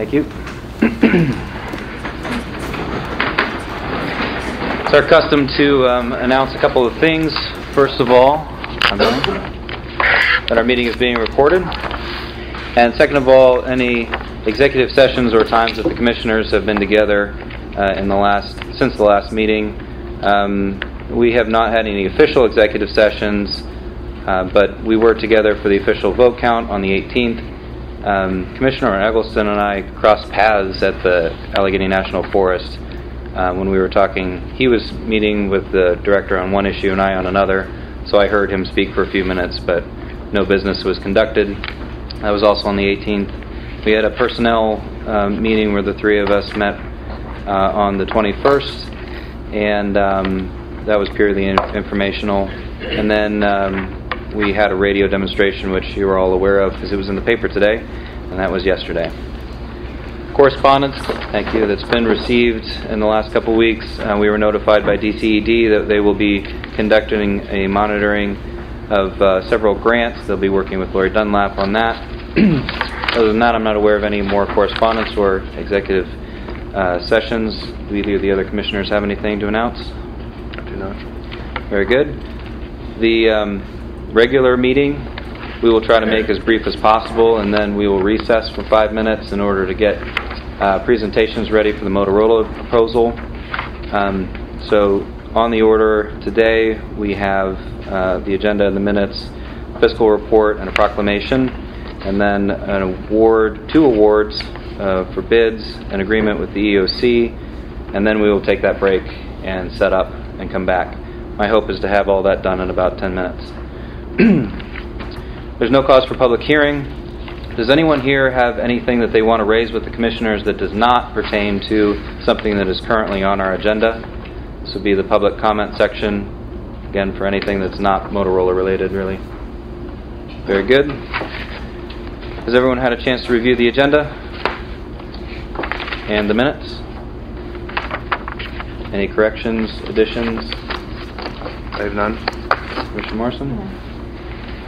Thank you. It's our custom to announce a couple of things. First of all, that our meeting is being recorded. And second of all, any executive sessions or times that the commissioners have been together since the last meeting. We have not had any official executive sessions, but we were together for the official vote count on the 18th. Commissioner Eggleston and I crossed paths at the Allegheny National Forest when we were talking. He was meeting with the director on one issue and I on another, so I heard him speak for a few minutes, but no business was conducted. That was also on the 18th. We had a personnel meeting where the three of us met on the 21st, and that was purely informational. And then we had a radio demonstration, which you were all aware of because it was in the paper today, and that was yesterday. Correspondence, thank you, that's been received in the last couple weeks. We were notified by DCED that they will be conducting a monitoring of several grants. They'll be working with Lori Dunlap on that. Other than that, I'm not aware of any more correspondence or executive sessions. Do either of the other commissioners have anything to announce? I do not. Very good. The regular meeting we will try to make as brief as possible, and then we will recess for 5 minutes in order to get presentations ready for the Motorola proposal. So on the order today, we have the agenda and the minutes, fiscal report, and a proclamation, and then an award, 2 awards for bids, an agreement with the EOC, and then we will take that break and set up and come back. My hope is to have all that done in about 10 minutes. There's no cause for public hearing. Does anyone here have anything that they want to raise with the commissioners that does not pertain to something that is currently on our agenda? This would be the public comment section, again, for anything that's not Motorola related, really. Very good. Has everyone had a chance to review the agenda and the minutes? Any corrections, additions? I have none. Commissioner Morrison?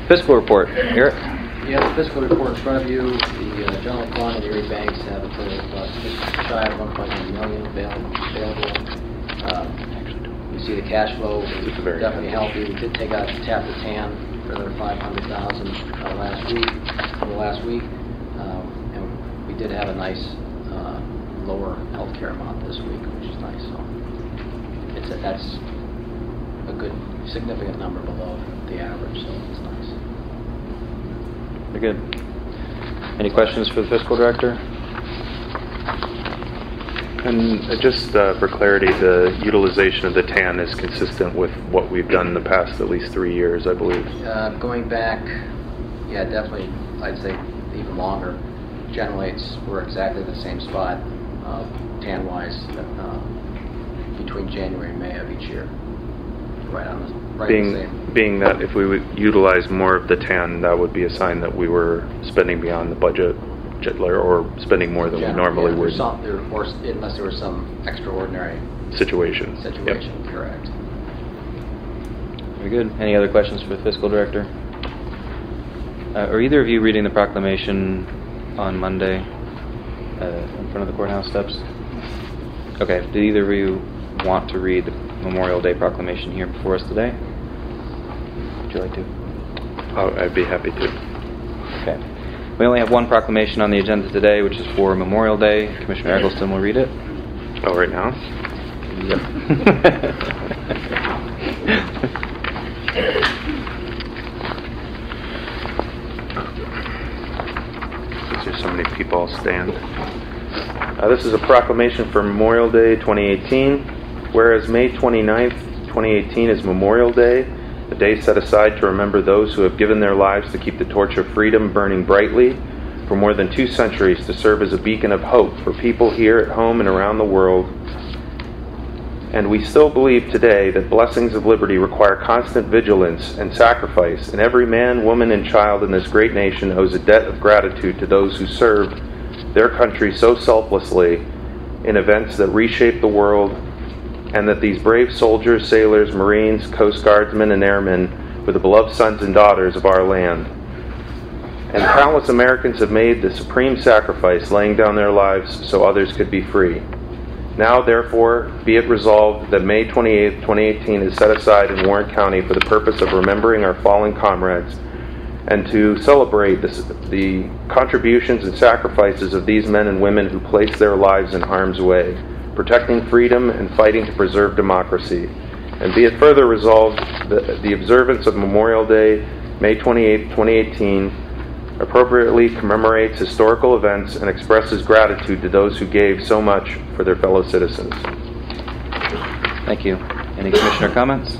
Fiscal report. Eric? Yeah, the fiscal report in front of you. The general fund and Erie banks have a total of just shy of $1.1 million available. You see the cash flow is definitely healthy. We did take out tap the TAN for another $500,000 last week, and we did have a nice lower healthcare amount this week, which is nice. So that's a good, significant number below the average. So it's nice. Very good. Any questions for the fiscal director? And just for clarity, the utilization of the TAN is consistent with what we've done in the past at least 3 years, I believe. Going back, yeah, definitely, I'd say even longer. Generally, we're exactly the same spot, TAN-wise, between January and May of each year. Right on the same. Being that if we would utilize more of the TAN, that would be a sign that we were spending beyond the budget, or spending more than we normally would. Unless there was some extraordinary situation. Yep. Correct. Very good. Any other questions for the fiscal director? Are either of you reading the proclamation on Monday in front of the courthouse steps? Okay. Do either of you want to read the Memorial Day proclamation here before us today? Would you like to? Oh, I'd be happy to. Okay. We only have one proclamation on the agenda today, which is for Memorial Day. Commissioner Eggleston will read it. Oh, right now? Yep. There's so many people all stand. This is a proclamation for Memorial Day 2018. Whereas May 29th, 2018 is Memorial Day, a day set aside to remember those who have given their lives to keep the torch of freedom burning brightly for more than 2 centuries, to serve as a beacon of hope for people here at home and around the world. And we still believe today that blessings of liberty require constant vigilance and sacrifice, and every man, woman, and child in this great nation owes a debt of gratitude to those who served their country so selflessly in events that reshaped the world, and that these brave soldiers, sailors, Marines, Coast Guardsmen, and airmen were the beloved sons and daughters of our land. and countless Americans have made the supreme sacrifice, laying down their lives so others could be free. Now, therefore, be it resolved that May 28, 2018 is set aside in Warren County for the purpose of remembering our fallen comrades and to celebrate the contributions and sacrifices of these men and women who placed their lives in harm's way, protecting freedom and fighting to preserve democracy. And be it further resolved that the observance of Memorial Day, May 28, 2018, appropriately commemorates historical events and expresses gratitude to those who gave so much for their fellow citizens. Thank you. Any commissioner comments?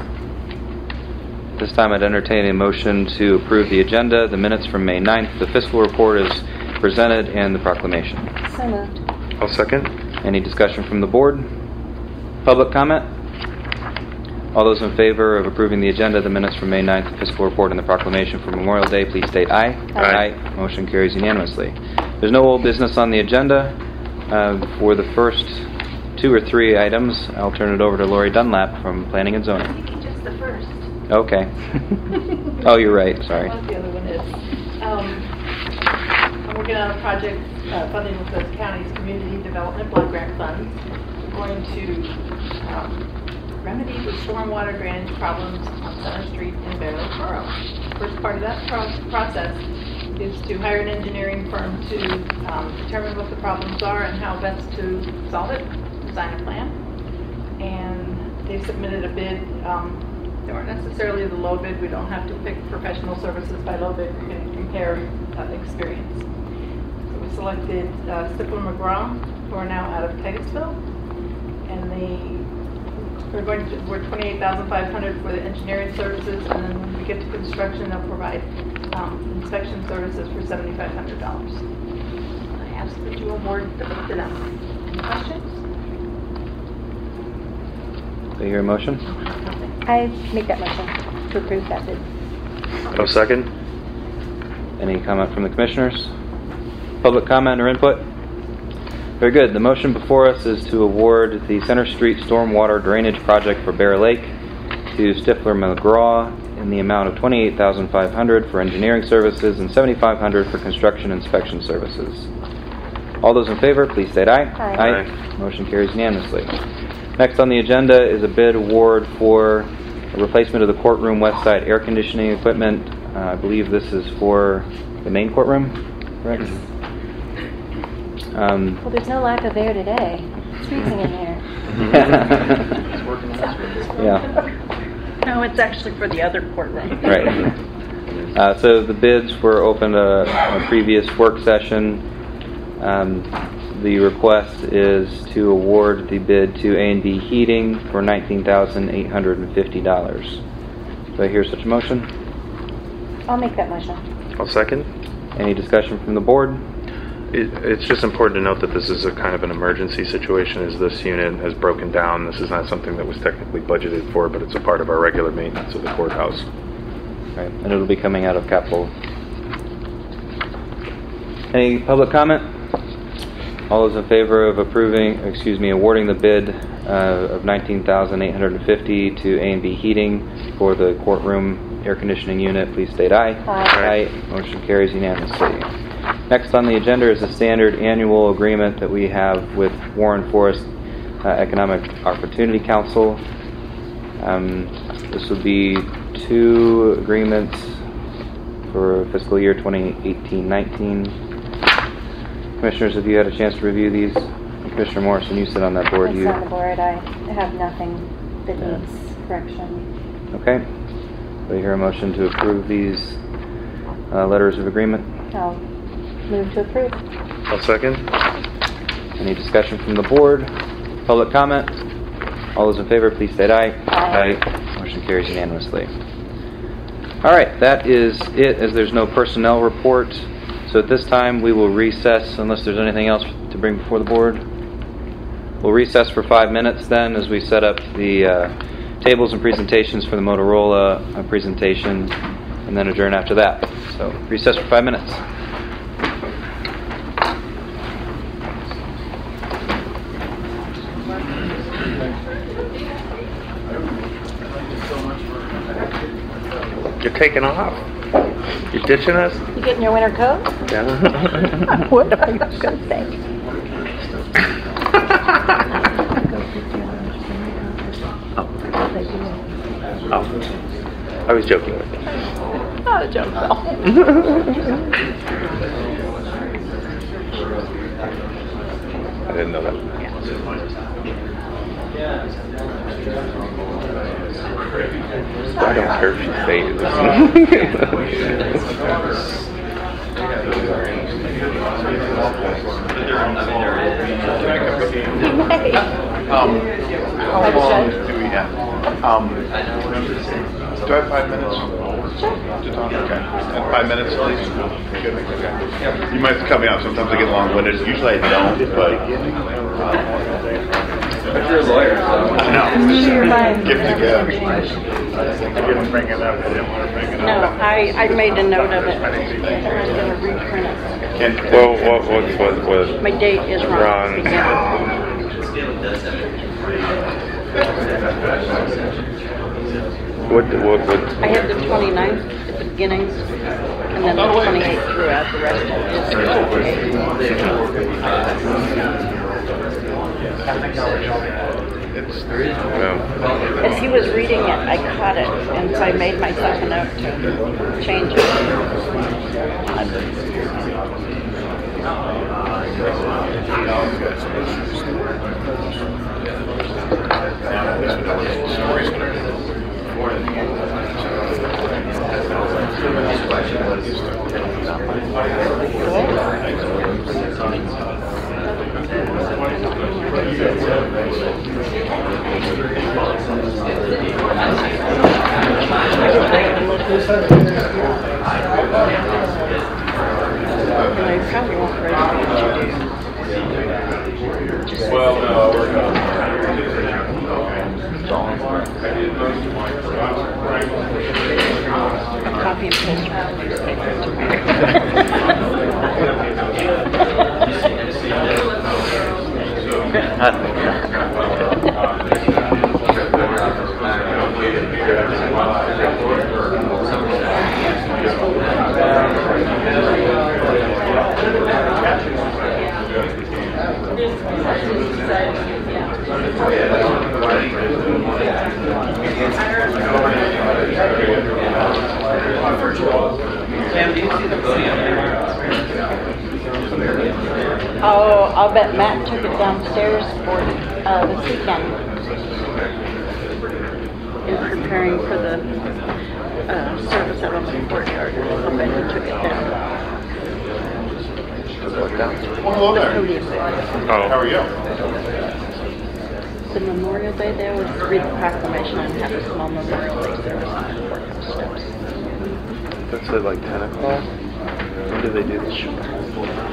This time I'd entertain a motion to approve the agenda, the minutes from May 9th, the fiscal report is presented, and the proclamation. So moved. I'll second. Any discussion from the board? Public comment? All those in favor of approving the agenda, the minutes from May 9th, the fiscal report, and the proclamation for Memorial Day, please state aye. Aye. Motion carries unanimously. There's no old business on the agenda. For the first 2 or 3 items, I'll turn it over to Lori Dunlap from Planning and Zoning. I think just the first. Okay. Oh, you're right. Sorry. What the other one is. I'm working on a project funding with the county's Community Development Block Grant Funds. We're going to remedy the stormwater drainage problems on Center Street in Beverly Borough. First part of that process is to hire an engineering firm to determine what the problems are and how best to solve it, design a plan. And they've submitted a bid. They weren't necessarily the low bid. We don't have to pick professional services by low bid. We can compare experience. So we selected Stifler McGraw, who are now out of Titusville, and we're $28,500 for the engineering services, and then when we get to construction, they'll provide inspection services for $7,500. I ask that you award the bid to them. Any questions? Do you hear a motion? I make that motion to approve that bid. I'll second. Any comment from the commissioners? Public comment or input? Very good. The motion before us is to award the Center Street Stormwater Drainage Project for Bear Lake to Stifler McGraw in the amount of $28,500 for engineering services and $7,500 for construction inspection services. All those in favor, please state aye. Aye. Motion carries unanimously. Next on the agenda is a bid award for a replacement of the courtroom west side air conditioning equipment. I believe this is for the main courtroom, correct? Well, there's no lack of air today. It's freezing in here. It's working last week. Yeah. No, it's actually for the other courtroom. Right. So the bids were opened a previous work session. The request is to award the bid to A&B Heating for $19,850. Do I hear such a motion? I'll make that motion. I'll second. Any discussion from the board? It's just important to note that this is a kind of an emergency situation, as this unit has broken down. This is not something that was technically budgeted for, but it's a part of our regular maintenance of the courthouse. Right, and it'll be coming out of capital. Any public comment? All those in favor of awarding the bid of $19,850 to A&B Heating for the courtroom air conditioning unit, please state aye. Aye. Motion carries unanimously. Next on the agenda is a standard annual agreement that we have with Warren Forest Economic Opportunity Council. This would be 2 agreements for fiscal year 2018-19. Commissioners, have you had a chance to review these? Commissioner Morrison, you sit on that board. I sit on the board. I have nothing that needs correction. Okay. Do I hear a motion to approve these letters of agreement? I'll move to approve. I'll second. Any discussion from the board? Public comment? All those in favor, please state aye. Aye. Motion carries unanimously. All right, that is it, as there's no personnel report. So at this time, we will recess unless there's anything else to bring before the board. We'll recess for 5 minutes then as we set up the tables and presentations for the Motorola presentation, and then adjourn after that. So recess for 5 minutes. You're taking off. You ditching us? You getting your winter coat? Yeah. What are you going to say? Oh. I was joking with you. Not a joke, though. I didn't know that. I don't care if she stays. How long do we have? Do I have 5 minutes? To talk? Okay. And 5 minutes, please? Good. Okay. You might cut me off. Sometimes I get long-winded. Usually I don't, but... But you're a lawyer, so... I know. Your mind. Gift to give. I didn't bring it up. I didn't want to bring it up. No, I made a note of it. I'm going to reprint it. Well, what? My date is wrong. What? I have the 29th at the beginning, and then the 28th throughout the rest of it. As he was reading it, I caught it, and so I made myself a note to change it. And I probably won't write it. Well, no, we're going Copy and paste from the newspaper. Sam, do you see the voting on there? Oh, I'll bet Matt took it downstairs for this weekend. In preparing for the service out on the courtyard. I'll bet he took it down. What down? Well, hello there. Podium. Oh. How are you? The Memorial Day, they always read the proclamation and have a small Memorial Day service on the courthouse steps. That's at like 10 o'clock? When do they do this?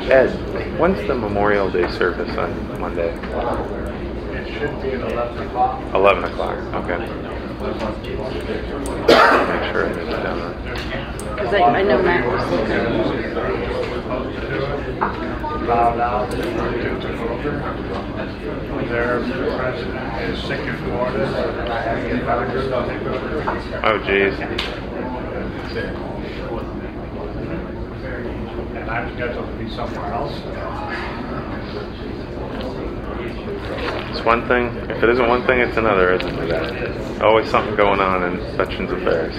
Ed, when's the Memorial Day service on Monday? It should be at 11 o'clock. 11 o'clock, okay. Make sure I get it down there. Because I know Matt was looking. Their president is sick in Florida. Oh, geez. And I'm scheduled to be somewhere else. It's one thing. If it isn't one thing, it's another, isn't it? Always something going on in Veterans Affairs.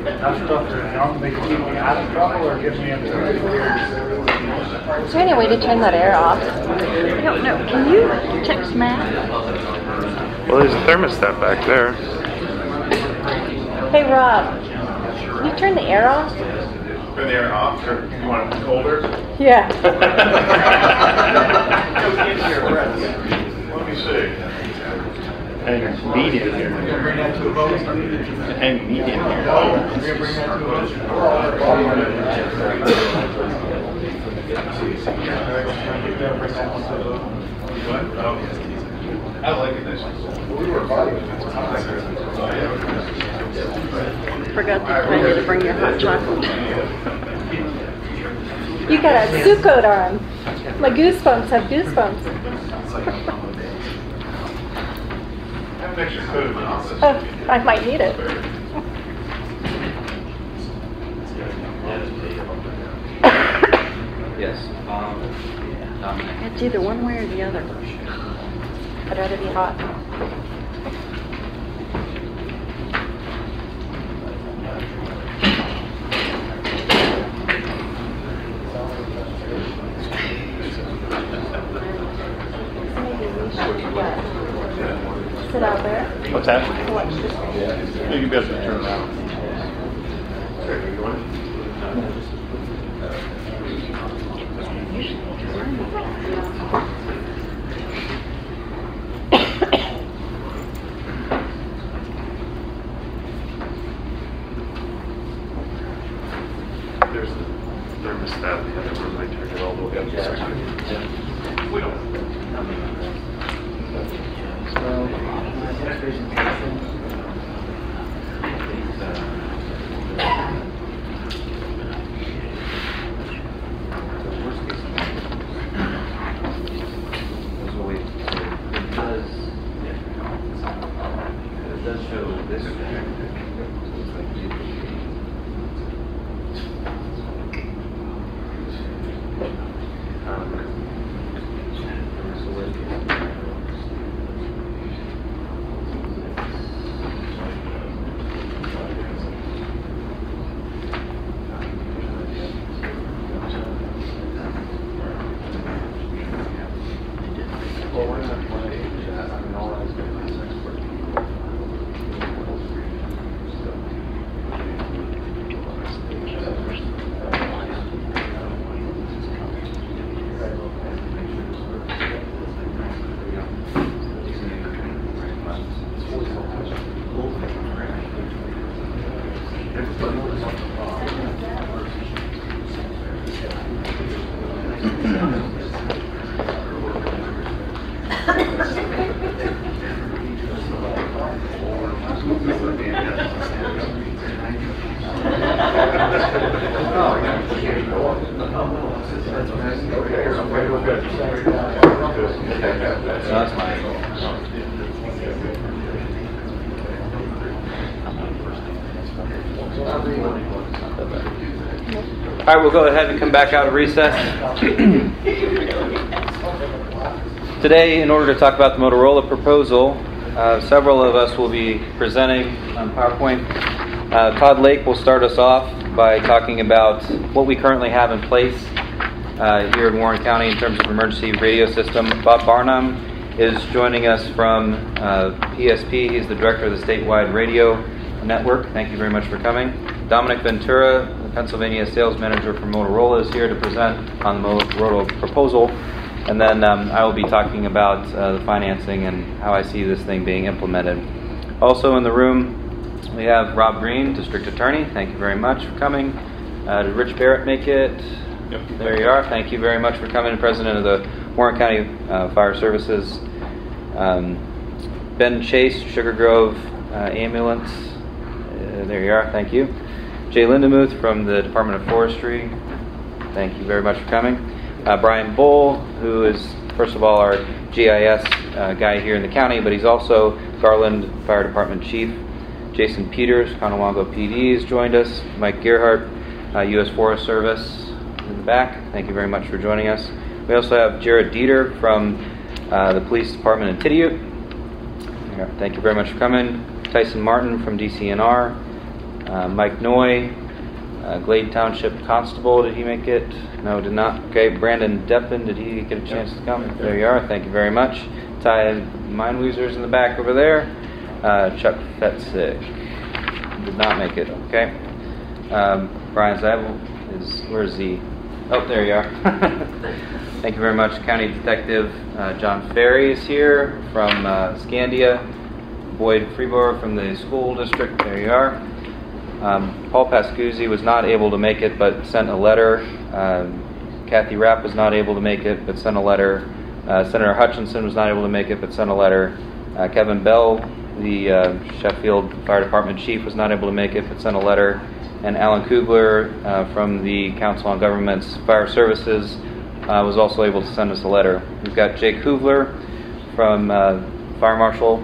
That's stuff that they keep me out of trouble or get me into it. Is there any way to turn that air off? I don't know. Can you text Matt? Well, there's a thermostat back there. Hey, Rob, can you turn the air off? Turn the air off? Or you want it colder? Yeah. Let me see. And medium here. And medium here. I like it this. Forgot to tell you to bring your hot chocolate. You got a suit coat on. My goosebumps have goosebumps. Have an extra coat in the office. Oh, I might need it. Yes. It's either one way or the other. I'd rather be hot. Sit out there. What's that? Watch this. Yeah, you guys can turn around. There's the thermostat in the other room. I turned it all the way up. We don't. It does show this. That's mine. All right, we'll go ahead and come back out of recess. Today, in order to talk about the Motorola proposal, several of us will be presenting on PowerPoint. Todd Lake will start us off by talking about what we currently have in place here in Warren County in terms of emergency radio system. Bob Barnum is joining us from PSP. He's the director of the statewide radio network. Thank you very much for coming. Dominic Ventura, the Pennsylvania sales manager for Motorola, is here to present on the Motorola proposal. And then I will be talking about the financing and how I see this thing being implemented. Also in the room, we have Rob Green, district attorney. Thank you very much for coming. Did Rich Barrett make it? Yep. There you are. Thank you very much for coming. President of the Warren County Fire Services. Ben Chase, Sugar Grove Ambulance. There you are. Thank you. Jay Lindemuth from the Department of Forestry. Thank you very much for coming. Brian Bull, who is, first of all, our GIS guy here in the county, but he's also Garland Fire Department Chief. Jason Peters, Conewago PD, has joined us. Mike Gerhardt, U.S. Forest Service in the back. Thank you very much for joining us. We also have Jared Dieter from the Police Department in Tidiute. Thank you very much for coming. Tyson Martin from DCNR. Mike Noy, Glade Township Constable. Did he make it? No, did not. Okay. Brandon Deppen, did he get a chance to come? There you are. Thank you very much. Ty Mindweezer's in the back over there. Chuck Fetzig did not make it. Okay. Brian Zabel is, where's he? Oh, there you are. Thank you very much. County Detective John Ferry is here from Scandia. Boyd Freeborough from the school district. There you are. Paul Pascuzzi was not able to make it but sent a letter. Kathy Rapp was not able to make it but sent a letter. Senator Hutchinson was not able to make it but sent a letter. Kevin Bell, the Sheffield Fire Department Chief, was not able to make it but sent a letter. And Alan Kugler from the Council on Government's Fire Services was also able to send us a letter. We've got Jake Hoovler from Fire Marshal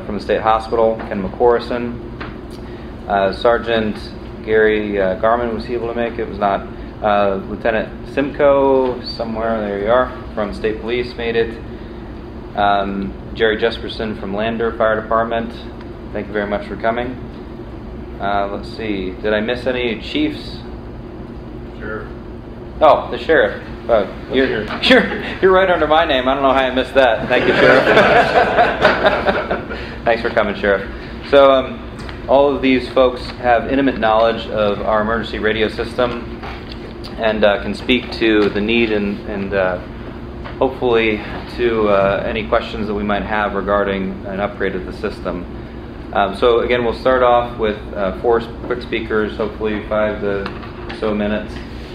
from the State Hospital, Ken McCorrison, Sergeant Gary Garman was able to make it. Was not. Lieutenant Simcoe, somewhere, there you are, from State Police made it. Jerry Jesperson from Lander Fire Department, thank you very much for coming. Let's see, did I miss any chiefs? Sheriff. Oh, the sheriff. You're right under my name. I don't know how I missed that. Thank you, Sheriff. Thanks for coming, Sheriff. So all of these folks have intimate knowledge of our emergency radio system and can speak to the need and hopefully to any questions that we might have regarding an upgrade of the system. So again, we'll start off with 4 quick speakers, hopefully 5 to so minutes.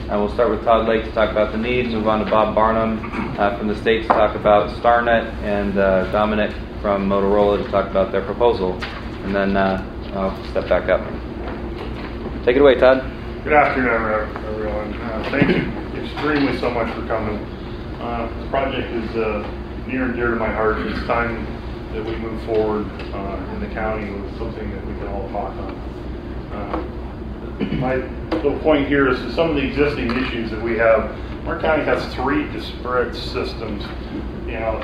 We'll start with Todd Lake to talk about the need, move on to Bob Barnum from the state to talk about StarNet, and Dominic from Motorola to talk about their proposal. And then I'll step back up. Take it away, Todd. Good afternoon, everyone. Thank you extremely so much for coming. This project is near and dear to my heart. It's time that we move forward in the county with something that we can all talk on. My little point here is some of the existing issues that we have. Our county has 3 disparate systems. You know,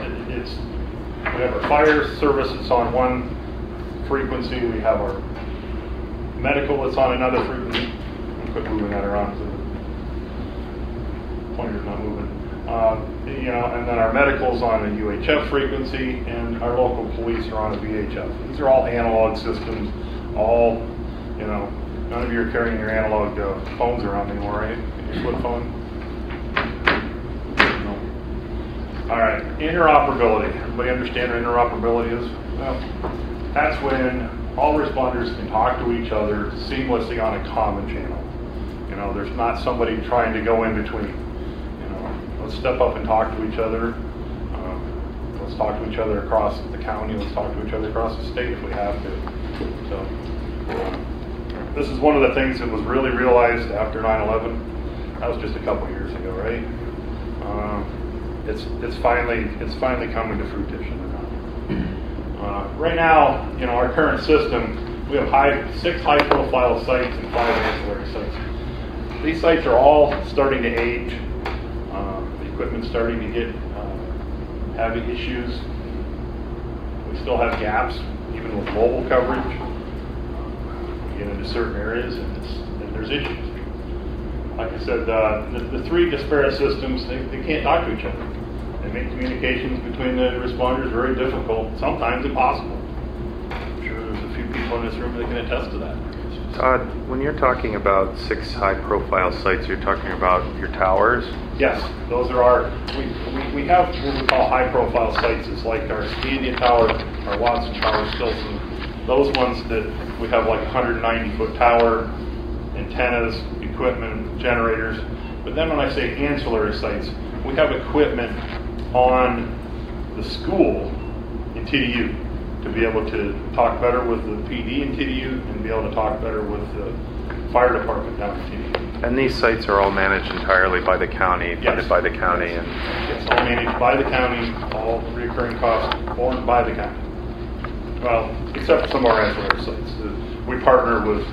we have our fire service that's on one frequency. We have our medical that's on another frequency. Quit moving that around so the pointer's not moving. You know, and then our medical's on a UHF frequency, and our local police are on a VHF. These are all analog systems. All, you know, none of you are carrying your analog phones around anymore, right? Your flip phone. No. All right, interoperability. Everybody understand what interoperability is? Well, that's when all responders can talk to each other seamlessly on a common channel. You know, there's not somebody trying to go in between. You know, let's step up and talk to each other. Let's talk to each other across the county. Let's talk to each other across the state if we have to. So, this is one of the things that was really realized after 9/11. That was just a couple years ago, right? It's finally coming to fruition. Right now, you know, our current system, we have 6 high-profile sites and 5 ancillary sites. These sites are all starting to age. The equipment's starting to get having issues. We still have gaps, even with mobile coverage. We get into certain areas, and there's issues. Like I said, the 3 disparate systems, they can't talk to each other. They make communications between the responders very difficult, sometimes impossible. I'm sure there's a few people in this room that can attest to that. Todd, when you're talking about 6 high-profile sites, you're talking about your towers? Yes, those are our, we have what we call high-profile sites. It's like our Scandia Tower, our Watson Tower, Stilson. Those ones that we have like 190-foot tower, antennas, equipment, generators. But then when I say ancillary sites, we have equipment on the school in TDU to be able to talk better with the PD in TDU and be able to talk better with the fire department down in TDU. And these sites are all managed entirely by the county, funded by the county, and it's all managed by the county, all recurring costs borne by the county. Well, except for some of our ancillary sites. We partner with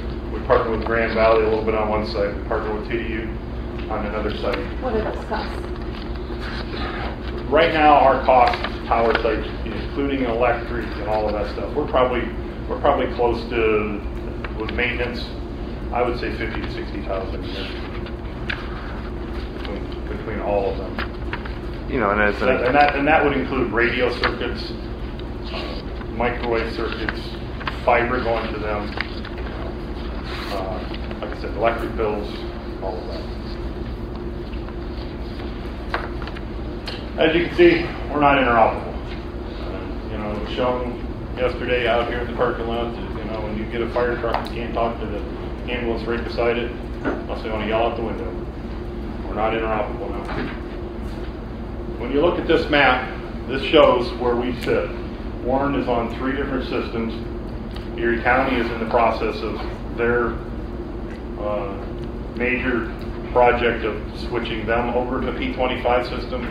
Grand Valley a little bit on one site. We partner with TDU on another site. What are those costs? Right now, our cost tower sites, including electric and all of that stuff, we're probably close to, with maintenance, I would say 50 to 60,000 a year between all of them. you know, and that would include radio circuits, microwave circuits, fiber going to them. Like I said, electric bills, all of that. As you can see, we're not interoperable. You know, it was shown yesterday out here in the parking lot that, you know, when you get a fire truck, you can't talk to the ambulance right beside it unless they want to yell out the window. We're not interoperable now. When you look at this map, this shows where we sit. Warren is on 3 different systems. Erie County is in the process of their major project of switching them over to P25 system.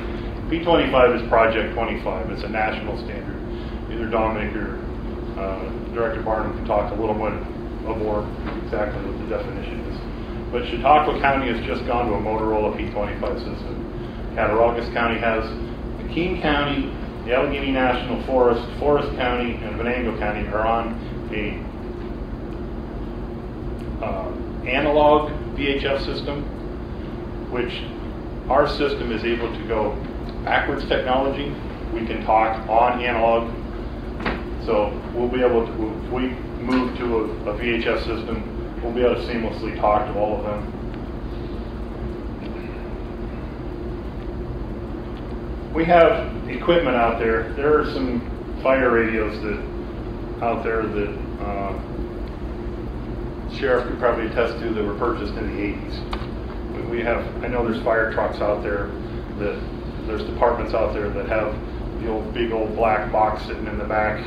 P25 is Project 25. It's a national standard. Either Dominic or Director Barnum can talk a little bit abhor exactly what the definition is. But Chautauqua County has just gone to a Motorola P25 system. Cattaraugus County has. McKean County, the Allegheny National Forest, Forest County, and Venango County are on a analog VHF system, which our system is able to go backwards technology. We can talk on analog. So we'll be able to, if we move to a VHF system, we'll be able to seamlessly talk to all of them. We have equipment out there. There are some fire radios out there that Sheriff could probably attest to that were purchased in the 80s. We have, I know there's fire trucks out there, that there's departments out there that have the old big old black box sitting in the back,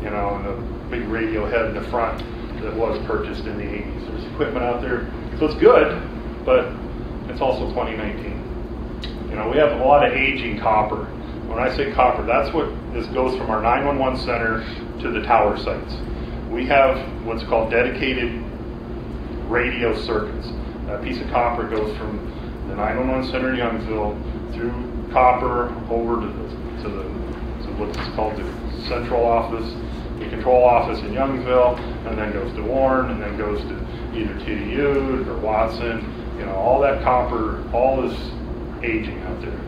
you know, and a big radio head in the front that was purchased in the 80s. There's equipment out there. So it's good, but it's also 2019. You know, we have a lot of aging copper. When I say copper, that's what this goes from our 911 center to the tower sites. We have what's called dedicated radio circuits. That piece of copper goes from the 911 center in Youngsville through copper over to what's called the central office, the control office in Youngsville, and then goes to Warren, and then goes to either TDU or Watson. You know, all that copper, all this aging out there.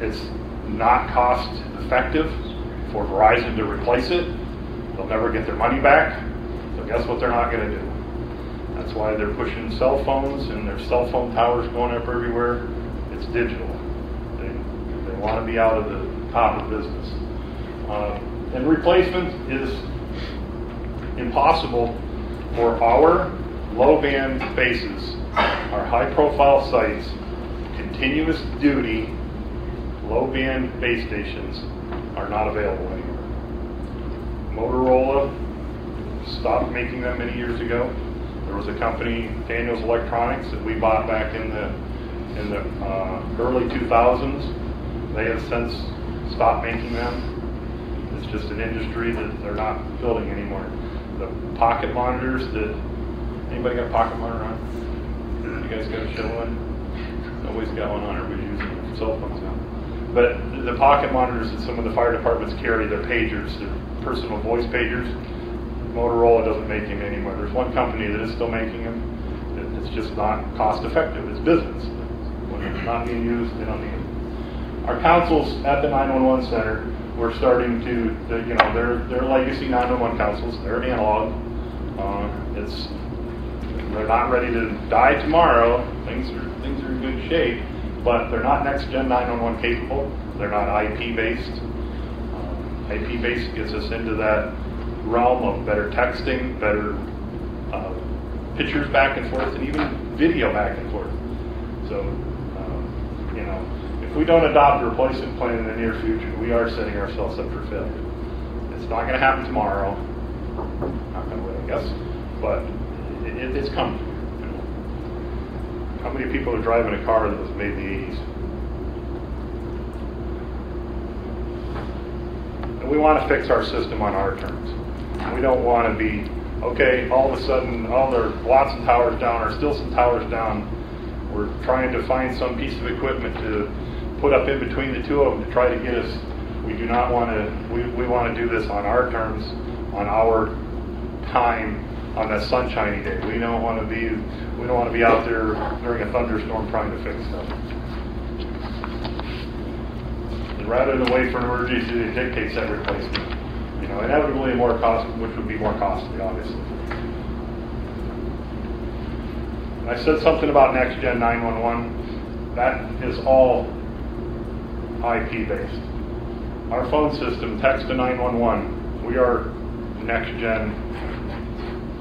It's not cost effective for Verizon to replace it. They'll never get their money back. So guess what they're not going to do? That's why they're pushing cell phones, and there's cell phone towers going up everywhere. It's digital. They want to be out of the copper business. And replacement is impossible for our low-band bases, our high-profile sites, continuous duty, low-band base stations are not available anymore. Motorola stopped making them many years ago. There was a company, Daniels Electronics, that we bought back in the early 2000s. They have since stopped making them. It's just an industry that they're not building anymore. The pocket monitors that, anybody got a pocket monitor on? You guys got a show one? Nobody's got one on, everybody's using their cell phones now. But the pocket monitors that some of the fire departments carry, they're pagers, they're personal voice pagers. Motorola doesn't make them anymore. There's one company that is still making them. It's just not cost effective. It's business. When it's not being used, they don't need them. Our councils at the 911 center, we're starting to, you know, they're legacy 911 councils. They're analog. They're not ready to die tomorrow. Things are in good shape, but they're not next gen 911 capable. They're not IP based. IP based gets us into that realm of better texting, better pictures back and forth, and even video back and forth. So, you know, if we don't adopt a replacement plan in the near future, we are setting ourselves up for failure. It's not going to happen tomorrow. Not going to win, I guess, but it's coming. You know. How many people are driving a car that was made in the 80s? And we want to fix our system on our terms. We don't want to be, okay, all of a sudden, there are lots of towers down, or still some towers down. We're trying to find some piece of equipment to put up in between the two of them to try to get us. We do not want to, we want to do this on our terms, on our time, on that sunshiny day. We don't want to be out there during a thunderstorm trying to fix stuff. And rather than wait for an emergency that dictates that replacement. You know, inevitably more cost, which would be more costly, obviously. And I said something about next gen 911. That is all IP based. Our phone system, text to 911, we are next gen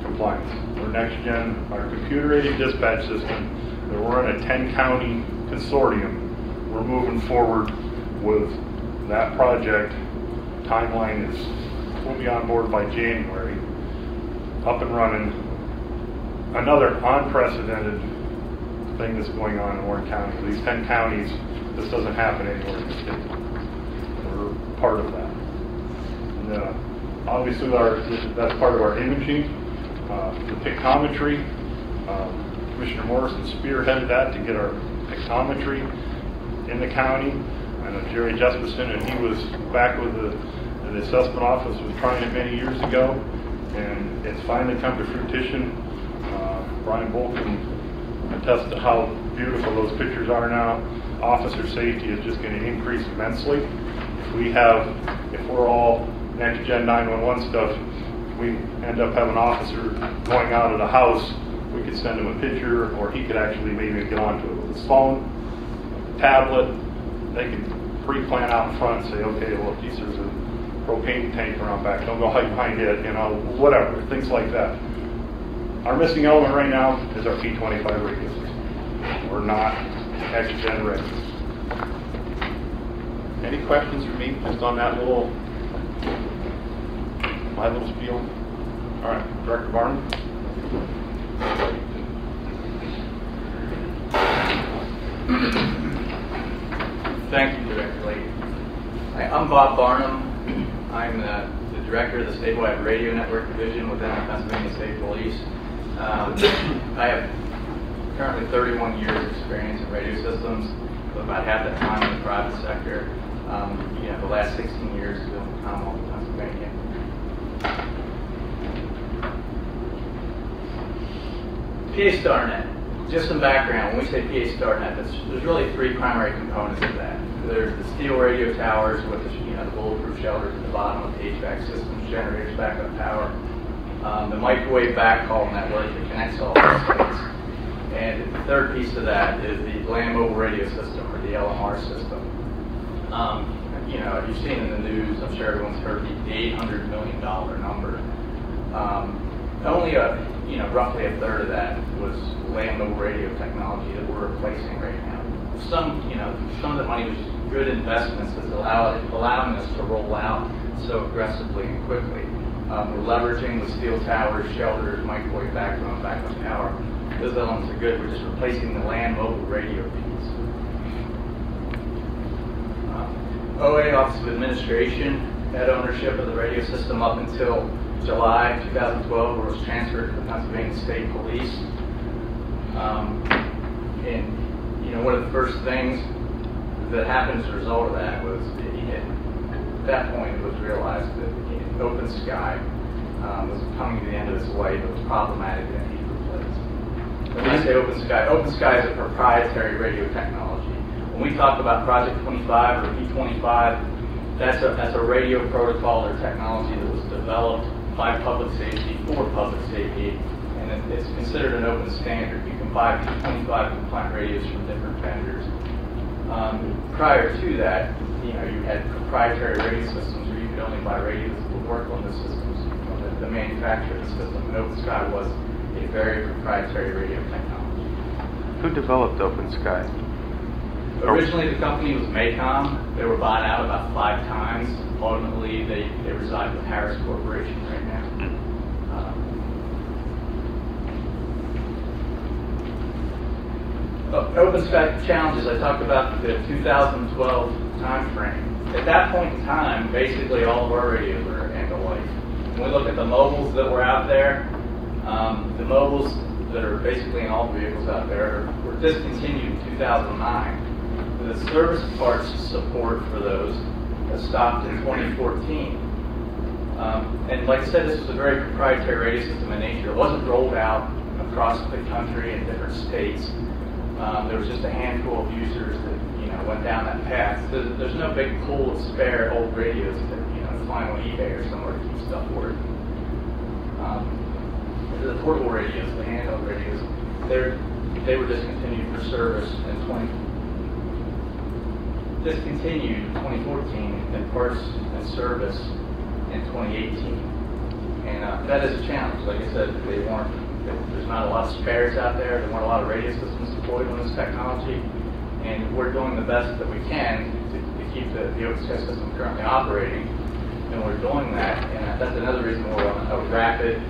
compliance. We're next gen, our computer aided dispatch system, that we're in a 10 county consortium. We're moving forward with that project. Timeline is, we'll be on board by January, up and running. Another unprecedented thing that's going on in Warren County. These 10 counties, this doesn't happen anywhere in the state. We're part of that. And, Obviously, that's part of our imaging, the pictometry. Commissioner Morrison spearheaded that to get our pictometry in the county. I know Jerry Jesperson, and he was back with the assessment office, was trying it many years ago, and it's finally come to fruition. Brian Bolt can attest to how beautiful those pictures are now. Officer safety is just going to increase immensely. If we're all next-gen 911 stuff, we end up having an officer going out of the house, we could send him a picture, or he could actually maybe get onto it with his phone, tablet. They can pre-plan out in front and say, okay, look, there's a propane tank around back, don't go hide behind it, whatever, things like that. Our missing element right now is our P25 radio system. We're not next-gen ready. Any questions for me just on that my little spiel? All right, Director Barnum. Thank you, Director Lake. I'm Bob Barnum. I'm the Director of the Statewide Radio Network Division within the Pennsylvania State Police. I have currently 31 years experience in radio systems, but about half that time in the private sector. The last 16 years in the Commonwealth of Pennsylvania. PA StarNet. Just some background. When we say PA StarNet, there's really three primary components of that. There's the steel radio towers with the bulletproof shelters at the bottom of the HVAC systems, generators, backup power. The microwave backhaul network that connects all those sites. And the third piece of that is the land mobile radio system, or the LMR system. You've seen in the news, I'm sure everyone's heard the $800 million number. Only roughly a third of that was land mobile radio technology that we're replacing right now. Some of the money was good investments that's allowing us to roll out so aggressively and quickly. We're leveraging the steel towers, shelters, microwave backbone, backup power. Those elements are good. We're just replacing the land mobile radio piece. OA, Office of Administration, had ownership of the radio system up until July 2012, where it was transferred to the Pennsylvania State Police. One of the first things that happened as a result of that was, at that point, it was realized that Open Sky was coming to the end of its life. It was problematic and it needed replaced. When I say Open Sky is a proprietary radio technology. When we talk about Project 25 or P25, that's a radio protocol or technology that was developed by public safety for public safety, and it's considered an open standard. You can buy P25 compliant radios from different vendors. Prior to that, you had proprietary radio systems where you could only buy radios that would work on the systems, the manufacturer of the system. And Open Sky was a very proprietary radio technology. Who developed Open Sky? Originally, the company was Maycom. They were bought out about 5 times. Ultimately, they reside with Harris Corporation right now. Open Sky challenges, I talked about the 2012 time frame. At that point in time, basically all of our radios were end of life. When we look at the mobiles that were out there, the mobiles that are basically in all vehicles out there were discontinued in 2009. The service parts support for those stopped in 2014. And like I said, this was a very proprietary radio system in nature. It wasn't rolled out across the country in different states. There was just a handful of users that went down that path. There's no big pool of spare old radios that find on eBay or somewhere to keep stuff working. The portable radios, the handheld radios, they were discontinued for service in discontinued in 2014 and parts and service in 2018. And that is a challenge. Like I said, there's not a lot of spares out there. There weren't a lot of radio systems deployed on this technology. And we're doing the best that we can to keep the Open Sky system currently operating. And we're doing that. And that's another reason we're on a rapid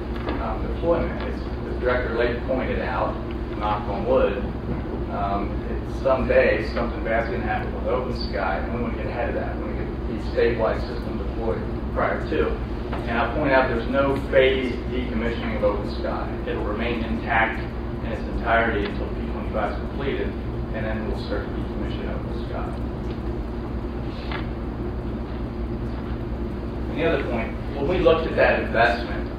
deployment. As Director Lake pointed out, knock on wood, someday something bad's going to happen with Open Sky, and we want to get ahead of that. We want to get the stabilized system deployed prior to. And I'll point out there's no phased decommissioning of Open Sky. It'll remain intact in its entirety until P25 is completed, and then we'll start to decommission Open Sky. And the other point, when we looked at that investment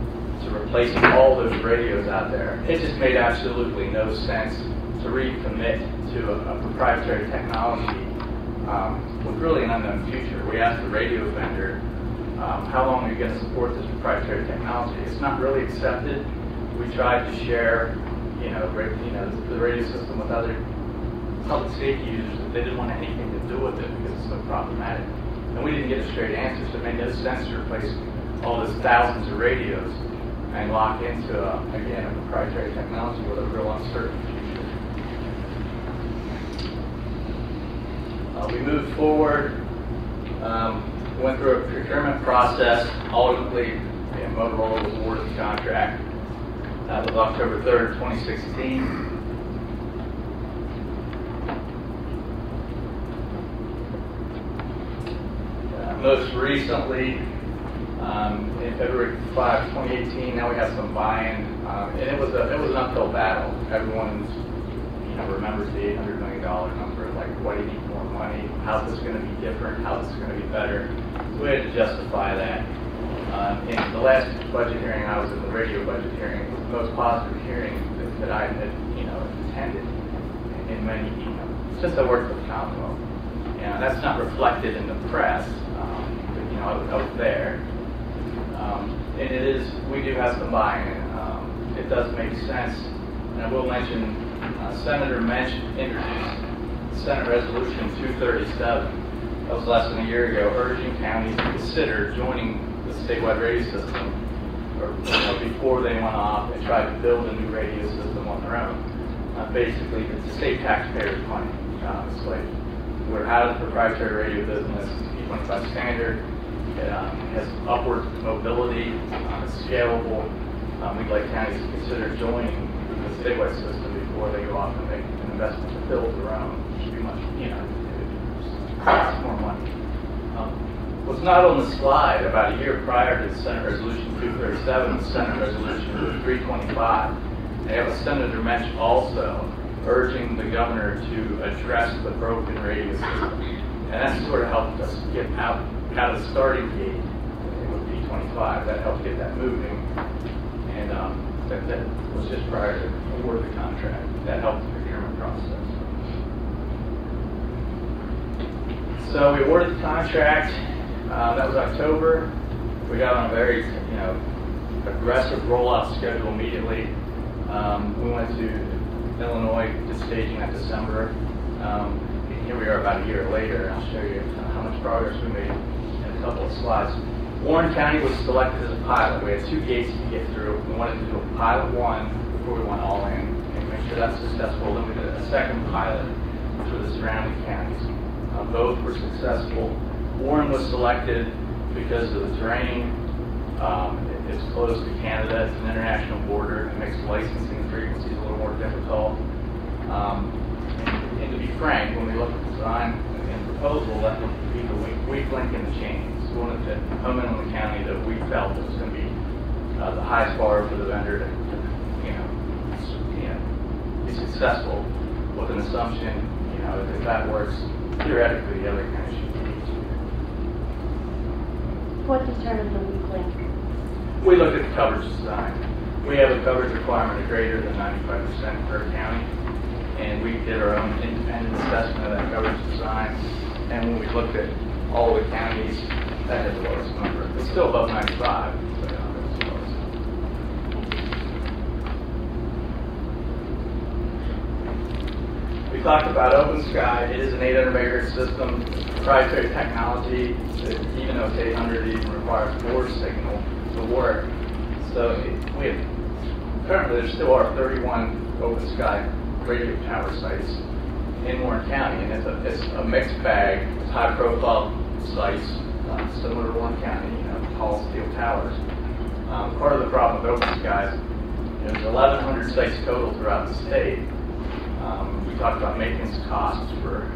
to replacing all those radios out there, it just made absolutely no sense to recommit to a proprietary technology with really an unknown future. We asked the radio vendor, how long are you going to support this proprietary technology? It's not really accepted. We tried to share, the radio system with other public safety users, but they didn't want anything to do with it because it's so problematic. And we didn't get a straight answer, so it made no sense to replace all those thousands of radios and lock into, again, a proprietary technology with a real uncertain future. We moved forward, went through a procurement process. Ultimately, Motorola was awarded the contract. That was October 3rd, 2016. Most recently, in February 5, 2018, now we have some buy-in, and it was an uphill battle. Everyone's, remembers the $800 million number. Like, why do you need more money? How's this going to be different? How's this going to be better? So we had to justify that. In the last budget hearing, I was in the radio budget hearing. It was the most positive hearing that I had, attended in many, since I worked with the Commonwealth. That's not reflected in the press, but I was there. And it is, we do have some buy-in. It does make sense. And I will mention, Senator Mensch introduced Senate Resolution 237. That was less than a year ago, urging counties to consider joining the statewide radio system before they went off and tried to build a new radio system on their own. Basically, it's the state taxpayers' money. It's like we're out of the proprietary radio business. P25 standard. It has upward mobility. It's scalable. We'd like counties to consider joining the statewide system before they go off and make an investment to build their own. It should be much, it costs more money. What's not on the slide, about a year prior to Senate Resolution 237, Senate Resolution 325, they have a Senator Mensch also urging the governor to address the broken radio system. And that sort of helped us get out of the starting gate with P25. That helped get that moving. And that was just prior to award the contract. That helped the procurement process. So we awarded the contract. That was October. We got on a very, aggressive rollout schedule immediately. We went to Illinois to staging that December. Here we are about a year later, and I'll show you how much progress we made in a couple of slides. Warren County was selected as a pilot. We had 2 gates to get through. We wanted to do a pilot 1 before we went all in and make sure that's successful. Then we did a second pilot, which were the surrounding counties. Both were successful. Warren was selected because of the terrain. It's close to Canada. It's an international border. It makes licensing frequencies a little more difficult. And to be frank, when we looked at the design and proposal, that would be the weak link in the chain. So we wanted to come in on the county that we felt was going to be the highest bar for the vendor to be successful with an assumption, if that works, theoretically the other county should be easier. What determines the weak link? We looked at the coverage design. We have a coverage requirement of greater than 95% per county, and we did our own independent assessment of that coverage design. And when we looked at all the counties, that had the lowest number. It's still above 95, but it's the lowest. We talked about Open Sky. It is an 800 megahertz system, proprietary technology. Even though it's 800, it even requires more signal to work. So currently there still are 31 Open Sky radio tower sites in Warren County, and it's a mixed bag. It's high-profile sites, similar to Warren County, tall steel towers. Part of the problem with Open Skies, there's 1,100 sites total throughout the state. We talked about maintenance costs for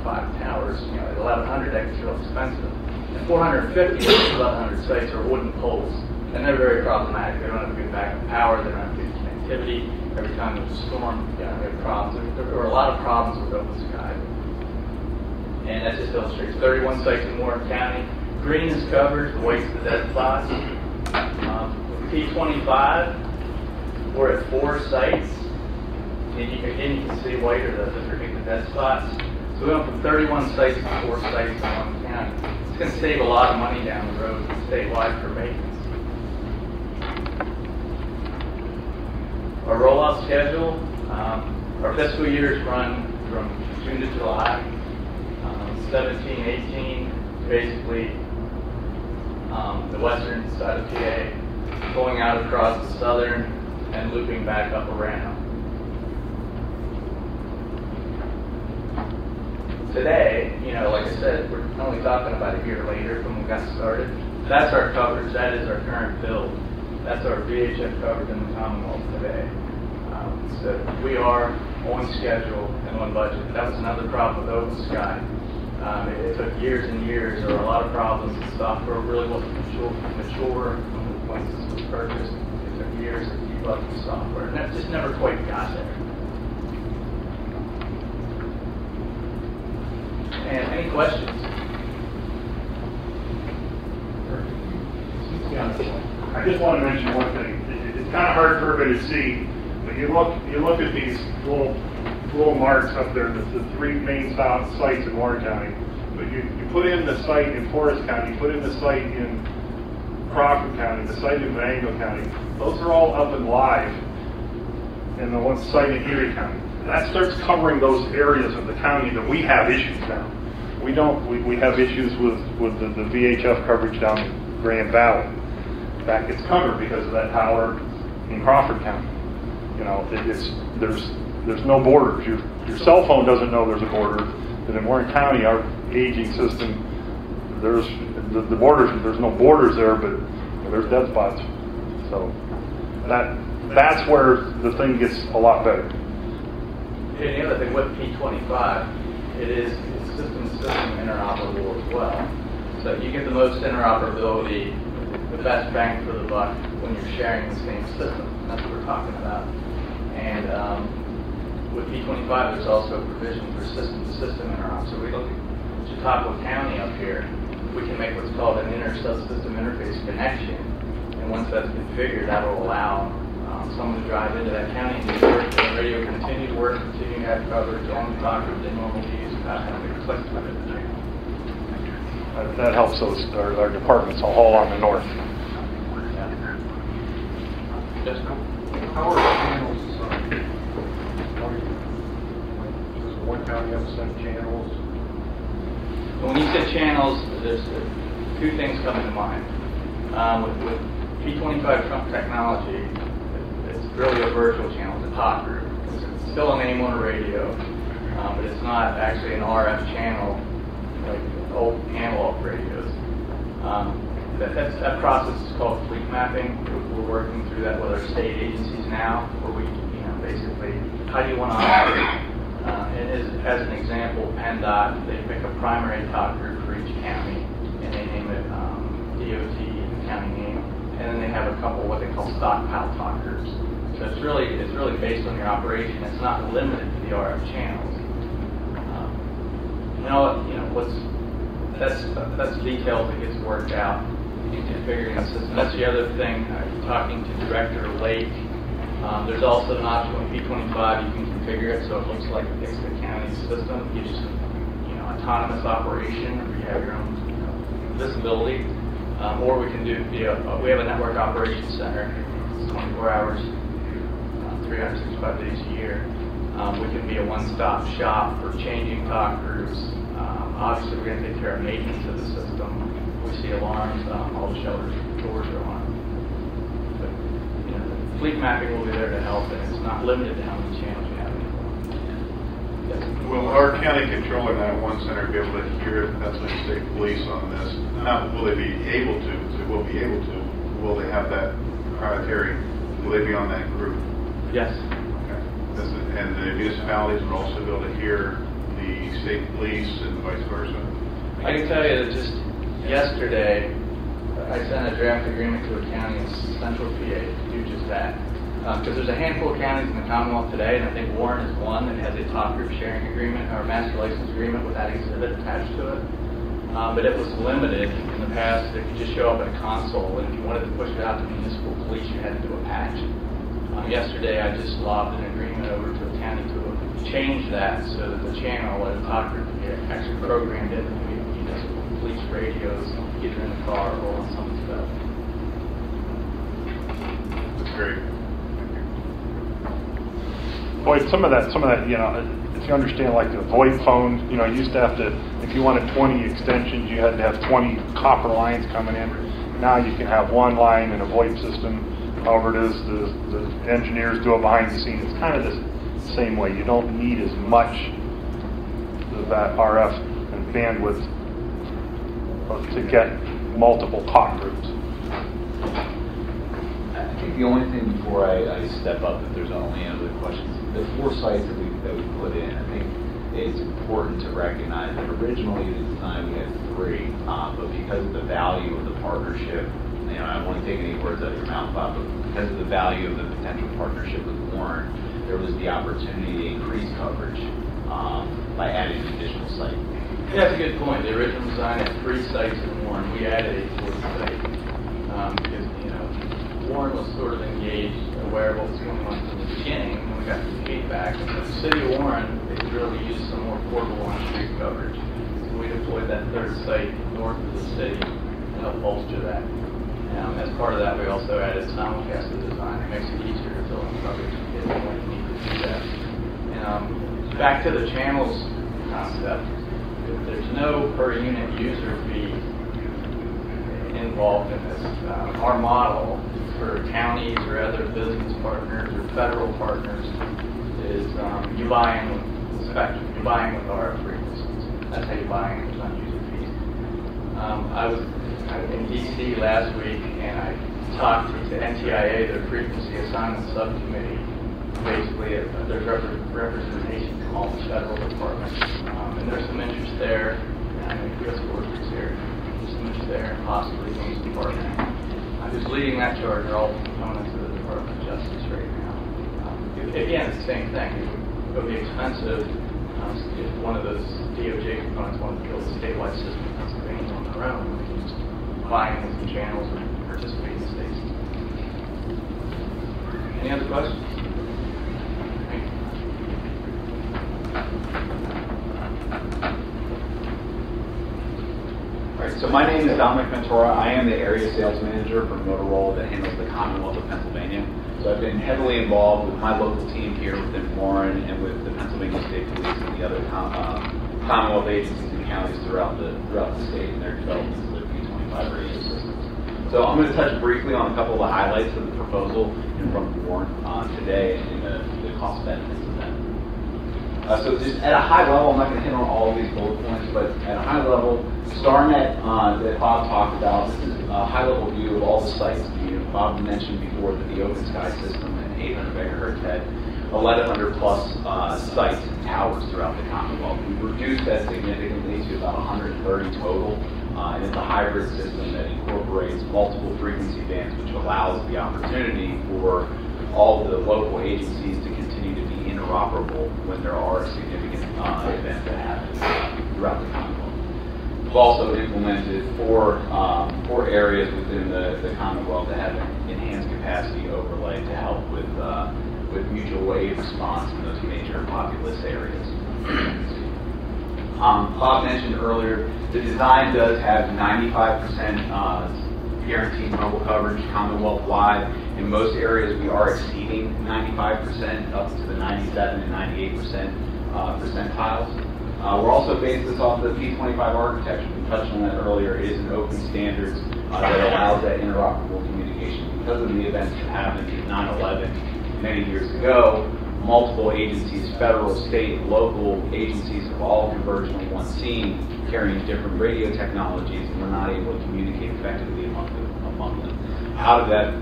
5 towers. At 1,100, that gets real expensive. And 450 of 1,100 sites are wooden poles, and they're very problematic. They don't have good backup power, they don't have good connectivity. Every time there's a storm, we have problems. There are a lot of problems with open sky. And that just illustrates 31 sites in Warren County. Green is covered, the white's the dead spots. P25, we're at 4 sites. And again, you can see white are the dead spots. So we went from 31 sites to 4 sites in Warren County. It's going to save a lot of money down the road statewide for maintenance. Our rollout schedule, our fiscal years run from June to July. 17, 18, basically the western side of PA, going out across the southern and looping back up around. Today, like I said, we're only talking about a year later from when we got started. That's our coverage. That is our current build. That's our VHF coverage in the Commonwealth today. So we are on schedule and on budget. That was another problem with Open Sky. It took years and years. There were a lot of problems. The software really wasn't mature when this was purchased. It took years to keep up the software, and that just never quite got there. And any questions? I just want to mention one thing. It's kind of hard for everybody to see, but you look at these little marks up there, the 3 main sites in Warren County. But you put in the site in Forest County, you put in the site in Crawford County, the site in Venango County. Those are all up and live. And the one site in Erie County. That starts covering those areas of the county that we have issues now. We don't. We have issues with the VHF coverage down in Grand Valley. That gets covered because of that tower in Crawford County. There's no borders. Your cell phone doesn't know there's a border. But in Warren County, our aging system, there's the borders. There's no borders there, but there's dead spots. So that's where the thing gets a lot better. And the other thing with P25, it's system interoperable as well. So you get the most interoperability, the best bang for the buck when you're sharing the same system. That's what we're talking about. And with P25, there's also a provision for system-to-system interop. So we look at Chautauqua County up here. We can make what's called an inter-subsystem interface connection. And once that's configured, that will allow someone to drive into that county and do work, and the radio continue to work, continue to have coverage on the doctor they normally use without having to click through the channel. That helps our departments all along the north. Yeah. Just how are channels assigned? Does one county have some channels? When you say channels, there's 2 things coming to mind. With P25 Trump technology, it's really a virtual channel. It's a talk group. It's still a name on a radio, but it's not actually an RF channel like old analog radios. That process is called fleet mapping. We're working through that with our state agencies now, where we, basically, how do you want to operate? And as an example, PennDOT, they pick a primary talk group for each county, and they name it DOT, the county name, and then they have a couple what they call stockpile talk groups. So it's really based on your operation. It's not limited to the RF channels. That's details that gets worked out in configuring the system. That's the other thing. Talking to Director Lake, there's also an option with P25. You can configure it so it looks like it's the county system. It gives you autonomous operation, where you have your own visibility. Or we can do we have a network operations center. It's 24 hours, 365 days a year. We can be a one-stop shop for changing talk groups. Obviously, we're going to take care of maintenance of the system. We see alarms, all the shelters, doors are on. But the fleet mapping will be there to help, and it's not limited to how many channels you have anymore. Yes. Will our county controller in that one center be able to hear that's the state police on this? Now, will they be able to? They will be able to. Will they have that proprietary? Will they be on that group? Yes. Okay. And the municipalities will also be able to hear the state police and vice versa? I can tell you that just Yesterday, I sent a draft agreement to a county in Central PA to do just that. Because there's a handful of counties in the Commonwealth today, and I think Warren is one that has a top group sharing agreement or master license agreement with that exhibit attached to it. But it was limited in the past. It could just show up at a console, and if you wanted to push it out to municipal police, you had to do a patch. Yesterday, I just lobbed an agreement over to a county to change that so that the channel at the top group could be actually programmed into municipal police radios, either in the car or on someone's belt. That's great. Boy, some of that, you know, if you understand, like the VoIP phones, you know, you used to have to, if you wanted 20 extensions, you had to have 20 copper lines coming in. Now you can have one line in a VoIP system. However it is, the engineers do it behind the scenes. It's kind of the same way. You don't need as much of that RF and bandwidth to get multiple talk groups. I think the only thing before I step up, if there's not any other questions, the 4 sites that we put in, I think it's important to recognize that originally the design we had 3, but because of the value of the partnership, you know, I don't want to take any words out of your mouth, Bob, but because of the value of the potential partnership with Warren, there was the opportunity to increase coverage by adding an additional site. Yeah, that's a good point. The original design had 3 sites in Warren. We added a 4th site because, you know, Warren was sort of engaged, aware of what was going on from the beginning, and we got some feedback. And the city of Warren, they could really use some more portable on-street coverage. So we deployed that 3rd site north of the city to help bolster that. As part of that, we also added simulcast to the design. It makes it easier to fill in coverage if you need to do that. And back to the channels concept, there's no per unit user fee involved in this. Our model for counties or other business partners or federal partners is you buy in with the spectrum, you buy in with RF frequencies. That's how you buy in, there's not user fees. I was in DC last week and I talked to NTIA, their frequency assignment subcommittee. Basically, there's representation from all the federal departments, and there's some interest there. I mean, Fiscal Report is here. There's some interest there, and possibly from the department. Who's leading that charge are all components of the Department of Justice right now. Again, it's the same thing. It would be expensive if one of those DOJ components wanted to build a statewide system in Pennsylvania on their own. They can just buy in with the channels and participate in the states. Any other questions? So my name is Dominic Ventura. I am the area sales manager for Motorola that handles the Commonwealth of Pennsylvania. So I've been heavily involved with my local team here within Warren and with the Pennsylvania State Police and the other Commonwealth agencies and counties throughout the state and their development of their P25 radio systems. So I'm going to touch briefly on a couple of the highlights of the proposal in front of Warren today and the cost benefits of that. So just at a high level, I'm not going to hit on all of these bullet points, but at a high level, StarNet that Bob talked about, this is a high-level view of all the sites. Bob mentioned before that the Open Sky system at 800 megahertz had 1,100 plus sites and towers throughout the Commonwealth. We've reduced that significantly to about 130 total, and it's a hybrid system that incorporates multiple frequency bands, which allows the opportunity for all the local agencies to continue to be interoperable when there are significant events that happen throughout the Commonwealth. We've also implemented four areas within the Commonwealth that have an enhanced capacity overlay to help with mutual aid response in those major populous areas. Bob mentioned earlier, the design does have 95% guaranteed mobile coverage Commonwealth-wide. In most areas, we are exceeding 95% up to the 97 and 98% percentiles. We're also based this off the P25 architecture. We touched on that earlier. It is an open standards that allows that interoperable communication. Because of the events that happened in 9/11 many years ago, multiple agencies, federal, state, local agencies have all converged on one scene, carrying different radio technologies, and we're not able to communicate effectively among them. Out of that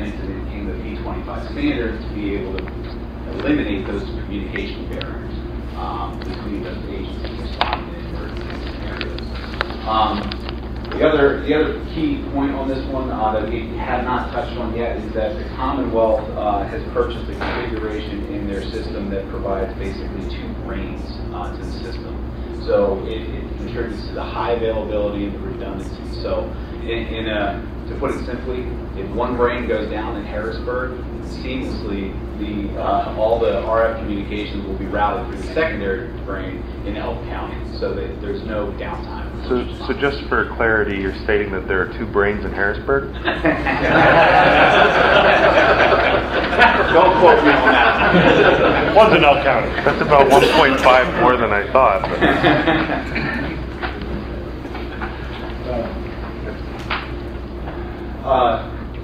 incident came the P25 standards to be able to eliminate those communication barriers between those agencies responding in emergency scenarios. The other key point on this one that we have not touched on yet is that the Commonwealth has purchased a configuration in their system that provides basically 2 brains to the system. So it contributes to the high availability and the redundancy. So to put it simply, if one brain goes down in Harrisburg, seamlessly all the RF communications will be routed through the secondary brain in Elk County, so that there's no downtime. So just for clarity, you're stating that there are 2 brains in Harrisburg? Don't quote me on that. One's in Elk County. That's about 1.5 more than I thought.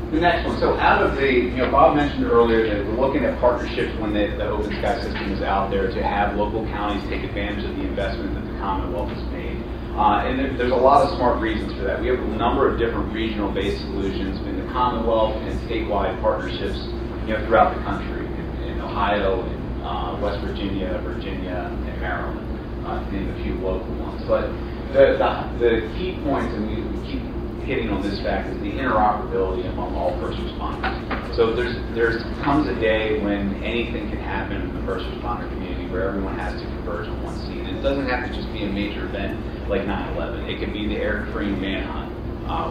The next one. So out of the, Bob mentioned earlier that we're looking at partnerships when the Open Sky system is out there to have local counties take advantage of the investment that the Commonwealth has made. And there's a lot of smart reasons for that. We have a number of different regional-based solutions in the Commonwealth and statewide partnerships, throughout the country, in Ohio, in West Virginia, and Maryland, to name a few local ones. But the key points, and we keep hitting on this fact, is the interoperability among all first responders. So there comes a day when anything can happen in the first responder community where everyone has to converge on one scene. And it doesn't have to just be a major event like 9/11. It could be the Eric Green manhunt,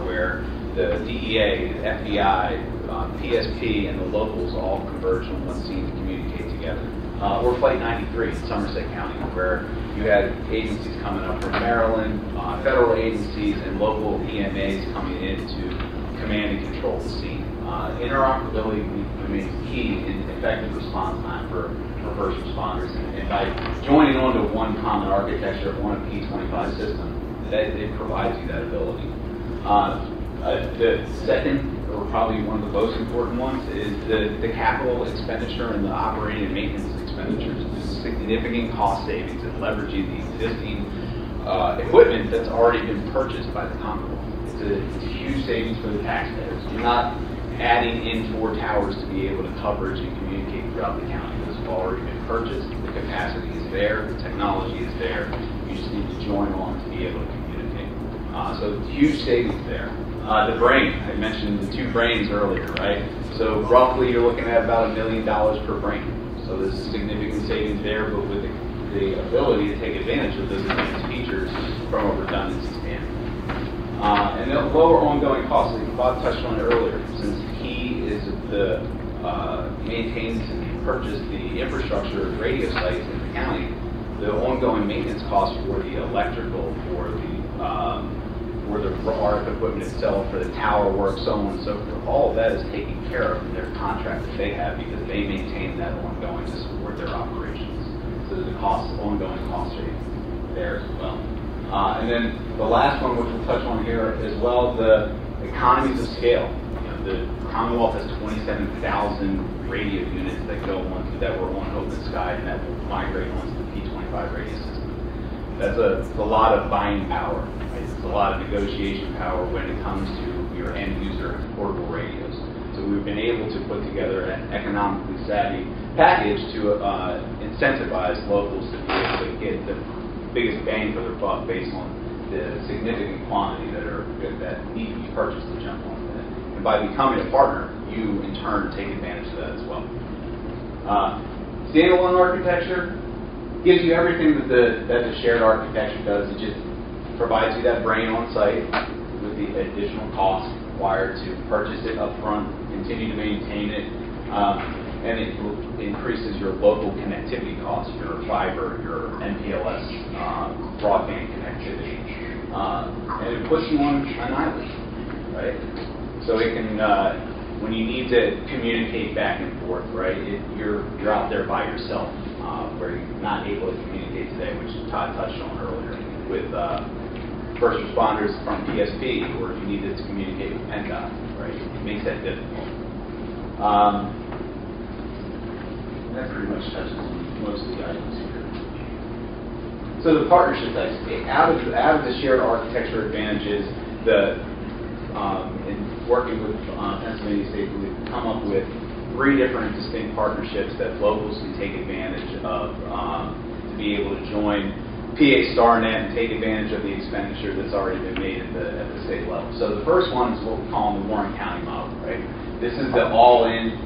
where the DEA, the FBI, PSP, and the locals all converge on one scene to communicate together. Or Flight 93 in Somerset County, where you had agencies coming up from Maryland, federal agencies, and local EMAs coming in to command and control the scene. Interoperability remains key in effective response time for first responders, and by joining onto one common architecture, one P25 system, that it provides you that ability. The second, or probably one of the most important ones, is the capital expenditure and the operating and maintenance expenditures. There's significant cost savings in leveraging the existing equipment that's already been purchased by the Commonwealth. It's a huge savings for the taxpayers. You're not adding in 4 towers to be able to coverage and communicate throughout the county. Those have already been purchased. The capacity is there. The technology is there. You just need to join on to be able to communicate. So huge savings there. The brain, I mentioned the 2 brains earlier, right? So roughly you're looking at about $1 million per brain. So there's significant savings there, but with the ability to take advantage of those advanced features from a redundancy standpoint. And the lower ongoing costs, like Bob touched on it earlier, since he is maintains and purchased the infrastructure of radio sites in the county, the ongoing maintenance costs for the electrical, for the RF equipment itself, for the tower work, so on and so forth, all of that is taken care of in their contract that they have because they maintain that ongoing to support their operations. So the ongoing cost savings there as well. And then the last one, which we'll touch on here as well, the economies of scale. The Commonwealth has 27,000 radio units that were on Open Sky and that will migrate onto the P25 radio system. That's a lot of buying power. Right? It's a lot of negotiation power when it comes to your end user portable radios. So we've been able to put together an economically savvy package to incentivize locals to be able to get the biggest bang for their buck based on the significant quantity that need to be purchased to jump on that. And by becoming a partner, you in turn take advantage of that as well. Standalone architecture gives you everything that the shared architecture does. It just provides you that brain on site with the additional cost required to purchase it up front, continue to maintain it, and it increases your local connectivity costs, your fiber, your MPLS, broadband connectivity, and it puts you on an island, right? So it can, when you need to communicate back and forth, right, you're out there by yourself, where you're not able to communicate today, which Todd touched on earlier, with first responders from PSP, or if you needed to communicate with PennDOT, right, it makes that difficult. That pretty much touches on most of the items here. So the partnerships, out of the shared architecture advantages, in working with Pennsylvania State, we've come up with 3 different distinct partnerships that locals can take advantage of to be able to join PA StarNet and take advantage of the expenditure that's already been made at the state level. So the first one is what we call the Warren County model, right? This is the all-in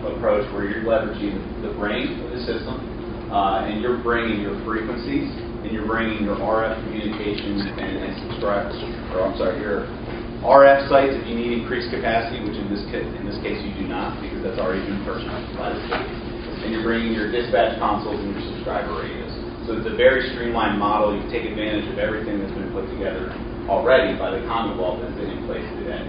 approach where you're leveraging the brain of the system, and you're bringing your frequencies, and you're bringing your RF communications and your RF sites if you need increased capacity, which in this case you do not, because that's already been purchased by the state. And you're bringing your dispatch consoles and your subscriber radios. So it's a very streamlined model. You can take advantage of everything that's been put together already by the Commonwealth that's been in place today.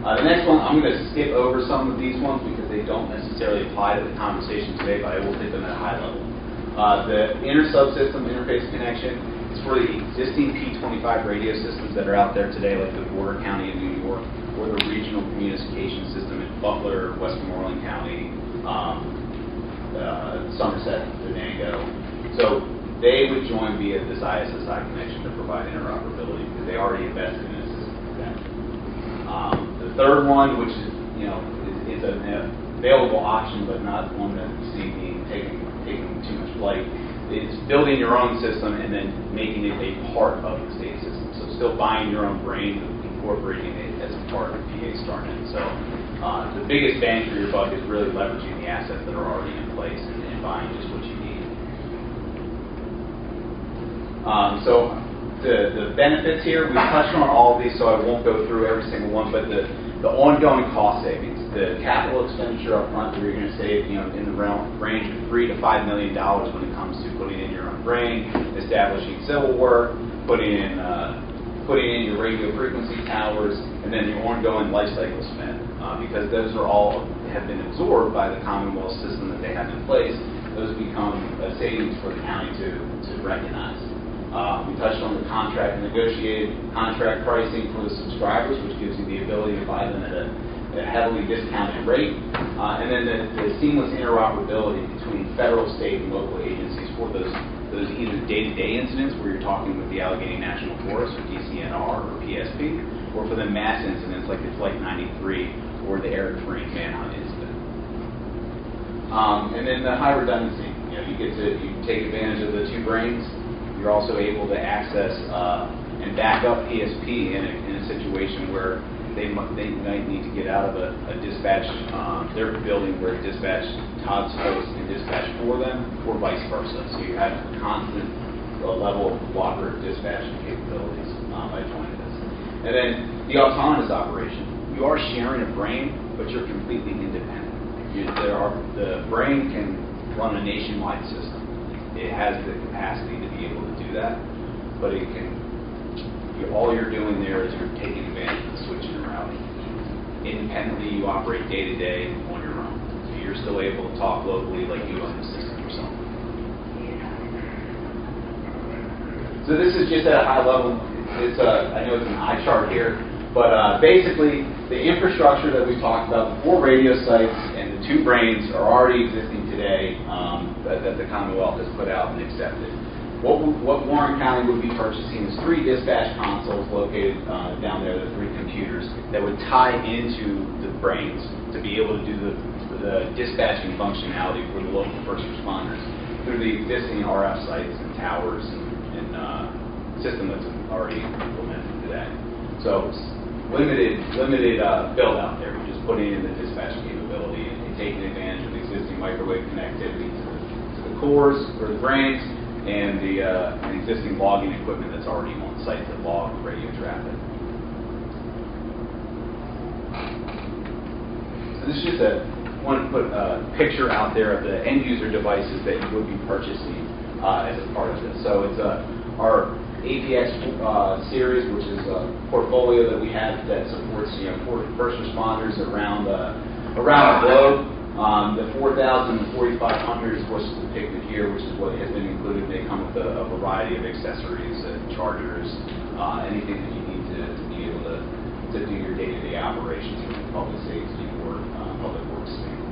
The next one, I'm going to skip over some of these ones because they don't necessarily apply to the conversation today, but I will hit them at a high level. The inter-subsystem interface connection is for the existing P25 radio systems that are out there today, like the border county in New York, or the regional communication system in Butler, Westmoreland County, Somerset, Venango. So they would join via this ISSI connection to provide interoperability because they already invested in a system for that. The third one, which is, it's an available option, but not one that we see being taken too much flight, is building your own system and then making it a part of the state system. So still buying your own brain, incorporating it as a part of PA StarNet. So the biggest bang for your buck is really leveraging the assets that are already in place and buying just what you need. So the benefits here, we've touched on all of these, so I won't go through every single one, but the ongoing cost savings, the capital expenditure up front that you're going to save, in the range of $3 to $5 million when it comes to putting in your own brain, establishing civil work, putting in your radio frequency towers, and then your ongoing life cycle spend, because those are all have been absorbed by the Commonwealth system that they have in place. Those become savings for the county to recognize. We touched on the negotiated contract pricing for the subscribers, which gives you the ability to buy them at a heavily discounted rate. And then the seamless interoperability between federal, state, and local agencies for those either day-to-day incidents where you're talking with the Allegheny National Forest or DCNR or PSP, or for the mass incidents like the Flight 93 or the Eric Freen manhunt incident. And then the high redundancy. You take advantage of the two brains. You're also able to access and back up PSP in a situation where they might need to get out of a dispatch, their building where dispatch Todd's post and dispatch for them, or vice versa. So you have a constant level of cooperative dispatching capabilities by joining this. And then the autonomous operation. You are sharing a brain, but you're completely independent. The brain can run a nationwide system. It has the capacity to be able to do that, but it can. All you're doing there is you're taking advantage of the switching and routing. Independently, you operate day to day on your own. So you're still able to talk locally like you own the system or something. So this is just at a high level. I know it's an eye chart here, but basically the infrastructure that we talked about, the 4 radio sites and the 2 brains are already existing today that the Commonwealth has put out and accepted. What Warren County would be purchasing is 3 dispatch consoles located down there, the 3 computers, that would tie into the brains to be able to do the dispatching functionality for the local first responders through the existing RF sites and towers and system that's already implemented today. So it's limited build out there. We're just putting in the dispatch capability and taking advantage of the existing microwave connectivity to the cores or the brains, and the existing logging equipment that's already on site to log radio traffic. So this is just want to put a picture out there of the end user devices that you would be purchasing as a part of this. So it's our APX series, which is a portfolio that we have that supports first responders around the globe. The 4000 and 4500 is what's depicted here, which is what has been included. They come with a variety of accessories, chargers, anything that you need to be able to do your day-to-day operations from a public safety or public works standpoint.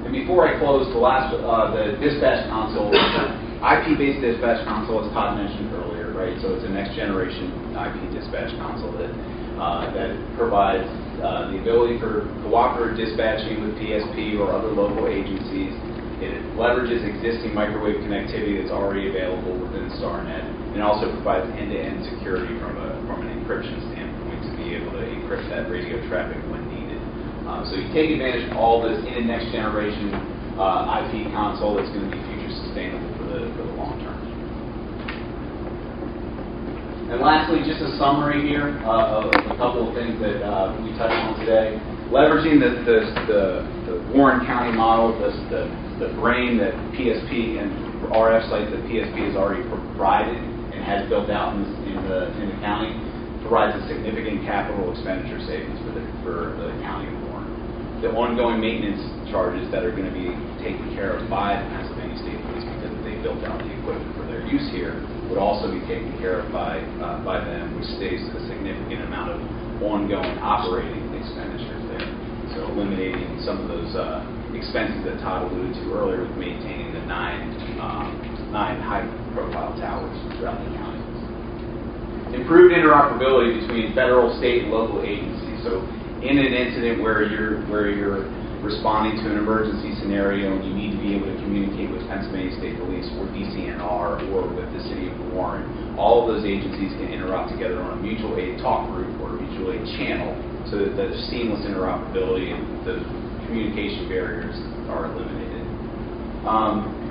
And before I close, the dispatch console, IP-based dispatch console, as Todd mentioned earlier, right? So it's a next generation IP dispatch console that provides the ability for cooperative dispatching with PSP or other local agencies. It leverages existing microwave connectivity that's already available within StarNet, and also provides end-to-end security from an encryption standpoint to be able to encrypt that radio traffic when needed. So you take advantage of all this in a next generation IP console that's going to be future sustainable for the long term. And lastly, just a summary here of a couple of things that we touched on today. Leveraging the Warren County model, the brain that PSP and RF sites that PSP has already provided and has built out in the county, provides a significant capital expenditure savings for the county of Warren. The ongoing maintenance charges that are going to be taken care of by the Pennsylvania State Police because they built out the equipment for their use here would also be taken care of by them, which saves a significant amount of ongoing operating expenditures there. So eliminating some of those expenses that Todd alluded to earlier with maintaining the nine high-profile towers throughout the county. Improved interoperability between federal, state, and local agencies. So in an incident where you're responding to an emergency scenario and you need to be able to communicate with Pennsylvania State Police or DCNR or with the City of Warren, all of those agencies can interop together on a mutual aid talk group or a mutual aid channel so that the seamless interoperability and the communication barriers are eliminated.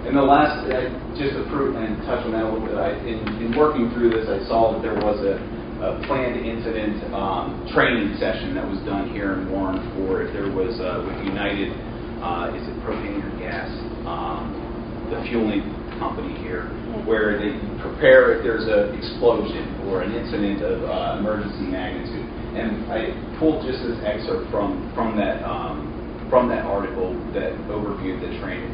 And the last, just to prove and touch on that a little bit, in working through this, I saw that there was a planned incident training session that was done here in Warren for if there was with United, is it propane or gas, the fueling company here, where they prepare if there's an explosion or an incident of emergency magnitude. And I pulled just this excerpt from that article that overviewed that training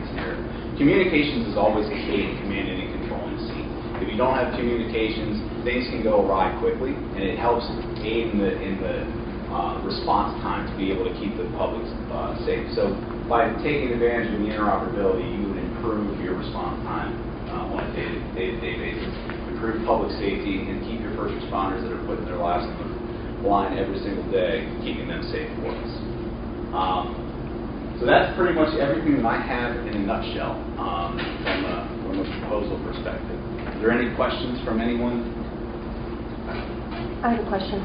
scenario. Communications is always a key in commanding and controlling a scene. If you don't have communications, things can go awry quickly, and it helps aid in the response time to be able to keep the public safe. So by taking advantage of the interoperability, you would improve your response time on a day-to-day basis, improve public safety, and keep your first responders that are putting their lives on the line every single day, keeping them safe for us. So that's pretty much everything that I have in a nutshell from a proposal perspective. Are there any questions from anyone? I have a question.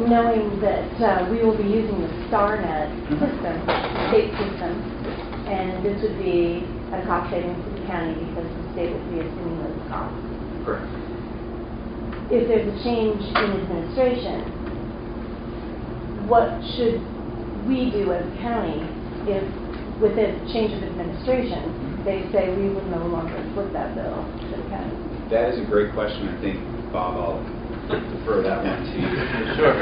Knowing that we will be using the StarNet system, state system, and this would be a cost savings to the county because the state would be assuming those costs. Correct. If there's a change in administration, what should we do as a county if, with a change of administration, they say we would no longer split that bill to the county? That is a great question. I think, Bob, I'll defer that one to you. Sure.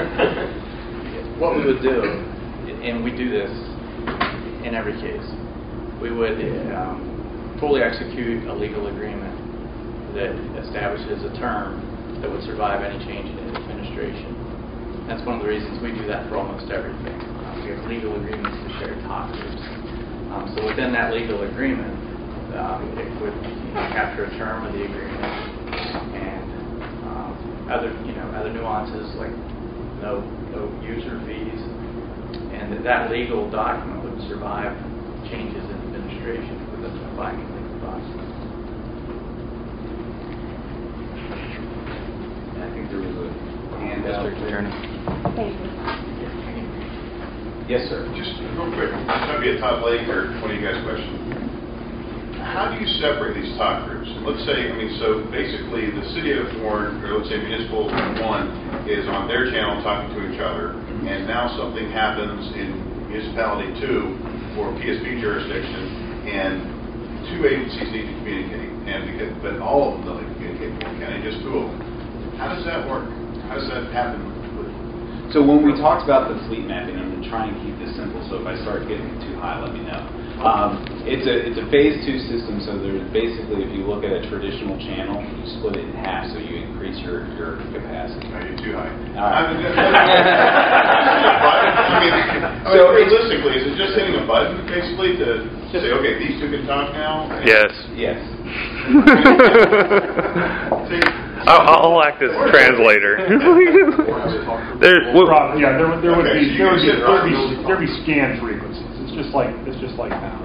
What we would do, and we do this in every case, we would fully execute a legal agreement that establishes a term that would survive any change in administration. That's one of the reasons we do that for almost everything. We have legal agreements to share talk groups. So within that legal agreement, it would capture a term of the agreement and other nuances like no user fees, and that legal document would survive changes in administration within the binding legal process. I think there was a handout. District Attorney. Thank you. Yes, sir. Just real quick, this might be a Todd Lake or one of you guys' question. How do you separate these talk groups? Let's say, so basically the city of Warren, or let's say municipal one, is on their channel talking to each other, and now something happens in municipality 2 for PSP jurisdiction, and 2 agencies need to communicate, but all of them don't communicate in Warren County, just 2 of them. How does that work? How does that happen? So when we talked about the fleet mapping, I'm going to try and keep this simple, so if I start getting too high, let me know. It's a phase 2 system, so there's basically, if you look at a traditional channel, you split it in half, so you increase your capacity. Are you too high? So realistically, is it just hitting a button, basically, to say, okay, these 2 can talk now? Yes. Yes. See, I'll act as translator. There would be scan frequencies. It's just like now.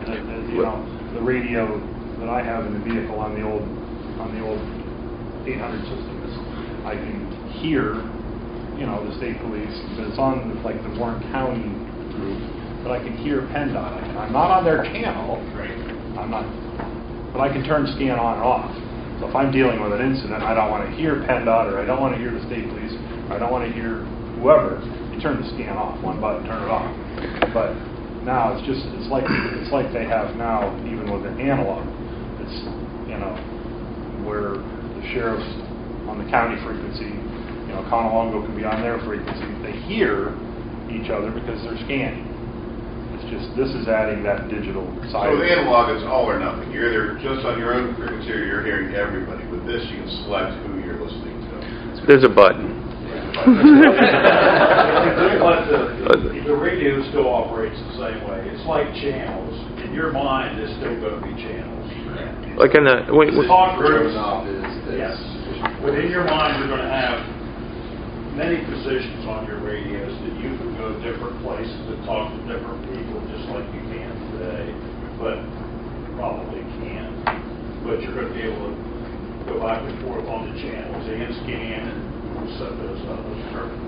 The radio that I have in the vehicle on the old 800 system is, I can hear, the state police, but it's on like the Warren County group, but I can hear PennDOT. I'm not on their channel. I'm not, but I can turn scan on and off. So if I'm dealing with an incident, I don't want to hear PennDOT, or I don't want to hear the state police, or I don't want to hear whoever, you turn the scan off, one button, turn it off. But now it's like they have now, even with an analog. It's, where the sheriff's on the county frequency, Conowongo can be on their frequency. They hear each other because they're scanning. It's just, this is adding that digital side. So the analog is all or nothing. You're either just on your own frequency or you're hearing everybody. With this, you can select who you're listening to. There's a button. The radio still operates the same way. It's like channels. In your mind, it's still going to be channels. Like in the talk groups. Yes. Within your mind, you're going to have many positions on your radios that you can go different places and talk to different people, just like you can today. But probably can. But you're going to be able to go back and forth on the channels and scan and set those up.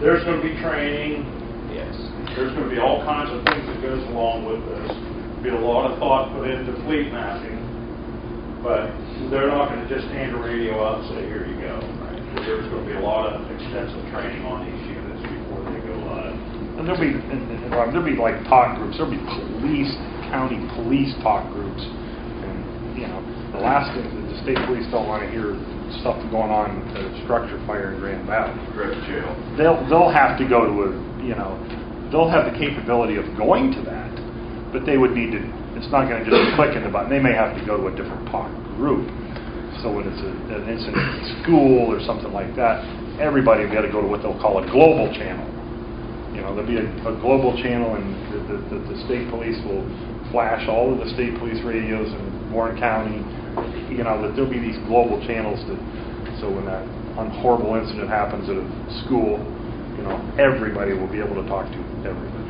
There's going to be training. Yes. There's going to be all kinds of things that goes along with this. There'll be a lot of thought put into fleet mapping, but they're not going to just hand a radio out and say, here you go. Right? There's going to be a lot of extensive training on these units before they go live. And there'll be like talk groups. There'll be county police talk groups, and the last thing that the state police don't want to hear stuff going on at a structure fire in Grand Valley. Jail. They'll have to go to they'll have the capability of going to that, but they would need to. It's not going to just be clicking the button. They may have to go to a different talk group. So when it's an incident in school or something like that, everybody will be able to go to what they'll call a global channel. There'll be a global channel, and the state police will flash all of the state police radios in Warren County. That there'll be these global channels so when that horrible incident happens at a school, everybody will be able to talk to everybody.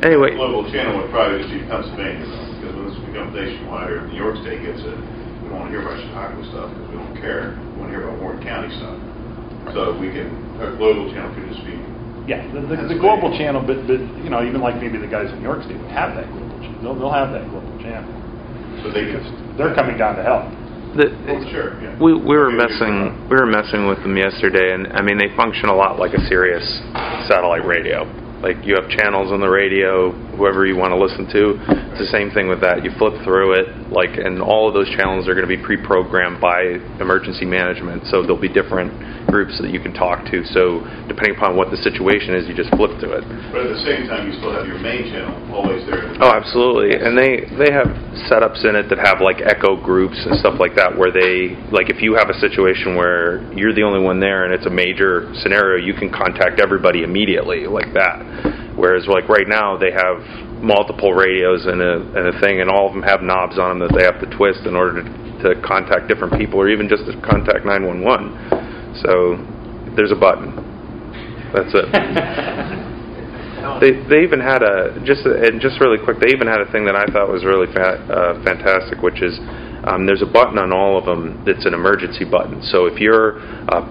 Anyway, the global channel would probably just be Pennsylvania, because when this becomes nationwide, or New York State gets it, we don't want to hear about Chicago stuff because we don't care. We want to hear about Warren County stuff. So a global channel could just be. Yeah, the global channel, but even like maybe the guys in New York State would have that global channel. They'll have that global channel. So because they're coming down to help. Sure. Yeah. We were messing with them yesterday, and I mean they function a lot like a Sirius satellite radio. Like you have channels on the radio, whoever you want to listen to. It's the same thing with that. You flip through it, and all of those channels are going to be pre-programmed by emergency management. So there'll be different groups that you can talk to. So depending upon what the situation is, you just flip to it. But at the same time, you still have your main channel always there. Oh, absolutely. And they have setups in it that have like echo groups and stuff like that, where if you have a situation where you're the only one there and it's a major scenario, you can contact everybody immediately like that. Whereas right now they have multiple radios and a thing, and all of them have knobs on them that they have to twist in order to contact different people, or even just to contact 911. So there's a button. That's it. They even had just really quick. They even had a thing that I thought was really fantastic, which is there's a button on all of them that's an emergency button. So if you're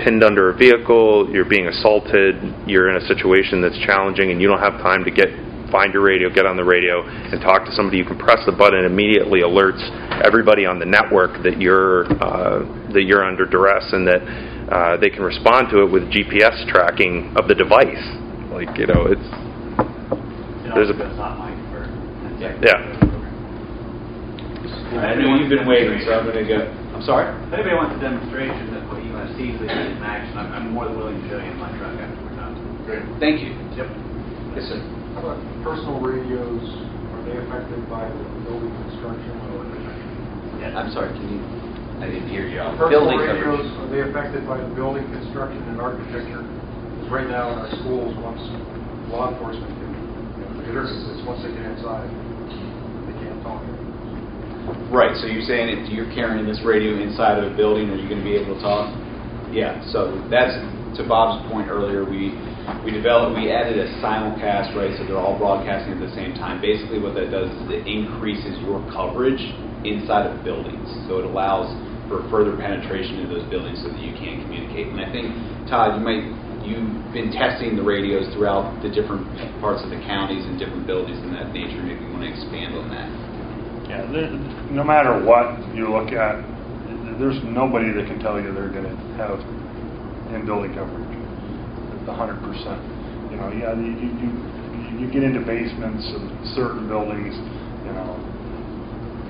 pinned under a vehicle, you're being assaulted, you're in a situation that's challenging, and you don't have time to find your radio, get on the radio, and talk to somebody, you can press the button and immediately alerts everybody on the network that you're under duress, and that they can respond to it with GPS tracking of the device. It's there's a yeah. I know you've been waiting, so I'm going to go. I'm sorry? If anybody wants a demonstration of what you want to see in action, I'm more than willing to show you in my truck after we're done. Great. Thank you. Yep. Yes, sir. How about personal radios? Are they affected by the building construction? I'm sorry, I didn't hear you. Personal radios, are they affected by the building construction and architecture? Because right now in our schools, once law enforcement can once they get inside, they can't talk. Right, so you're saying if you're carrying this radio inside of a building, are you going to be able to talk? Yeah, so that's, to Bob's point earlier, we added a simulcast, right, so they're all broadcasting at the same time. Basically what that does is it increases your coverage inside of buildings. So it allows for further penetration into those buildings so that you can communicate. And I think, Todd, you've been testing the radios throughout the different parts of the counties and different buildings and that nature. Maybe you want to expand on that. Yeah, no matter what you look at, there's nobody that can tell you they're going to have in-building coverage. 100%. You know, yeah, you get into basements of certain buildings. You know,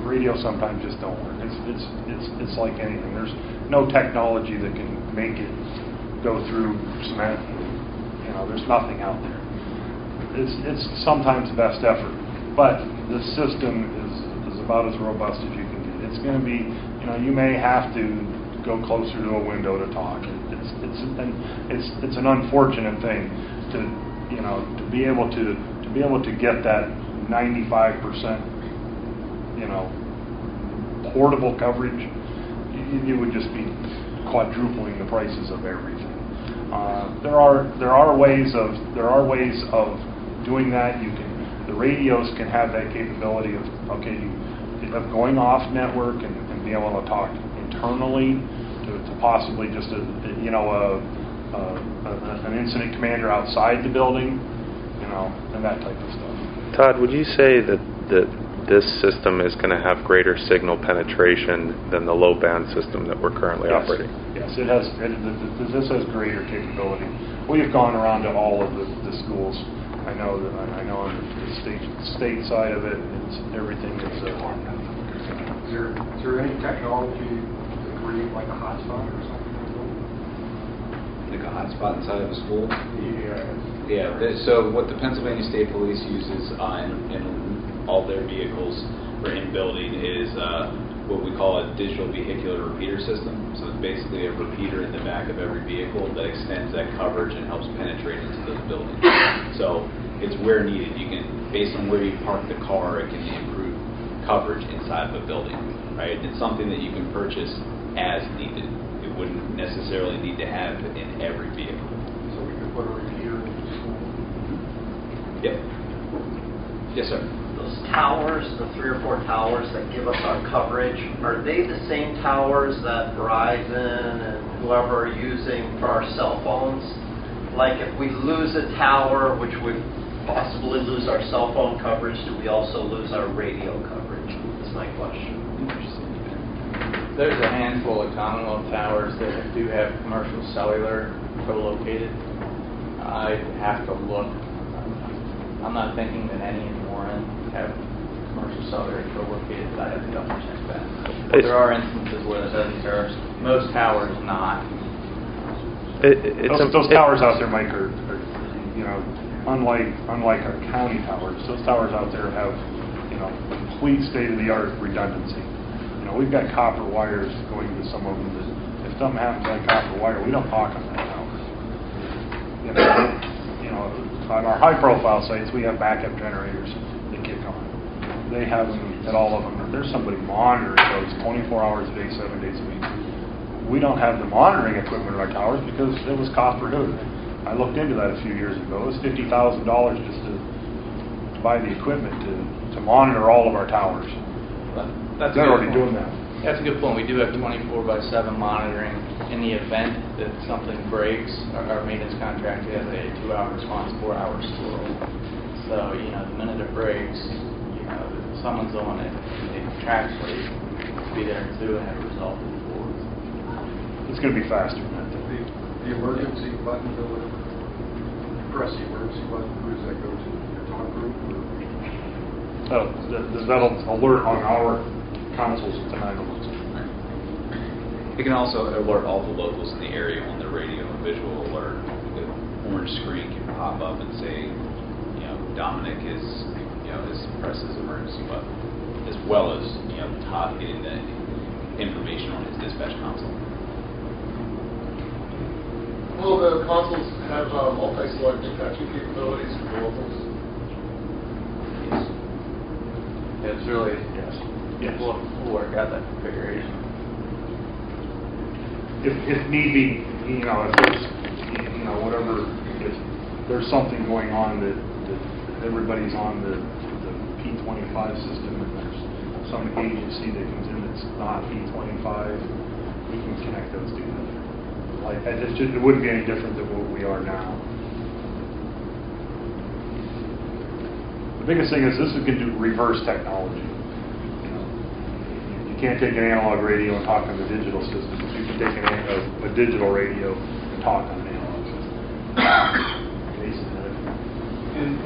radio sometimes just don't work. It's like anything. There's no technology that can make it go through cement. You know, there's nothing out there. It's sometimes best effort, but the system is about as robust as you can get. It's going to be, you know, you may have to go closer to a window to talk. It's an unfortunate thing to, you know, to be able to get that 95%, you know, portable coverage. You would just be quadrupling the prices of everything. There are ways of doing that. The radios can have that capability of going off network and be able to talk internally to possibly just an incident commander outside the building, you know, and that type of stuff. Todd, would you say that this system is going to have greater signal penetration than the low band system that we're currently operating? Yes, it has. This has greater capability. We have gone around to all of the schools. I know on the state side of it, everything is. Is there any technology to create like a hotspot or something? Like a hotspot inside of a school? Yeah. So what the Pennsylvania State Police uses in all their vehicles for in-building is what we call a digital vehicular repeater system. So it's basically a repeater in the back of every vehicle that extends that coverage and helps penetrate into those buildings. So it's where needed. You can, based on where you park the car, it can improve coverage inside of a building, right? It's something that you can purchase as needed. It wouldn't necessarily need to have in every vehicle. So we could put a repeater in the school? Yep. Yes, sir. Those towers, the 3 or 4 towers that give us our coverage, are they the same towers that Verizon and whoever are using for our cell phones? Like if we lose a tower, which would possibly lose our cell phone coverage, do we also lose our radio coverage? That's my question. There's a handful of Commonwealth towers that do have commercial cellular co-located. I have to look. I'm not thinking that any in Warren have commercial cellular co-located, but I have to double check that. But there are instances where that doesn't occur. Most towers not. Those towers out there, Mike, are you know, unlike our county towers. Those towers out there have, you know, complete state-of-the-art redundancy. You know, we've got copper wires going to some of them that if something happens on copper wire, we don't talk on that tower. You know, on our high-profile sites, we have backup generators that kick on. They have them at all of them. There's somebody monitoring those 24 hours a day, 7 days a week. We don't have the monitoring equipment at our towers because it was cost prohibitive. I looked into that a few years ago. It was $50,000 just to buy the equipment to monitor all of our towers. They're already doing that. That's a good point. We do have 24/7 monitoring. In the event that something breaks, our maintenance contract has a 2-hour response, 4 hours slow. So, you know, the minute it breaks, you know, someone's on it. They contractually be there too and have it resolved before. It's going to be faster than that. The emergency button or whatever. Press the emergency button. Who does that go to? Your talk group? That'll alert on our consoles at the 911. It can also alert all the locals in the area on the radio, a visual alert. The orange screen can pop up and say, you know, Dominic has pressed his emergency button, as well as, you know, Todd getting that information on his dispatch console. Will the consoles have multi-select dispatching capabilities for the locals? Yes. It's really, yes. We'll work out that configuration. If need be, if there's, whatever, if there's something going on that everybody's on the P25 system and there's some agency that comes in that's not P25, we can connect those together. Like, it wouldn't be any different than what we are now. The biggest thing is this can do reverse technology. You can't take an analog radio and talk on the digital system. You can take a digital radio and talk on an analog system.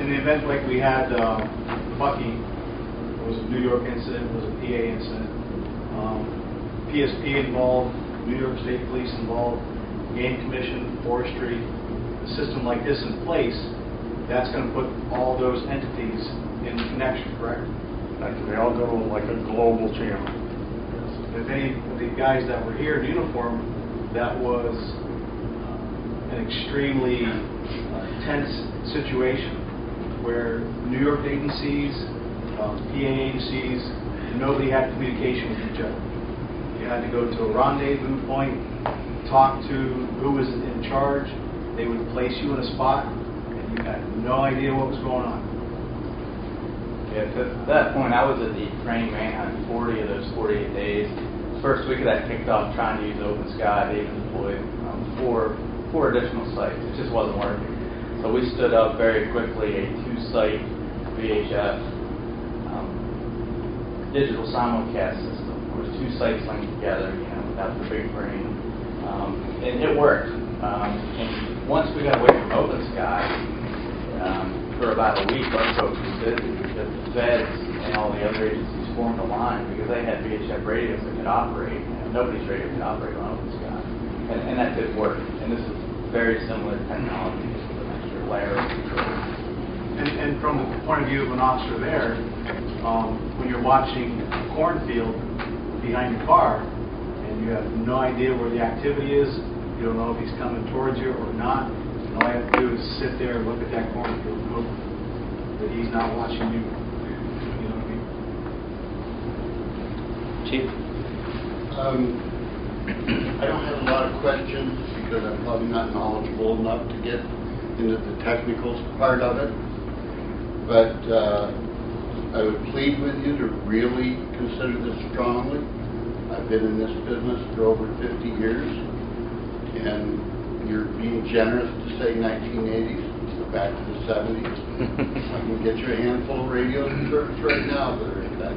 In the event like we had Bucky, it was a New York incident, it was a PA incident, PSP involved, New York State Police involved, Game Commission, Forestry, a system like this in place, that's going to put all those entities in connection, correct? They all go like a global channel. If any of the guys that were here in uniform, that was an extremely tense situation where New York agencies, PA agencies, nobody had communication with each other. You had to go to a rendezvous point, talk to who was in charge. They would place you in a spot, and you had no idea what was going on. Yeah, because at that point I was at the Ukraine manhunt 40 of those 48 days. First week of that kicked off trying to use Open Sky. They even deployed four additional sites. It just wasn't working. So we stood up very quickly a 2-site VHF digital simulcast system. There was 2 sites linked together, without the big brain. And it worked. And once we got away from Open Sky, for about a week, our folks were busy because the feds and all the other agencies formed a line because they had VHF radios that could operate. Nobody's radio could operate on Open Sky. And that did work. And this is very similar technology, just with an extra layer of control. And from the point of view of an officer there, when you're watching a cornfield behind your car and you have no idea where the activity is, you don't know if he's coming towards you or not, and all you have to do is sit there and look at that cornfield and hope that he's not watching you. You know what I mean? Chief? I don't have a lot of questions because I'm probably not knowledgeable enough to get into the technical part of it. But I would plead with you to really consider this strongly. I've been in this business for over 50 years, and you're being generous to say 1980s. Go back to the 70s. I can get you a handful of radios in service right now that are in that.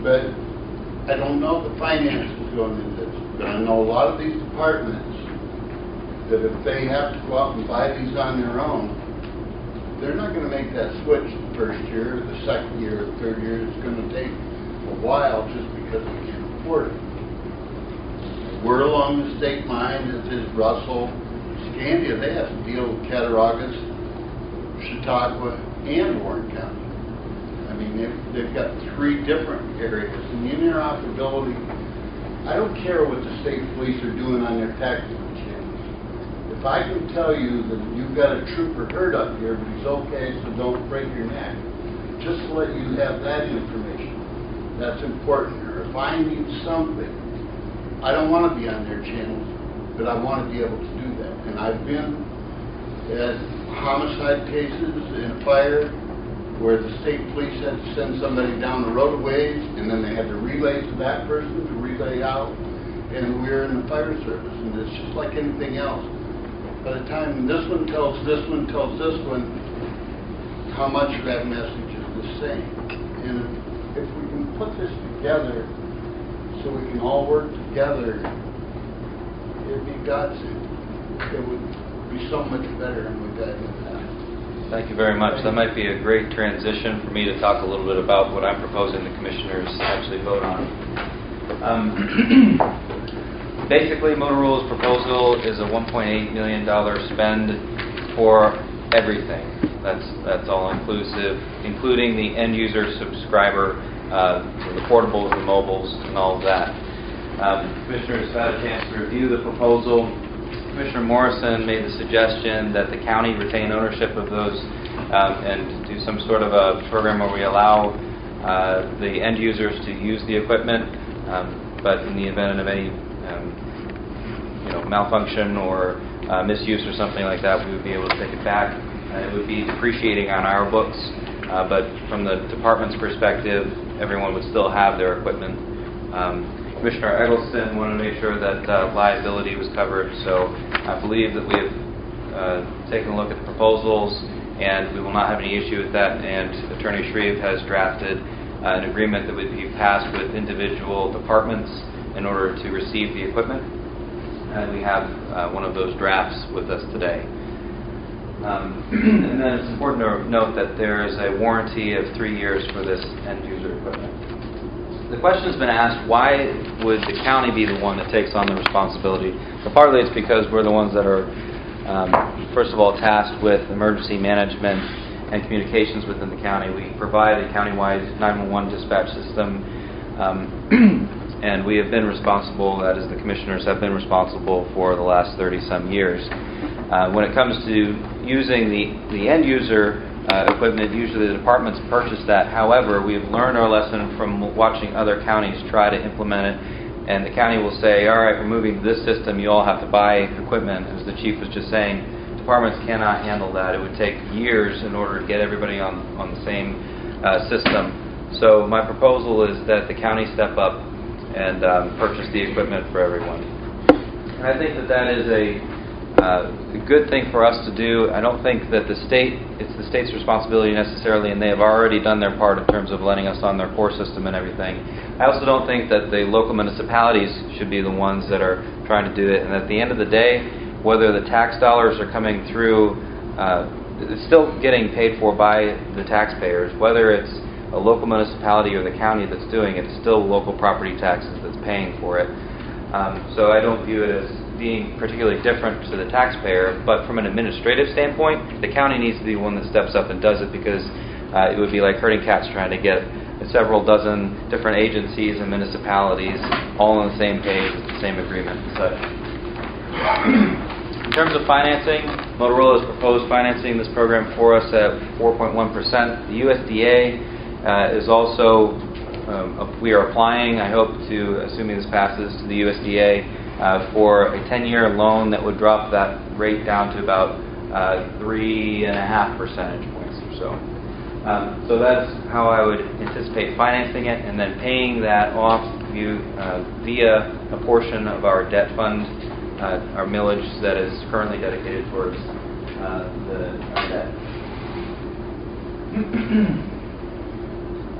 But I don't know the finances going into this. But I know a lot of these departments that if they have to go out and buy these on their own, they're not going to make that switch the first year, or the second year, or the third year. It's going to take a while just because they can't afford it. We're along the state line, as is Russell, Scandia. They have to deal with Cattaraugus, Chautauqua, and Warren County. I mean, they've got 3 different areas. And the interoperability, I don't care what the state police are doing on their tactical channels. If I can tell you that you've got a trooper hurt up here, but he's okay, so don't break your neck, just to let you have that information, that's important. Or if I need something, I don't want to be on their channels, but I want to be able to do that. And I've been at homicide cases in a fire where the state police had to send somebody down the road a ways, and then they had to relay to that person to relay out, and we're in the fire service, and it's just like anything else. By the time this one tells this one, how much of that message is the same. And if we can put this together so we can all work together, it'd be godsend. It would be so much better than we've had in the past. Thank you very much. That might be a great transition for me to talk a little bit about what I'm proposing the commissioners actually vote on. Basically, Motorola's proposal is a $1.8 million spend for everything. That's all inclusive, including the end user subscriber, the portables, the mobiles, and all of that. Commissioners have had a chance to review the proposal. Commissioner Morrison made the suggestion that the county retain ownership of those and do some sort of a program where we allow the end users to use the equipment, but in the event of any malfunction or misuse or something like that, we would be able to take it back. It would be depreciating on our books, but from the department's perspective, everyone would still have their equipment. Commissioner Eggleston wanted to make sure that liability was covered, so I believe that we have taken a look at the proposals, and we will not have any issue with that. And Attorney Shreve has drafted an agreement that would be passed with individual departments in order to receive the equipment. And we have one of those drafts with us today. And then it's important to note that there is a warranty of 3 years for this end-user equipment. The question has been asked, why would the county be the one that takes on the responsibility? Well, partly it's because we're the ones that are, first of all, tasked with emergency management and communications within the county. We provide a countywide 911 dispatch system, and we have been responsible, that is, the commissioners have been responsible for the last 30-some years. When it comes to using the end-user equipment, usually the departments purchase that. However, we have learned our lesson from watching other counties try to implement it, and the county will say, all right, we're moving to this system, you all have to buy equipment. As the chief was just saying, departments cannot handle that. It would take years in order to get everybody on the same system. So my proposal is that the county step up and purchase the equipment for everyone. And I think that is a good thing for us to do. I don't think that it's the state's responsibility necessarily, and they have already done their part in terms of letting us on their core system and everything. I also don't think that the local municipalities should be the ones that are trying to do it, and at the end of the day, whether the tax dollars are coming through, it's still getting paid for by the taxpayers. Whether it's a local municipality or the county that's doing it, it's still local property taxes that's paying for it. So I don't view it as being particularly different to the taxpayer, but from an administrative standpoint, the county needs to be one that steps up and does it, because it would be like herding cats trying to get several dozen different agencies and municipalities all on the same page with the same agreement and such. In terms of financing, Motorola has proposed financing this program for us at 4.1%. The USDA is also, we are applying, I hope to, assuming this passes, to the USDA for a 10-year loan that would drop that rate down to about 3.5 percentage points or so. So that's how I would anticipate financing it, and then paying that off via a portion of our debt fund, our millage that is currently dedicated towards our debt.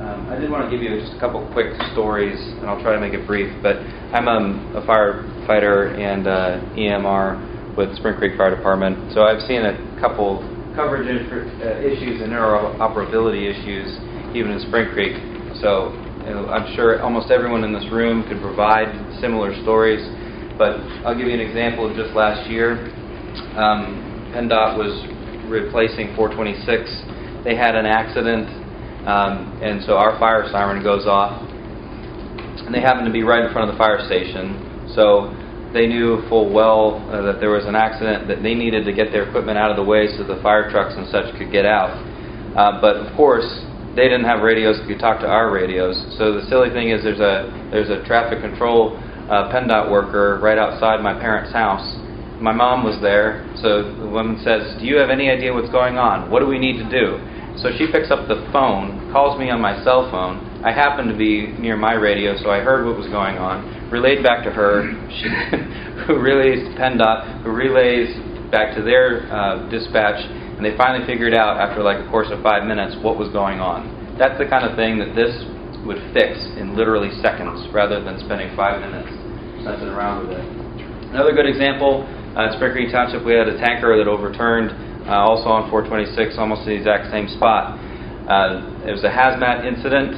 I did want to give you just a couple quick stories, and I'll try to make it brief, but I'm a firefighter and EMR with Spring Creek Fire Department, so I've seen a couple coverage issues and interoperability issues even in Spring Creek. So I'm sure almost everyone in this room could provide similar stories, but I'll give you an example of just last year. PennDOT was replacing 426. They had an accident, and so our fire siren goes off, and they happened to be right in front of the fire station. So they knew full well that there was an accident, that they needed to get their equipment out of the way so the fire trucks and such could get out. But of course, they didn't have radios that could talk to our radios. So the silly thing is, there's a traffic control PennDOT worker right outside my parents' house. My mom was there, so the woman says, "Do you have any idea what's going on? What do we need to do?" So she picks up the phone, calls me on my cell phone. I happened to be near my radio, so I heard what was going on, relayed back to her, who relays to PennDOT, who relays back to their dispatch, and they finally figured out, after like a course of 5 minutes, what was going on. That's the kind of thing that this would fix in literally seconds, rather than spending 5 minutes messing around with it. Another good example, in Spring Creek Township, we had a tanker that overturned, also on 426, almost the exact same spot. It was a hazmat incident,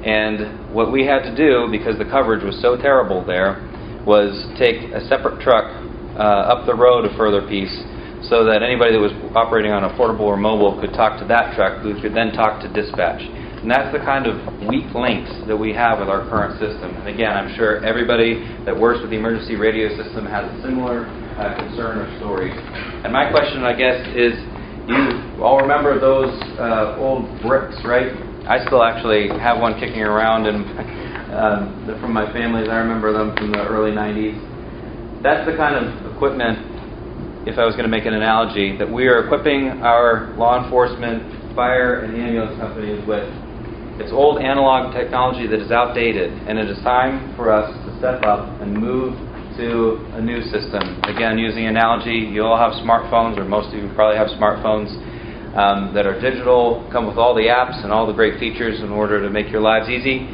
and what we had to do, because the coverage was so terrible there, was take a separate truck up the road a further piece, so that anybody that was operating on a portable or mobile could talk to that truck, who could then talk to dispatch. And that's the kind of weak links that we have with our current system. And again, I'm sure everybody that works with the emergency radio system has a similar concern or story. And my question, I guess, is, you all remember those old bricks, right? I still actually have one kicking around, and from my family, I remember them from the early 90s. that's the kind of equipment, if I was going to make an analogy, that we are equipping our law enforcement, fire, and ambulance companies with. It's old analog technology that is outdated, and it is time for us to step up and move to a new system. Again, using analogy, you all have smartphones, or most of you probably have smartphones that are digital, come with all the apps and all the great features in order to make your lives easy.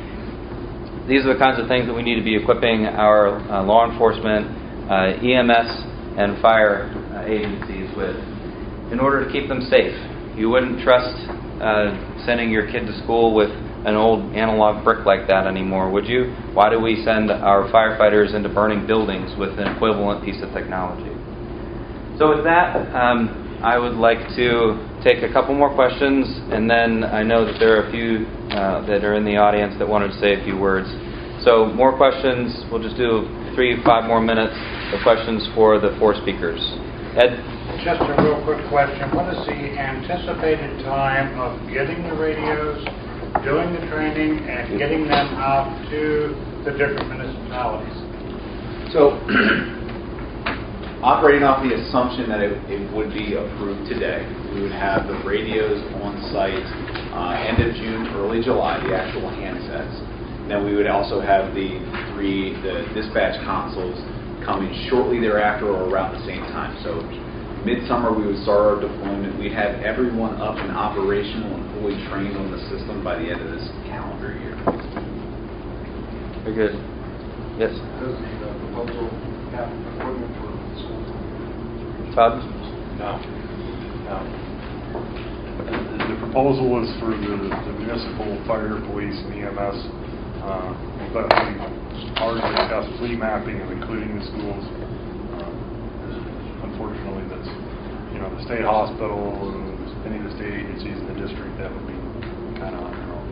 These are the kinds of things that we need to be equipping our law enforcement, EMS, and fire agencies with in order to keep them safe. You wouldn't trust sending your kid to school with an old analog brick like that anymore, would you? Why do we send our firefighters into burning buildings with an equivalent piece of technology? So with that, I would like to take a couple more questions, and then I know that there are a few that are in the audience that wanted to say a few words. So more questions. We'll just do 3-5 more minutes of questions for the 4 speakers. Ed? Just a real quick question. What is the anticipated time of getting the radios, doing the training, and getting them out to the different municipalities? So, operating off the assumption that it would be approved today, we would have the radios on site end of June, early July, the actual handsets. Then we would also have the dispatch consoles coming shortly thereafter or around the same time. So midsummer we would start our deployment. We'd have everyone up and operational and fully trained on the system by the end of this calendar year. Very good. Yes? Does the proposal have equipment for schools? Todd? No. The proposal was for the municipal fire, police, and EMS. But we already discussed fleet mapping and including the schools. Unfortunately, that's the state hospital and any of the state agencies in the district that would be kind of on their own.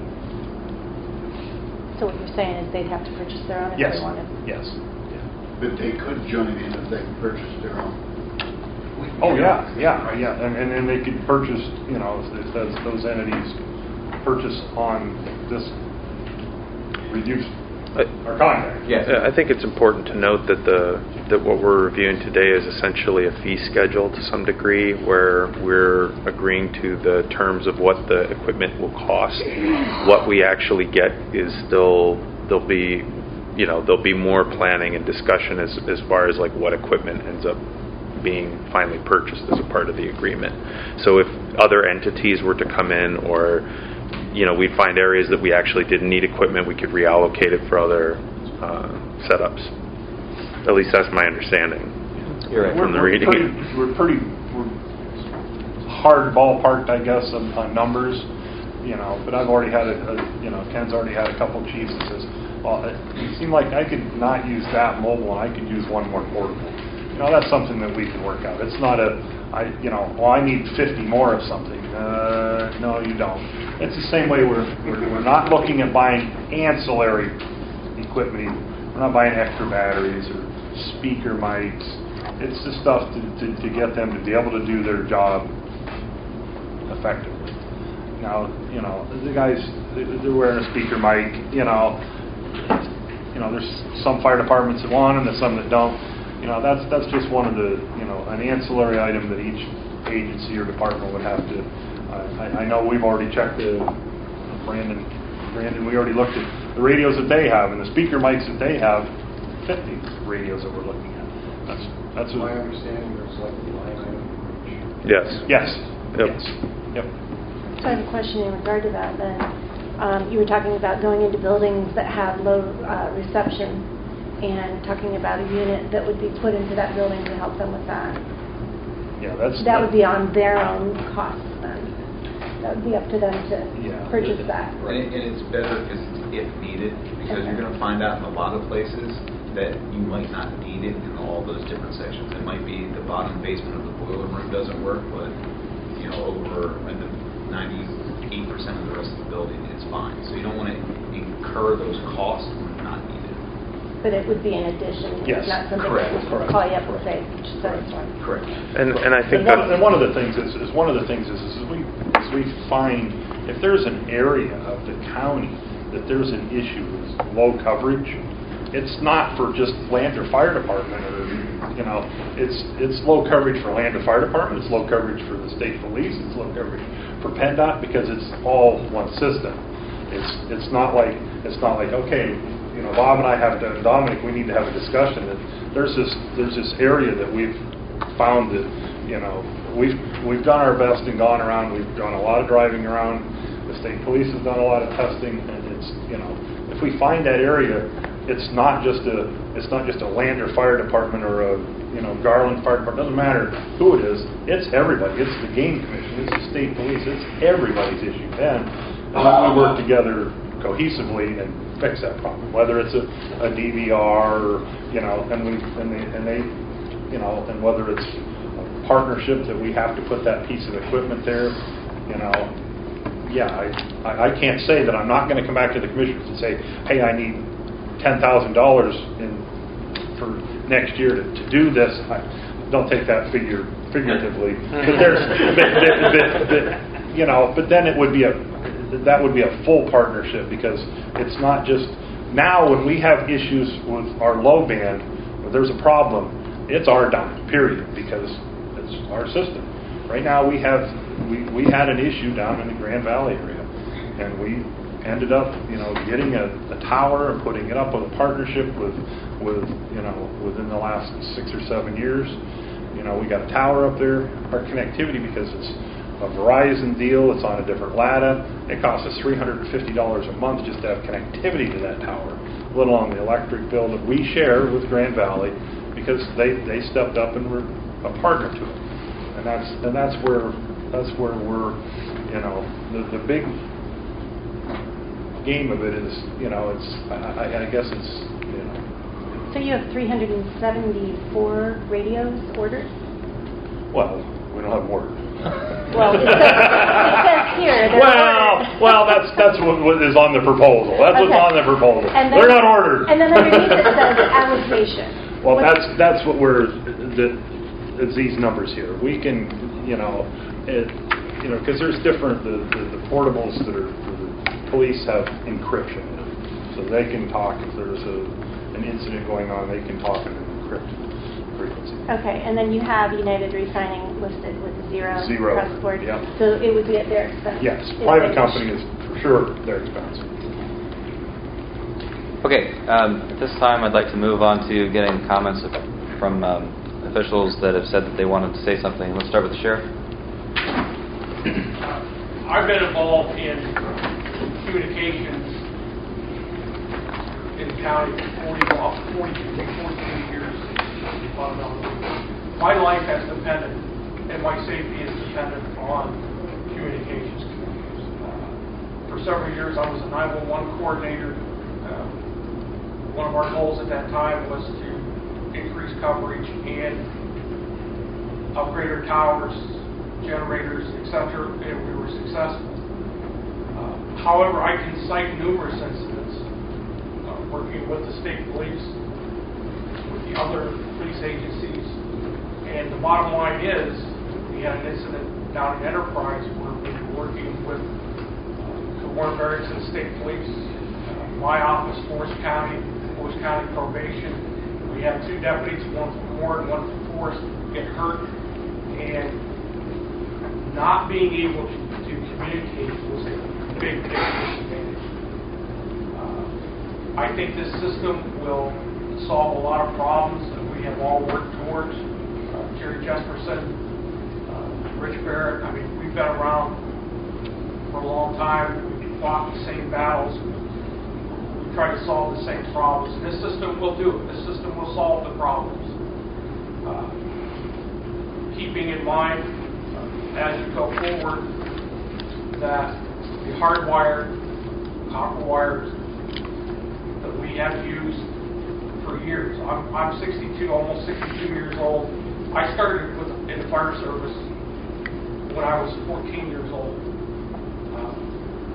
So what you're saying is they'd have to purchase their own if Yes. they wanted? Yes. Yeah. But they could join in if they purchase their own. Oh yeah, and they could purchase. If those entities purchase on this reduced our contract. Yes. I think it's important to note that that what we're reviewing today is essentially a fee schedule to some degree, where we're agreeing to the terms of what the equipment will cost. What we actually get is still there'll be more planning and discussion as far as like what equipment ends up being finally purchased as a part of the agreement. So if other entities were to come in, or we'd find areas that we actually didn't need equipment, we could reallocate it for other setups. At least that's my understanding. You're right. From the reading. We're hard ballparked, I guess, on numbers. But I've already had Ken's already had a couple chiefs that says, well, it seemed like I could not use that mobile and I could use one more portable. That's something that we can work out. It's not I need 50 more of something. No, you don't. It's the same way we're not looking at buying ancillary equipment. We're not buying extra batteries or speaker mics. It's the stuff to get them to be able to do their job effectively. Now, the guys, they're wearing a speaker mic. There's some fire departments that want them, there's some that don't. That's just one of the, an ancillary item that each agency or department would have to. I know we've already checked Brandon, we already looked at the radios that they have and the speaker mics that they have, 50 radios that we're looking at. That's my understanding. There's like a line item. Yes. Yes. Yep. Yes. Yep. So I have a question in regard to that then. You were talking about going into buildings that have low reception and talking about a unit that would be put into that building to help them with that. Yeah, that would be on their own costs then. That would be up to them to purchase that. Right. And it's better if needed, because you're going to find out in a lot of places that you might not need it in all those different sections. It might be the bottom basement of the boiler room doesn't work, but over 98% of the rest of the building it's fine. So you don't want to incur those costs when not needed. But it would be in addition. Yes. It's not something Correct. that would call you up and say, just send this one. Correct. And I think one of the things is we find if there's an area of the county that there's an issue with low coverage, it's not for just Lander Fire Department, or it's low coverage for Lander Fire Department, it's low coverage for the state police, it's low coverage for PennDOT, because it's all one system. It's not like okay, Bob and I have to, Dominic, we need to have a discussion. That there's this area that we've found that we've done our best and gone around. We've done a lot of driving around. The state police has done a lot of testing, and it's if we find that area, it's not just a Lander Fire Department or a Garland Fire Department. Doesn't matter who it is. It's everybody. It's the game commission. It's the state police. It's everybody's issue. And we work together cohesively and fix that problem. Whether it's a DVR, and whether it's a partnership that we have to put that piece of equipment there, I can't say that I'm not going to come back to the commissioners and say, hey, I need $10,000 for next year to do this. Don't take that figuratively, but then that would be a full partnership, because it's not just now when we have issues with our low band, when there's a problem, it's our dime, period, because it's our system. Right now we had an issue down in the Grand Valley area, and we ended up getting a tower and putting it up with a partnership with within the last 6 or 7 years. We got a tower up there. Our connectivity, because it's a Verizon deal, it's on a different LATA, it costs us $350 a month just to have connectivity to that tower, let alone the electric bill that we share with Grand Valley, because they stepped up and were a partner to it. And that's where we're the big game of it is I guess it's So you have 374 radios ordered? Well, we don't have more. Well, it says here. Well, that's what is on the proposal. That's what's on the proposal. They're not ordered. And then underneath it says allocation. Well, that's what it's these numbers here. We can, because there's different, the portables that are for the police have encryption in them. So they can talk if there's an incident going on, they can talk in an encrypted frequency. Okay, and then you have United Resigning listed with zero press board. Yep. So it would be at their expense. Yes, private company is for sure their expense. Okay, at this time I'd like to move on to getting comments from officials that have said that they wanted to say something. Let's start with the sheriff. I've been involved in communications in the county for 14 years. My life has depended, and my safety is dependent on communications. For several years, I was a 911 coordinator. One of our goals at that time was to increase coverage and upgrade our towers, generators, etc., and we were successful. However, I can cite numerous incidents working with the state police, with the other police agencies, and the bottom line is we had an incident down in Enterprise where we were working with the Warren Barracks and the state police, my office, Forest County Probation. We had 2 deputies, one from Warren, one from Forest, get hurt, and not being able to communicate was a big disadvantage. I think this system will solve a lot of problems that we have all worked towards. Jerry Jesperson, Rich Barrett, we've been around for a long time. We've fought the same battles. We try to solve the same problems. This system will do it. This system will solve the problems. Keeping in mind, as you go forward, that the hardwired copper wires that we have used for years. I'm 62, almost 62 years old. I started in the fire service when I was 14 years old.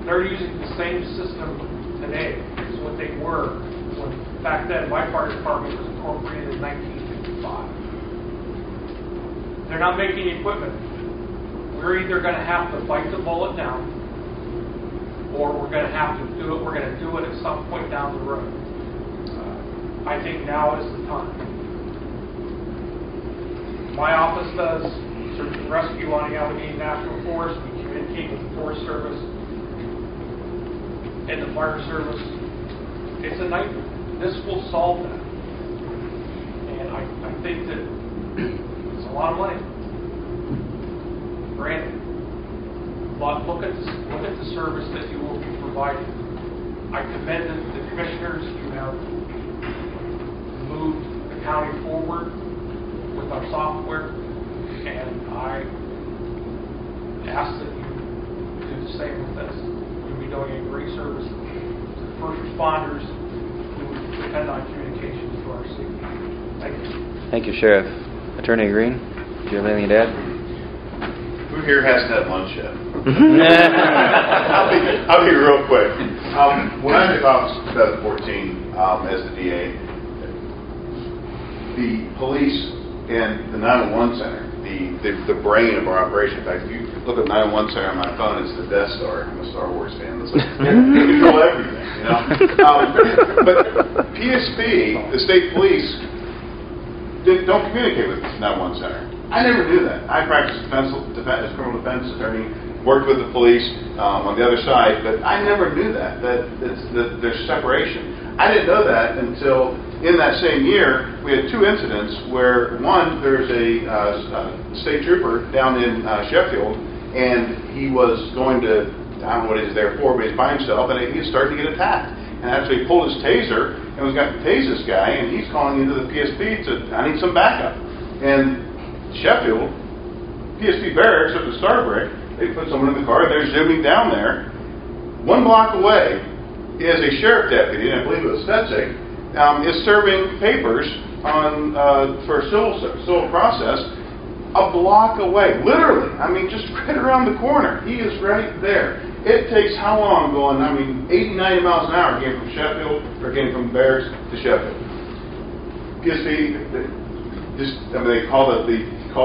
They're using the same system today as what they were when back then my fire department was incorporated in 1955. They're not making equipment. We're either going to have to bite the bullet now, or we're going to have to do it. We're going to do it at some point down the road. I think now is the time. My office does search and rescue on the Allegheny National Forest. We communicate with the Forest Service and the Fire Service. It's a nightmare. This will solve that. And I think that it's a lot of money. Granted. But look at the service that you will be providing. I commend the commissioners who have moved the county forward with our software, and I ask that you do the same with this. You'll be doing a great service to the first responders who depend on communications to our city. Thank you. Thank you, Sheriff. Attorney Green, do you have anything to add? Who here hasn't had lunch yet? I'll be real quick. When I took office in 2014 as the DA, the police and the 911 center, the brain of our operation. In fact, if you look at 911 center on my phone, it's the Death Star. I'm a Star Wars fan. It's like, they control everything, you know. But PSP, the state police, don't communicate with the 911 center. I never knew that. I practiced as criminal defense attorney, worked with the police on the other side, but I never knew that there's separation. I didn't know that until in that same year we had two incidents where one, there's a state trooper down in Sheffield, and he was going to, I don't know what he's there for, but he's by himself, and he was starting to get attacked. And actually pulled his taser and was going to tase this guy, and he's calling into the PSP to, I need some backup. And Sheffield, PSP barracks at the Starbrick, they put someone in the car, they're zooming down there. 1 block away is a sheriff deputy, and I believe it was Stetzig, is serving papers on for a civil process a block away. Literally, I mean, just right around the corner. He is right there. It takes how long going, 80, 90 miles an hour getting from Sheffield, or getting from barracks to Sheffield. PSP, they call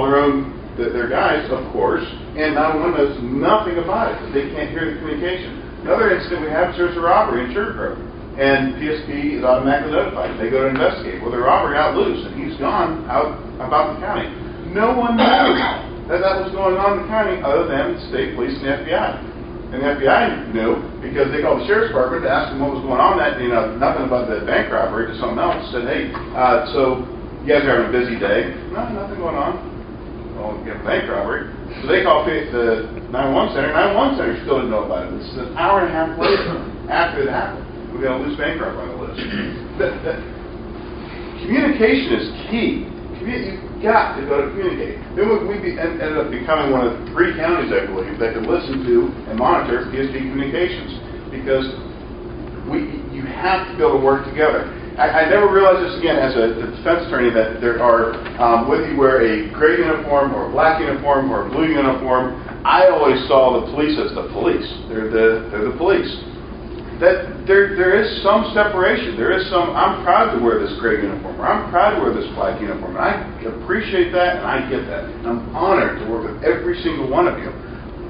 their own, their guys, of course, and 911 knows nothing about it. They can't hear the communication. Another incident we have is there's a robbery in Sugar Grove, and PSP is automatically notified. They go to investigate. Well, the robbery got loose, and he's gone out about the county. No one knew that was going on in the county other than the state police and the FBI. And the FBI knew because they called the sheriff's department to ask them what was going on. That nothing about the bank robbery, to something else. Said, hey, so you guys are having a busy day. No, nothing going on. Well, we have a bank robbery. So they called the 911 center. 911 center still didn't know about it. This is an hour and a half later after it happened. We got a loose bank robbery on the list. Communication is key. You've got to go to communicate. Then we ended up becoming one of the 3 counties, I believe, that could listen to and monitor PSP communications, because you have to be able to work together. I never realized this, again, as a defense attorney, that there are, whether you wear a gray uniform or a black uniform or a blue uniform, I always saw the police as the police. They're the police. That there is some separation. There is some, I'm proud to wear this gray uniform, or I'm proud to wear this black uniform. And I appreciate that, and I get that. And I'm honored to work with every single one of you.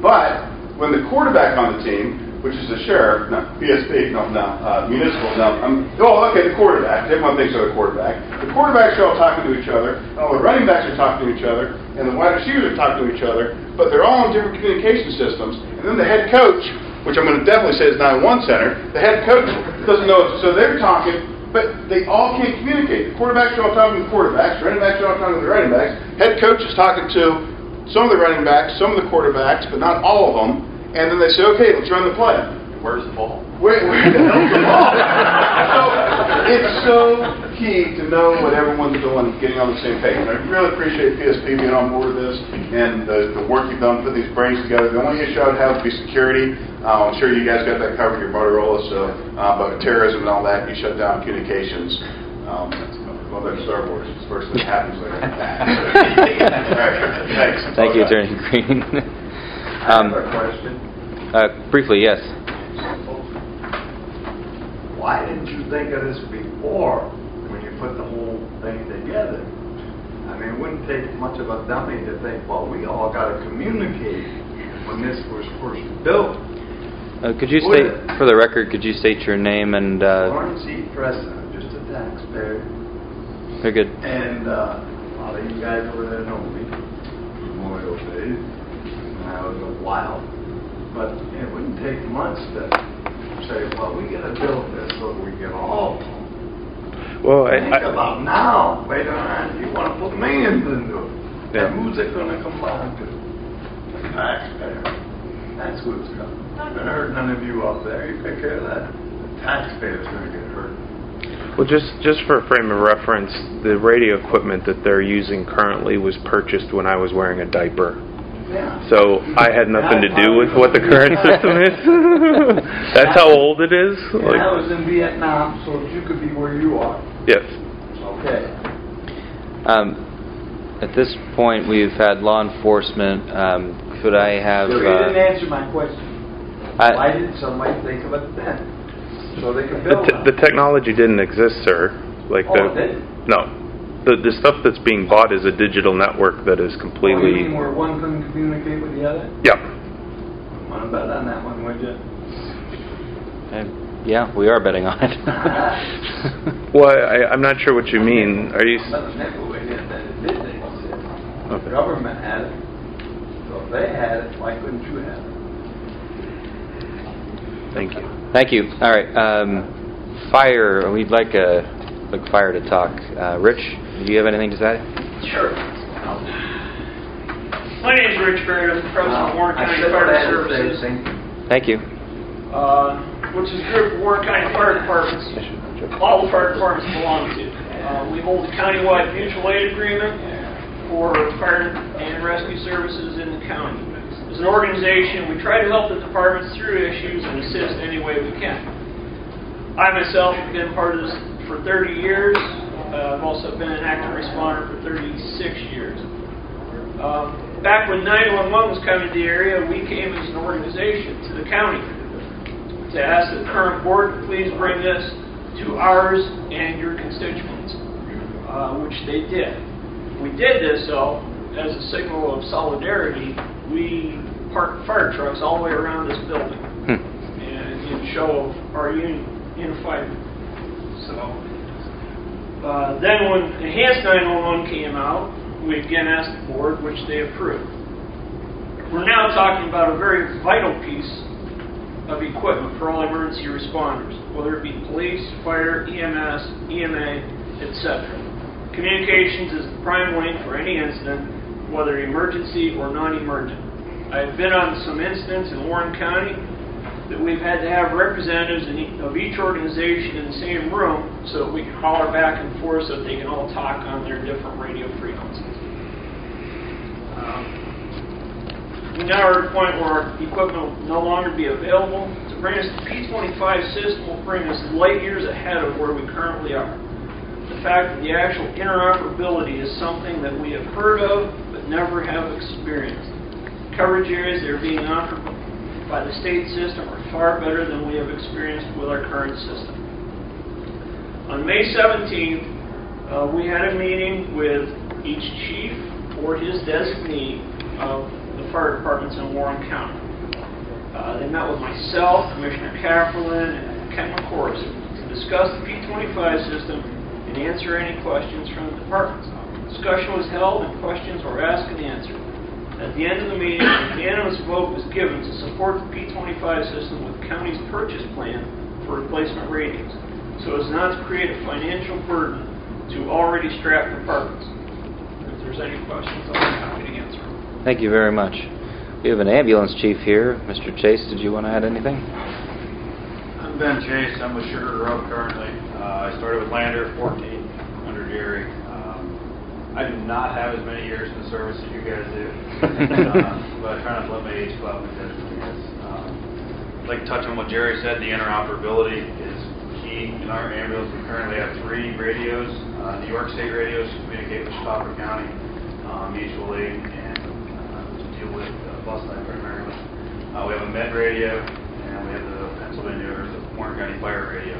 But when the quarterback on the team, which is the sheriff, PSP, municipal, the quarterback. Everyone thinks they're the quarterback. The quarterbacks are all talking to each other, and all the running backs are talking to each other, and the wide receivers are talking to each other, but they're all on different communication systems. And then the head coach, which I'm going to definitely say is 911 center, the head coach doesn't know it, so they're talking, but they all can't communicate. The quarterbacks are all talking to the quarterbacks, running backs are all talking to the running backs, head coach is talking to some of the running backs, some of the quarterbacks, but not all of them. And then they say, okay, let's run the play. Where's the ball? Where the hell's the ball? So it's so key to know what everyone's doing, getting on the same page. And I really appreciate PSP being on board with this and the work you've done to put these brains together. The only issue I would have would be security. I'm sure you guys got that covered in your Motorola, so but terrorism and all that, you shut down communications. Well, that's Star Wars. It's the first thing that happens there. All right, thanks. Thank you, Attorney Green. I have a question. Briefly, yes. Why didn't you think of this before when you put the whole thing together? I mean, it wouldn't take much of a dummy to think, well, we all got to communicate when this was first built. Could you state, for the record, could you state your name and... Lawrence E. Preston, just a taxpayer. Very good. And a lot of you guys over there know me. Memorial Day. And I was a while. But it wouldn't take months to say, well, we gotta build this so we get all. Well, Think about now. Wait a minute. You want to put millions into it. Yeah. And who's it going to come down to? The taxpayer. That's who it's coming. Not going to hurt none of you out there. You take care of that. The taxpayer's going to get hurt. Well, just for a frame of reference, the radio equipment that they're using currently was purchased when I was wearing a diaper. Yeah. So I had nothing to do with what the current system is. That's how old it is. And I was in Vietnam, so that you could be where you are. Yes. Okay. At this point, we've had law enforcement. Could I have... So you didn't answer my question. Why didn't somebody think of it then? So they could build the technology didn't exist, sir. Like it didn't? No. The stuff that's being bought is a digital network that is completely... You mean where one couldn't communicate with the other? Yeah. Want to bet on that one, would you? Yeah, we are betting on it. Well, I'm not sure what you mean. Are you... The government had it. So if they had it, why couldn't you have it? Thank you. Thank you. All right. Fire. We'd like Fire to talk. Rich, do you have anything to say? Sure. My name is Rich Barrett. I'm the president of Warren County Fire Services. Thank you. Which is a group of Warren County Fire Departments. All the fire departments belong to. We hold a countywide mutual aid agreement for fire and rescue services in the county. As an organization, we try to help the departments through issues and assist any way we can. I myself have been part of this for 30 years. I've also been an active responder for 36 years. Back when 911 was coming to the area, we came as an organization to the county to ask the current board to please bring this to ours and your constituents, which they did. We did this, though, as a signal of solidarity. We parked fire trucks all the way around this building and in show of our unified. So then when Enhanced 911 came out, we again asked the board, which they approved. We're now talking about a very vital piece of equipment for all emergency responders, whether it be police, fire, EMS, EMA, etc. Communications is the prime link for any incident, whether emergency or non-emergent. I've been on some incidents in Warren County that we've had to have representatives of each organization in the same room so that we can holler back and forth so that they can all talk on their different radio frequencies. We now are at a point where our equipment will no longer be available. To bring us the P25 system will bring us light years ahead of where we currently are. The fact that the actual interoperability is something that we have heard of but never have experienced. Coverage areas that are being offered by the state system are far better than we have experienced with our current system. On May 17th, we had a meeting with each chief or his designee of the fire departments in Warren County. They met with myself, Commissioner Kaplan, and Ken McCorse to discuss the P25 system and answer any questions from the departments. Discussion was held and questions were asked and answered. At the end of the meeting, a unanimous vote was given to support the P25 system with the county's purchase plan for replacement radios, so as not to create a financial burden to already strapped departments. If there's any questions, I'll be happy to answer them. Thank you very much. We have an ambulance chief here. Mr. Chase, did you want to add anything? I'm Ben Chase. I'm with Sugar Grove currently. I started with Lander 14 under Jerry. I do not have as many years in the service as you guys do, but I try not to let my age cloud my judgment, I guess. I'd like to touch on what Jerry said. The interoperability is key in our ambulance. We currently have 3 radios, New York State radios to communicate with Chautauqua County mutually and to deal with bus life primarily. We have a med radio and we have the Pennsylvania or the Warren County Fire radio.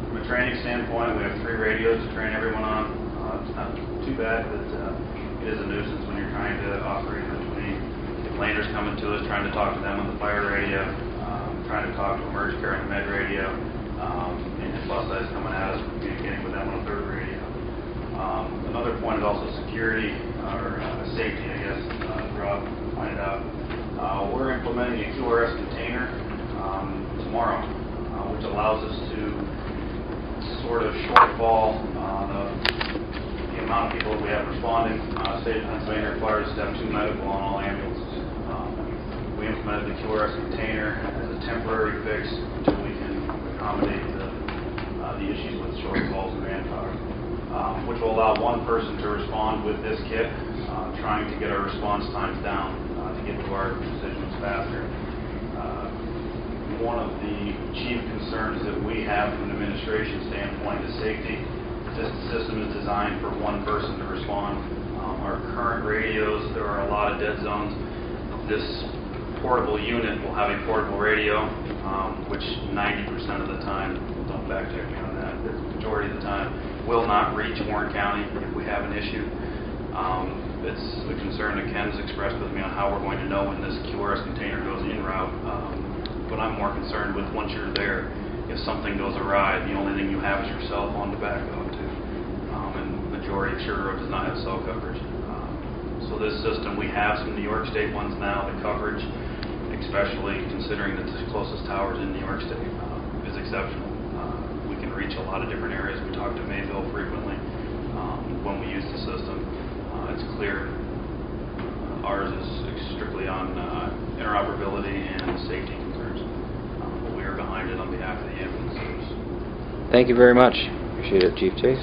From a training standpoint, we have 3 radios to train everyone on. It's not too bad, but it is a nuisance when you're trying to operate between if Lander's coming to us, trying to talk to them on the fire radio, trying to talk to emergency care on the med radio, and if bus is coming at us, communicating there's also security, or safety, I guess, Rob pointed out. We're implementing a QRS container tomorrow, which allows us to sort of shortfall the amount of people that we have responding. State of Pennsylvania requires us to have 2 medical on all ambulances. We implemented the QRS container as a temporary fix until we can accommodate the issues with shortfalls and manpower, which will allow one person to respond with this kit, trying to get our response times down to get to our decisions faster. One of the chief concerns that we have from an administration standpoint is safety. This system is designed for one person to respond. Our current radios, there are a lot of dead zones. This portable unit will have a portable radio, which 90% of the time, don't back check me on that, the majority of the time, will not reach Warren County if we have an issue. It's a concern that Ken's expressed with me on how we're going to know when this QRS container goes en route. But I'm more concerned with once you're there, if something goes awry, the only thing you have is your cell phone to back up to. And the majority of Sugar Road does not have cell coverage. So this system, we have some New York State ones now. The coverage, especially considering that the closest towers in New York State, is exceptional. We can reach a lot of different areas. We talk to Mayville frequently when we use the system. It's clear ours is strictly on interoperability and safety concerns. But we are behind it on behalf of the ambulance service. Thank you very much. Appreciate it, Chief Chase.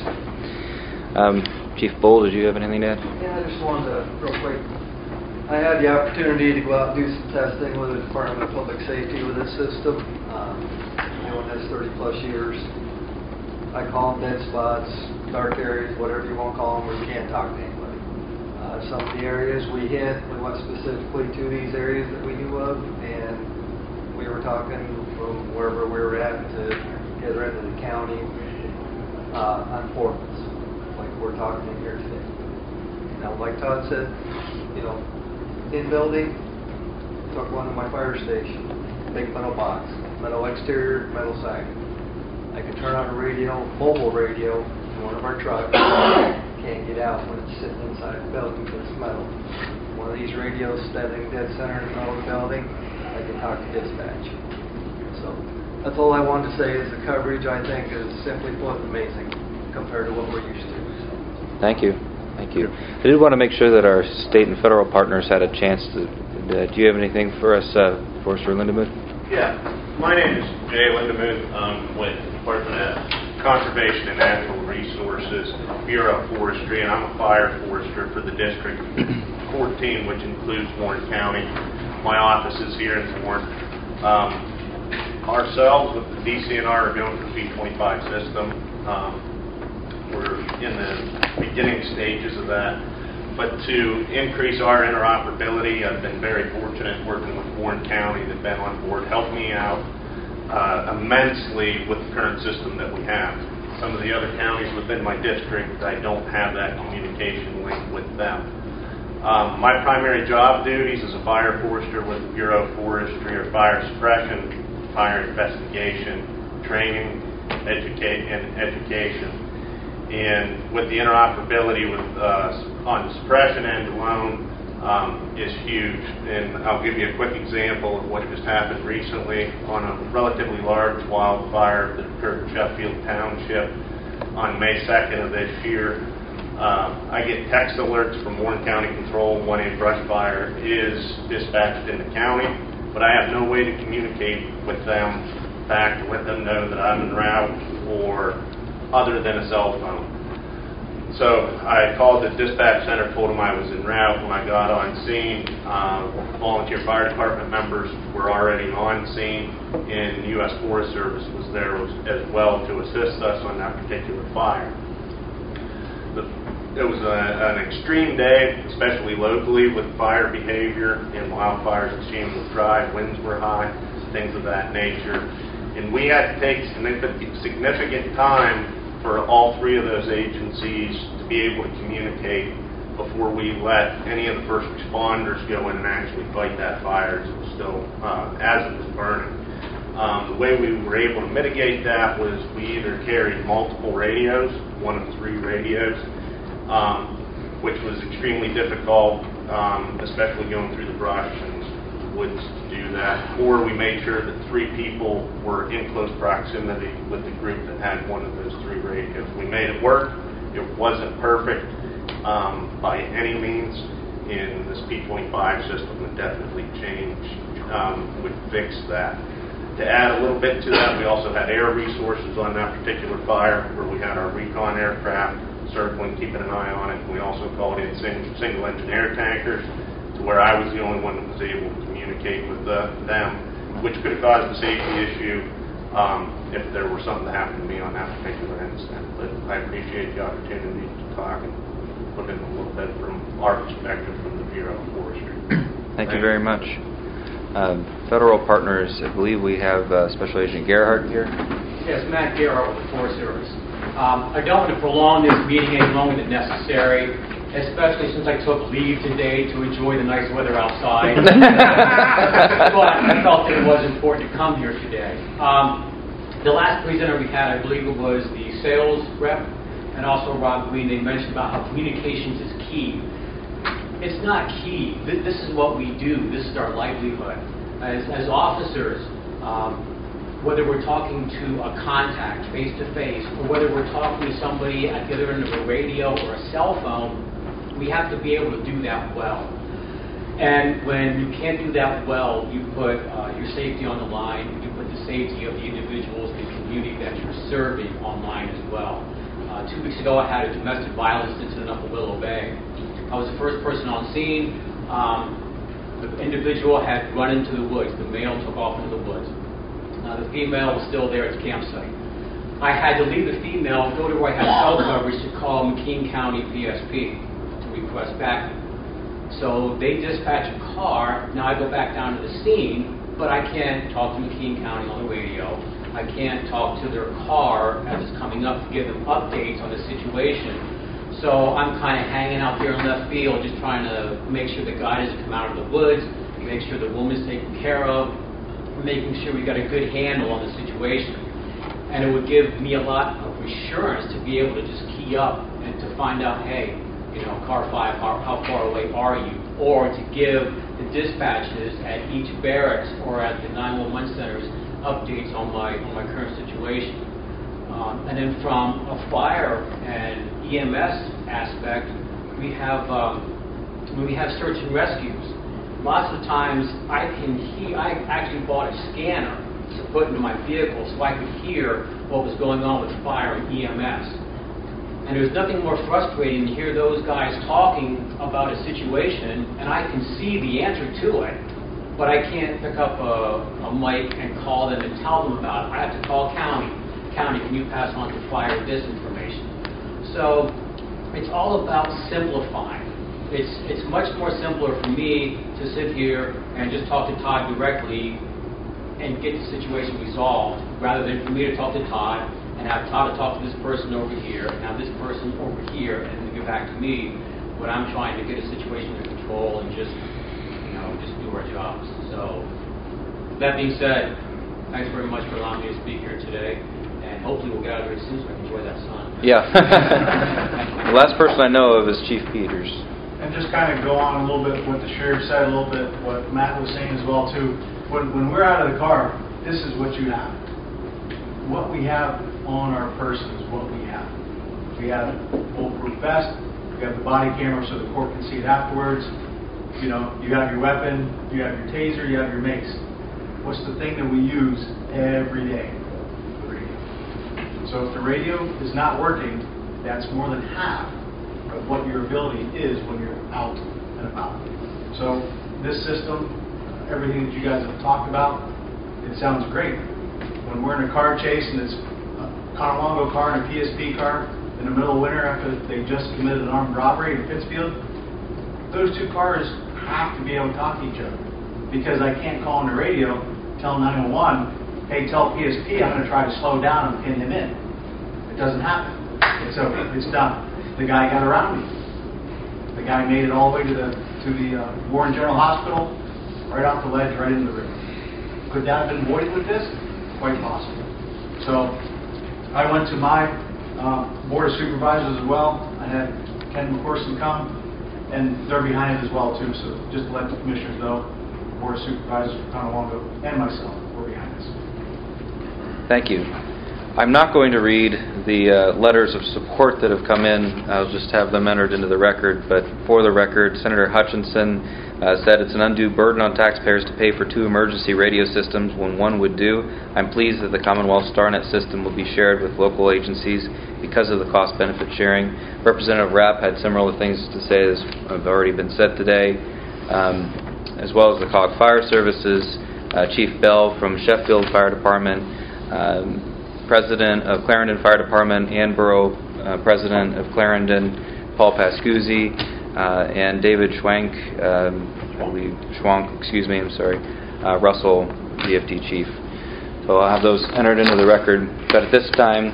Chief Bull, did you have anything to add? Yeah, I just wanted to, real quick, I had the opportunity to go out and do some testing with the Department of Public Safety with this system. Doing this 30 plus years. I call them dead spots, dark areas, whatever you want to call them, where you can't talk to anybody. Some of the areas we hit, we went specifically to these areas that we knew of, and we were talking from wherever we were at to get her into the county on portables, like we're talking in here today. Now, like Todd said, you know, in building, took one to my fire station, big metal box, metal exterior, metal siding. I can turn on a radio, mobile radio, in one of our trucks. Can't get out when it's sitting inside the building because it's metal. One of these radios standing dead center in the middle of the building, I can talk to dispatch. So that's all I wanted to say is the coverage, I think, is simply put amazing compared to what we're used to. So. Thank you. Thank you. I did want to make sure that our state and federal partners had a chance to. Do you have anything for us, Forester Lindemuth? Yeah. My name is Jay Lindemuth. I'm with the Department of Conservation and Natural Resources, Bureau of Forestry, and I'm a fire forester for the District 14, which includes Warren County. My office is here in Warren. Ourselves, with the DCNR, are going for the B25 system. We're in the beginning stages of that. But to increase our interoperability, I've been very fortunate working with Warren County. They've been on board, helped me out immensely with the current system that we have. Some of the other counties within my district, I don't have that communication link with them. My primary job duties as a fire forester with the Bureau of Forestry are fire suppression, fire investigation, training, education. And with the interoperability with on the suppression end alone is huge. And I'll give you a quick example of what just happened recently on a relatively large wildfire that occurred in Sheffield Township on May 2nd of this year. I get text alerts from Warren County Control when a brush fire is dispatched in the county, but I have no way to communicate with them back to let them know that I'm en route or other than a cell phone. So I called the dispatch center, told them I was en route. When I got on scene, volunteer fire department members were already on scene, and the U.S. Forest Service was there as well to assist us on that particular fire. It was an extreme day, especially locally with fire behavior and wildfires extremely dry, winds were high, things of that nature. And we had to take significant time for all three of those agencies to be able to communicate before we let any of the first responders go in and actually fight that fire as it was still as it was burning. The way we were able to mitigate that was we either carried multiple radios, one of 3 radios, which was extremely difficult, especially going through the brush and woods to do that. Or we made sure that 3 people were in close proximity with the group that had one of those 3 radios. We made it work. It wasn't perfect by any means. In this P25 system, it definitely changed, would fix that. To add a little bit to that, we also had air resources on that particular fire, where we had our recon aircraft circling, keeping an eye on it. We also called in single engine air tankers, to where I was the only one that was able to communicate with them, which could have caused a safety issue if there were something that happened to me on that particular incident. But I appreciate the opportunity to talk and put in a little bit from our perspective from the Bureau of Forestry. Thank you very much. Federal partners, I believe we have Special Agent Gerhardt here. Yes, Matt Gerhardt with the Forest Service. I don't want to prolong this meeting any longer than necessary, especially since I took leave today to enjoy the nice weather outside. But I felt that it was important to come here today. The last presenter we had, I believe it was the sales rep, and also Rob Green. They mentioned about how communications is key. It's not key. This is what we do. This is our livelihood. As officers, whether we're talking to a contact face-to-face, or whether we're talking to somebody at the other end of a radio or a cell phone, we have to be able to do that well. And when you can't do that well, you put your safety on the line, you put the safety of the individuals in the community that you're serving online as well. 2 weeks ago, I had a domestic violence incident up in Willow Bay. I was the first person on scene. The individual had run into the woods. The male took off into the woods. The female was still there at the campsite. I had to leave the female, go to where I had cell coverage to call McKean County PSP to request backup. So they dispatch a car. Now I go back down to the scene, but I can't talk to McKean County on the radio. I can't talk to their car as it's coming up to give them updates on the situation. So I'm kind of hanging out there in left field, just trying to make sure the guy doesn't come out of the woods, make sure the woman's taken care of, making sure we got a good handle on the situation. And it would give me a lot of assurance to be able to just key up and to find out, hey, you know, car 5, how far away are you? Or to give the dispatches at each barracks or at the 911 centers updates on my current situation. And then from a fire and EMS aspect, we have search and rescues. Lots of times I actually bought a scanner to put into my vehicle so I could hear what was going on with fire and EMS. And there's nothing more frustrating to hear those guys talking about a situation, and I can see the answer to it, but I can't pick up a mic and call them and tell them about it. I have to call county. County, can you pass on to fire this information? So it's all about simplifying. It's much more simpler for me to sit here and just talk to Todd directly and get the situation resolved, rather than for me to talk to Todd and have Todd to talk to this person over here, and have this person over here, and then get back to me when I'm trying to get a situation under control and just do our jobs. So that being said, thanks very much for allowing me to speak here today, and hopefully we'll get out of here soon so I can enjoy that sun. Yeah. The last person I know of is Chief Peters. And just kind of go on a little bit what the sheriff said, a little bit what Matt was saying as well too. When we're out of the car, this is what you have. What we have on our person is what we have. We have a bulletproof vest. We have the body camera so the court can see it afterwards. You know, you have your weapon, you have your taser, you have your mace. What's the thing that we use every day? The radio. So if the radio is not working, that's more than half of what your ability is when you're out and about. So this system, everything that you guys have talked about, it sounds great. When we're in a car chase and it's a Conewango car and a PSP car in the middle of winter after they just committed an armed robbery in Pittsfield, those two cars have to be able to talk to each other, because I can't call on the radio, tell 911, hey, tell PSP I'm going to try to slow down and pin him in. It doesn't happen. It's done. The guy got around me. The guy made it all the way to the Warren General Hospital, right off the ledge, right into the river. Could that have been avoided with this? Quite possible. So I went to my board of supervisors as well. I had Ken McCorson come, and they're behind it as well too, so just to let the commissioners know, Board of Supervisors for Tonawanda and myself, we're behind this. Thank you. I'm not going to read the letters of support that have come in. I'll just have them entered into the record. But for the record, Senator Hutchinson said it's an undue burden on taxpayers to pay for 2 emergency radio systems when one would do. I'm pleased that the Commonwealth StarNet system will be shared with local agencies because of the cost-benefit sharing. Representative Rapp had similar things to say as have already been said today, as well as the COG Fire Services, Chief Bell from Sheffield Fire Department, President of Clarendon Fire Department and Borough President of Clarendon, Paul Pascuzzi, and David Schwank, Russell, DFD Chief. So I'll have those entered into the record. But at this time,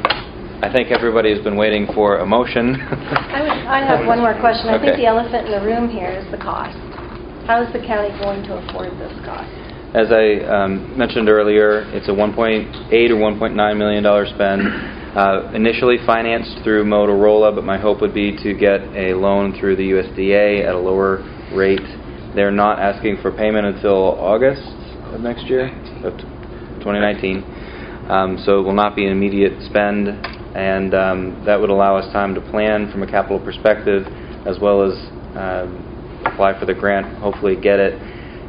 I think everybody has been waiting for a motion. I have one more question. I think Okay. the elephant in the room here is the cost. How is the county going to afford this cost? As I mentioned earlier, it's a $1.8 or $1.9 million spend. Initially financed through Motorola, but my hope would be to get a loan through the USDA at a lower rate. They're not asking for payment until August of next year, of 2019. So it will not be an immediate spend, and that would allow us time to plan from a capital perspective, as well as apply for the grant, hopefully get it.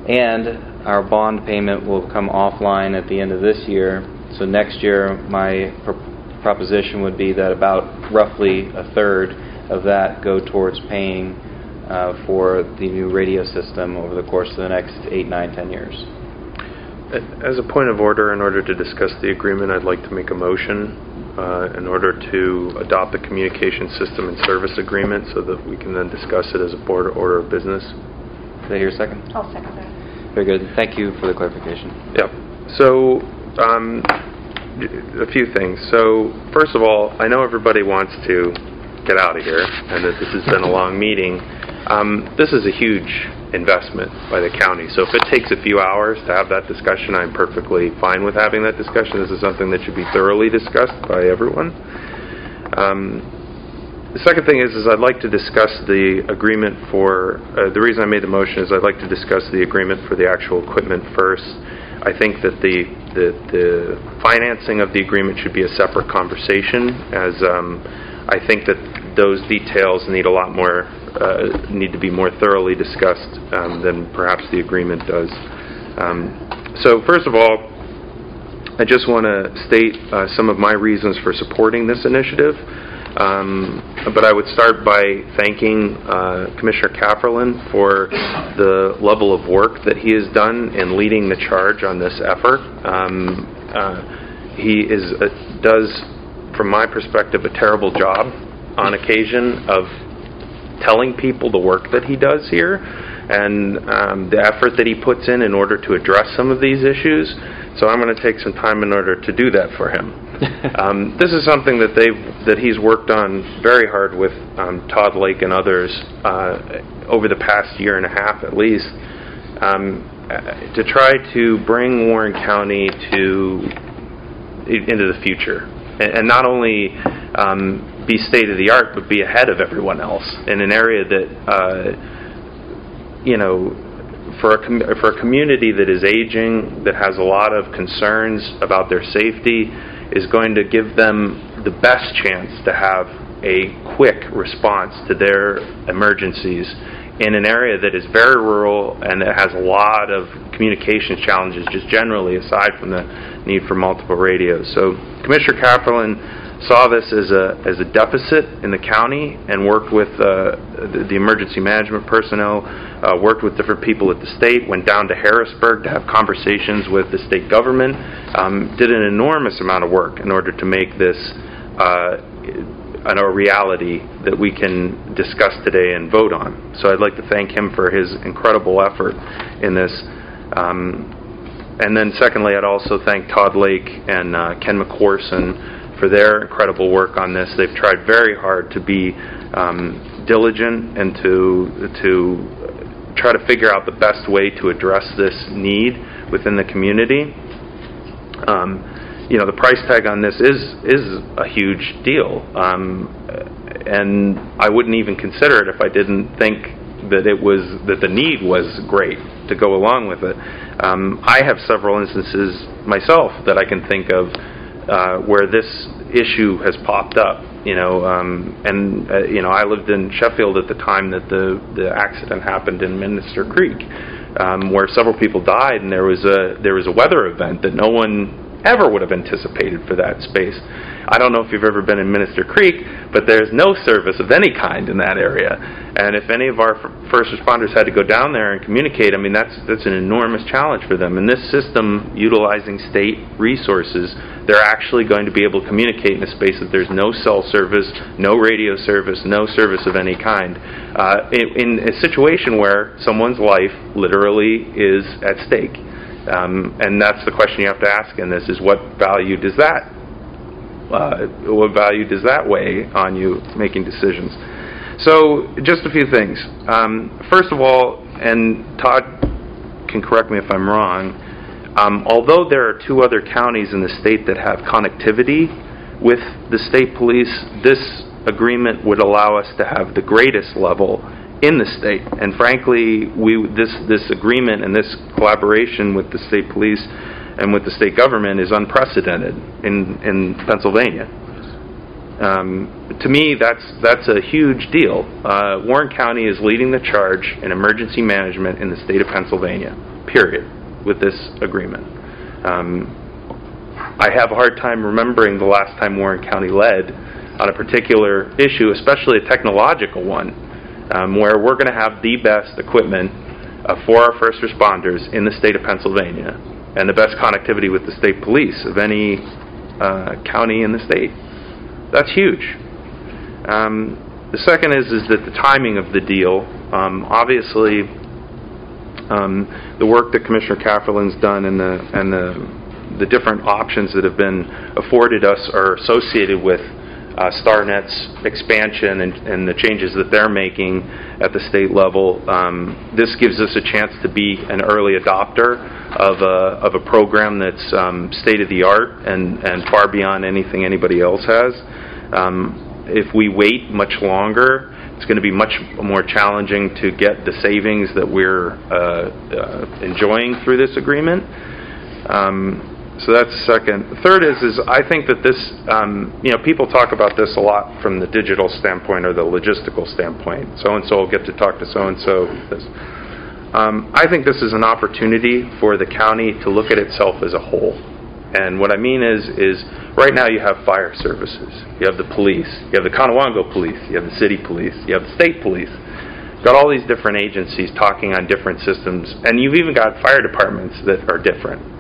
And our bond payment will come offline at the end of this year. So next year, my proposition would be that about roughly a third of that go towards paying for the new radio system over the course of the next 8, 9, 10 years. As a point of order, in order to discuss the agreement, I'd like to make a motion in order to adopt the communication system and service agreement so that we can then discuss it as a board order of business. Did I hear a second? I'll second that. Very good. Thank you for the clarification. Yep. So, a few things. So, first of all, I know everybody wants to get out of here and that this has been a long meeting. This is a huge investment by the county. So if it takes a few hours to have that discussion, I'm perfectly fine with having that discussion. This is something that should be thoroughly discussed by everyone. The second thing is I'd like to discuss the agreement for, the reason I made the motion is I'd like to discuss the agreement for the actual equipment first. I think that the financing of the agreement should be a separate conversation, as I think that those details need a lot more, need to be more thoroughly discussed than perhaps the agreement does. So first of all, I just want to state some of my reasons for supporting this initiative. But I would start by thanking Commissioner Kafferlin for the level of work that he has done in leading the charge on this effort. He does, from my perspective, a terrible job on occasion of telling people the work that he does here and the effort that he puts in order to address some of these issues. So I'm going to take some time in order to do that for him. This is something that he's worked on very hard with Todd Lake and others over the past year and a half at least, to try to bring Warren County into the future, and not only be state of the art, but be ahead of everyone else in an area that for a community that is aging, that has a lot of concerns about their safety, is going to give them the best chance to have a quick response to their emergencies in an area that is very rural and that has a lot of communications challenges just generally, aside from the need for multiple radios. So Commissioner Kafferlin saw this as a deficit in the county and worked with the emergency management personnel, worked with different people at the state, went down to Harrisburg to have conversations with the state government, did an enormous amount of work in order to make this a reality that we can discuss today and vote on. So I'd like to thank him for his incredible effort in this. And then secondly, I'd also thank Todd Lake and Ken McCorson for their incredible work on this. They've tried very hard to be diligent and to try to figure out the best way to address this need within the community. The price tag on this is a huge deal. and I wouldn't even consider it if I didn't think that the need was great to go along with it. I have several instances myself that I can think of where this issue has popped up. I lived in Sheffield at the time that the accident happened in Minister Creek, where several people died, and there was a weather event that no one ever would have anticipated for that space. I don't know if you've ever been in Minister Creek, but there's no service of any kind in that area. And if any of our first responders had to go down there and communicate, I mean, that's an enormous challenge for them. And this system, utilizing state resources, they're actually going to be able to communicate in a space that there's no cell service, no radio service, no service of any kind, in a situation where someone's life literally is at stake. And that's the question you have to ask in this: is what value does that weigh on you making decisions? So, just a few things. First of all, and Todd can correct me if I'm wrong, although there are 2 other counties in the state that have connectivity with the state police, this agreement would allow us to have the greatest level in the state. And frankly, this agreement and this collaboration with the state police and with the state government is unprecedented in Pennsylvania. To me, that's a huge deal. Warren County is leading the charge in emergency management in the state of Pennsylvania, period, with this agreement. I have a hard time remembering the last time Warren County led on a particular issue, especially a technological one, where we're going to have the best equipment for our first responders in the state of Pennsylvania, and the best connectivity with the state police of any county in the state. That's huge. The second is that the timing of the deal, obviously, the work that Commissioner Kafferlin's done and the different options that have been afforded us are associated with StarNet's expansion and the changes that they're making at the state level. This gives us a chance to be an early adopter of a program that's state-of-the-art and far beyond anything anybody else has. If we wait much longer, it's going to be much more challenging to get the savings that we're enjoying through this agreement. So that's the second. The third is I think that this, people talk about this a lot from the digital standpoint or the logistical standpoint. So-and-so will get to talk to so-and-so. I think this is an opportunity for the county to look at itself as a whole. And what I mean is right now you have fire services, you have the police, you have the Conewango police, you have the city police, you have the state police. You've got all these different agencies talking on different systems, and you've even got fire departments that are different.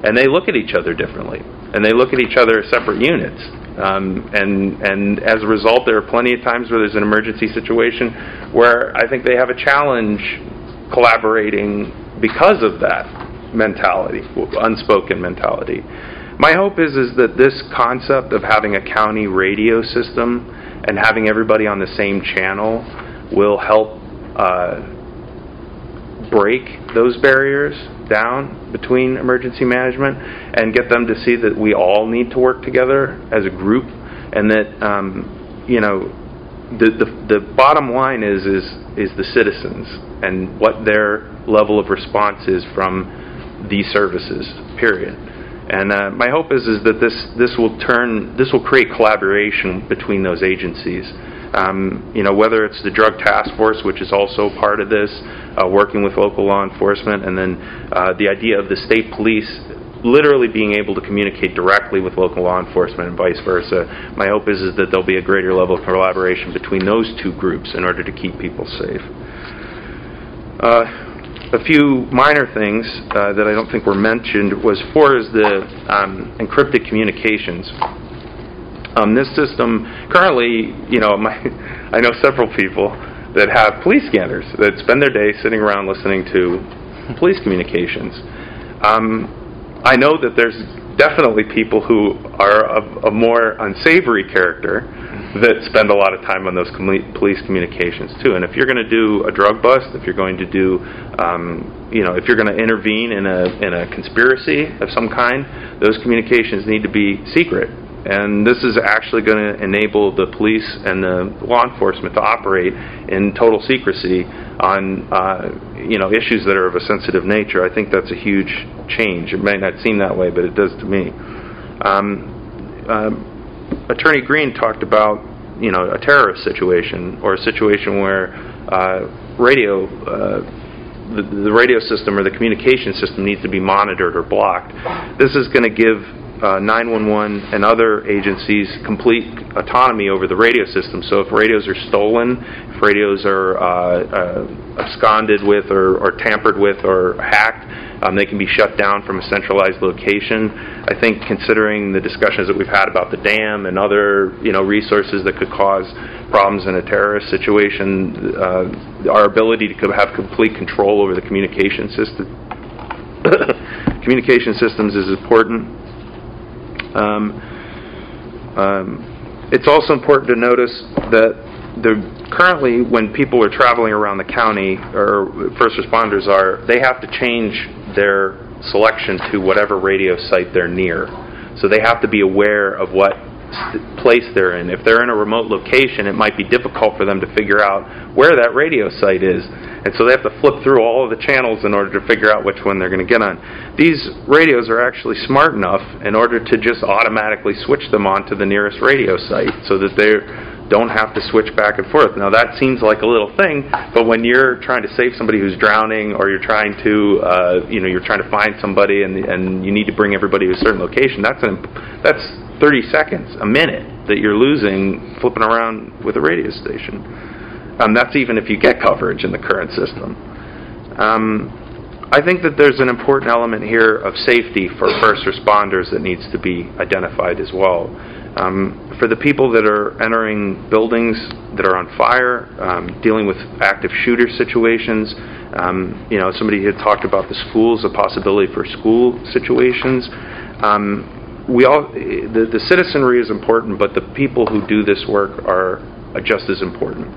And they look at each other differently, and they look at each other as separate units. And as a result, there are plenty of times where there's an emergency situation where I think they have a challenge collaborating because of that mentality, unspoken mentality. My hope is that this concept of having a county radio system and having everybody on the same channel will help break those barriers down between emergency management and get them to see that we all need to work together as a group, and that the bottom line is the citizens and what their level of response is from these services, period. And my hope is that this will create collaboration between those agencies. Whether it's the Drug Task Force, which is also part of this, working with local law enforcement, and then the idea of the state police literally being able to communicate directly with local law enforcement and vice versa. My hope is that there'll be a greater level of collaboration between those two groups in order to keep people safe. A few minor things that I don't think were mentioned was the encrypted communications. This system currently, I know several people that have police scanners that spend their day sitting around listening to police communications. I know that there's definitely people who are of a more unsavory character that spend a lot of time on those police communications too. And if you're going to do a drug bust, if you're going to do, if you're going to intervene in a conspiracy of some kind, those communications need to be secret. And this is actually going to enable the police and the law enforcement to operate in total secrecy on issues that are of a sensitive nature. I think that's a huge change. It may not seem that way, but it does to me. Attorney Green talked about a terrorist situation, or a situation where the radio system or the communication system needs to be monitored or blocked. This is going to give 911 and other agencies complete autonomy over the radio system. So if radios are stolen, if radios are absconded with or tampered with or hacked, they can be shut down from a centralized location. I think, considering the discussions that we've had about the dam and other resources that could cause problems in a terrorist situation, our ability to have complete control over the communication system communication systems is important. It's also important to notice that currently, when people are traveling around the county, or first responders are, they have to change their selection to whatever radio site they're near. So they have to be aware of what place they're in. If they're in a remote location, it might be difficult for them to figure out where that radio site is. And so they have to flip through all of the channels in order to figure out which one they're going to get on. These radios are actually smart enough in order to just automatically switch them on to the nearest radio site so that they don't have to switch back and forth. Now that seems like a little thing, but when you're trying to save somebody who's drowning, or you're trying to you're trying to find somebody and you need to bring everybody to a certain location, that's 30 seconds, a minute that you're losing flipping around with a radio station. That's even if you get coverage in the current system. I think that there's an important element here of safety for first responders that needs to be identified as well. For the people that are entering buildings that are on fire, dealing with active shooter situations, somebody had talked about the schools, a possibility for school situations. The citizenry is important, but the people who do this work are just as important.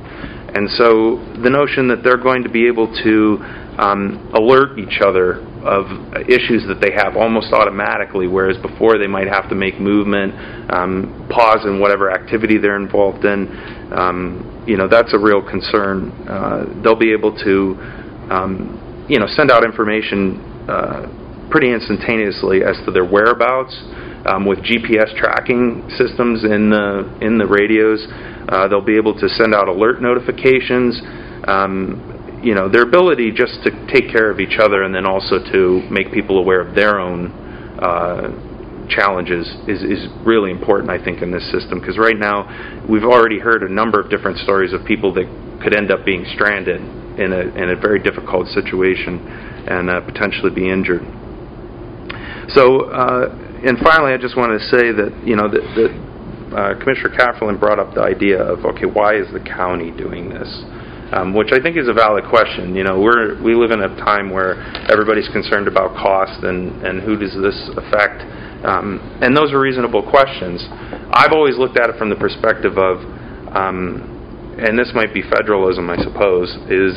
And so the notion that they're going to be able to alert each other of issues that they have almost automatically, whereas before they might have to make movement, pause in whatever activity they're involved in, that's a real concern. They'll be able to, send out information pretty instantaneously as to their whereabouts. With GPS tracking systems in the radios, they'll be able to send out alert notifications. Their ability just to take care of each other and then also to make people aware of their own challenges is really important, I think, in this system. Because right now, we've already heard a number of different stories of people that could end up being stranded in a very difficult situation and potentially be injured. So, and finally, I just wanted to say that, Commissioner Kaplan brought up the idea of, okay, why is the county doing this? Which I think is a valid question. We live in a time where everybody's concerned about cost and who does this affect, and those are reasonable questions. I've always looked at it from the perspective of, and this might be federalism, I suppose, is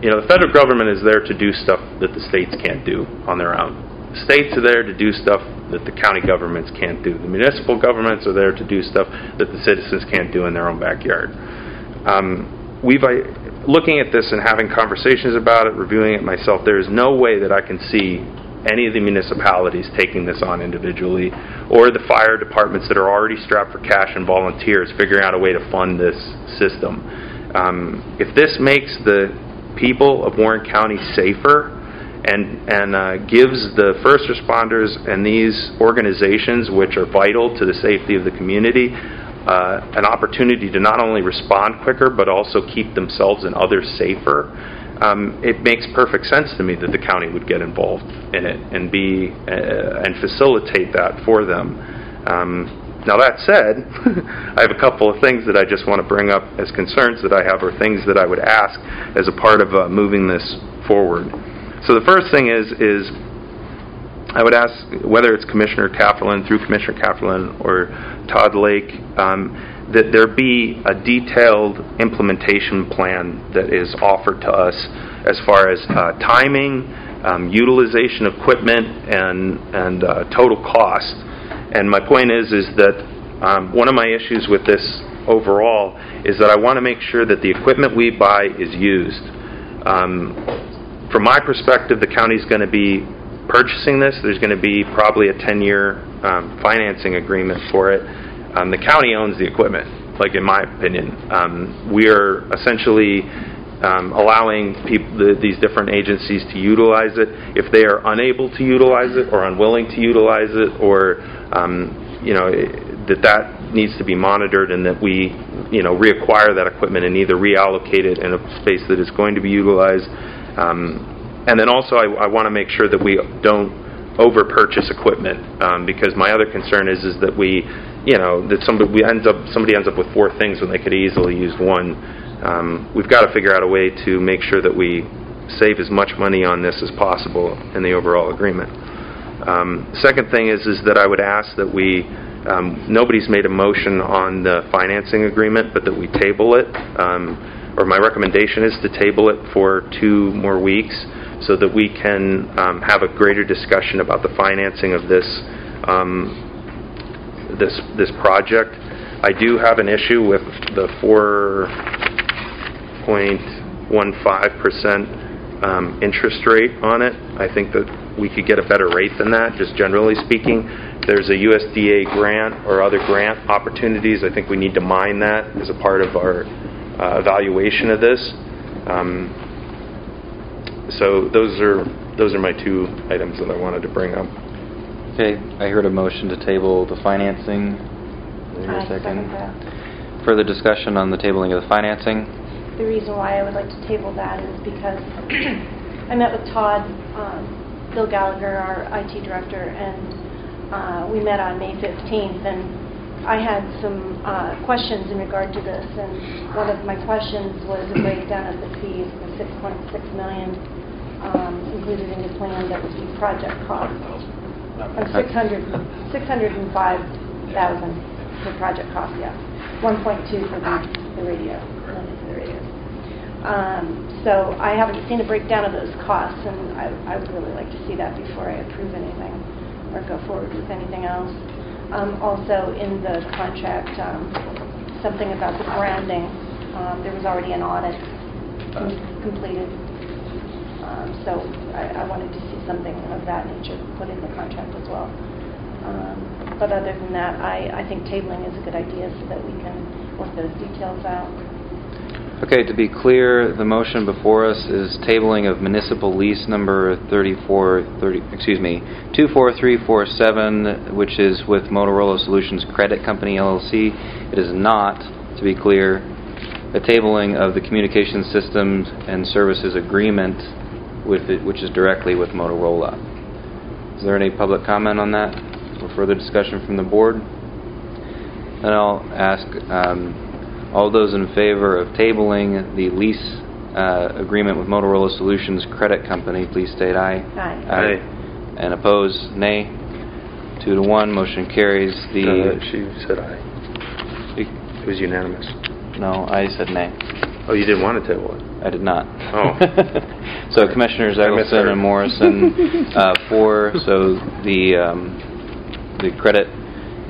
the federal government is there to do stuff that the states can't do on their own. The states are there to do stuff that the county governments can't do. The municipal governments are there to do stuff that the citizens can't do in their own backyard. Looking at this and having conversations about it, reviewing it myself, there is no way that I can see any of the municipalities taking this on individually, or the fire departments that are already strapped for cash and volunteers figuring out a way to fund this system. If this makes the people of Warren County safer and gives the first responders and these organizations, which are vital to the safety of the community, an opportunity to not only respond quicker but also keep themselves and others safer, it makes perfect sense to me that the county would get involved in it and and facilitate that for them. Now that said, I have a couple of things that I just want to bring up as concerns that I have, or things that I would ask as a part of moving this forward. So the first thing is I would ask, whether it's Commissioner Kaplan, through Commissioner Kaplan, or Todd Lake, that there be a detailed implementation plan that is offered to us as far as timing, utilization of equipment, and total cost. And my point is that one of my issues with this overall is that I want to make sure that the equipment we buy is used. From my perspective, the county's going to be purchasing this. There's going to be probably a 10-year financing agreement for it. The county owns the equipment, like in my opinion. We are essentially allowing these different agencies to utilize it. If they are unable to utilize it or unwilling to utilize it, or that needs to be monitored, and that we reacquire that equipment and either reallocate it in a space that is going to be utilized. And then also I want to make sure that we don't over-purchase equipment, because my other concern is that somebody ends up with 4 things when they could easily use one. We've got to figure out a way to make sure that we save as much money on this as possible in the overall agreement. Second thing is that I would ask that nobody's made a motion on the financing agreement, but that we table it, or my recommendation is to table it for 2 more weeks, so that we can have a greater discussion about the financing of this project. I do have an issue with the 4.15% interest rate on it. I think that we could get a better rate than that, just generally speaking. There's a USDA grant or other grant opportunities. I think we need to mine that as a part of our evaluation of this. So those are my 2 items that I wanted to bring up. Okay, I heard a motion to table the financing. I second that. Further discussion on the tabling of the financing? The reason why I would like to table that is because I met with Todd, Bill Gallagher, our IT director, and we met on May 15th, and I had some questions in regard to this, and one of my questions was a breakdown of the fees, the $6.6 million included in the plan that would be project cost of $605,000 for project cost, yeah. 1.2 for the radio, for the radios. So I haven't seen a breakdown of those costs, and I would really like to see that before I approve anything or go forward with anything else. Also in the contract, something about the grounding. There was already an audit completed. So I wanted to see something of that nature put in the contract as well. But other than that, I think tabling is a good idea so that we can work those details out. Okay, to be clear, the motion before us is tabling of municipal lease number 24347, which is with Motorola Solutions Credit Company, LLC. It is not, to be clear, the tabling of the communication systems and services agreement, which is directly with Motorola. Is there any public comment on that or further discussion from the board? Then I'll ask all those in favor of tabling the lease agreement with Motorola Solutions Credit Company, please state aye. Aye. Aye. And opposed, nay. 2-1, motion carries. She said aye. It was unanimous. No, I said nay. Oh, you didn't want to table it? I did not. Oh. So Commissioners Eggleston and Morrison 4, so the credit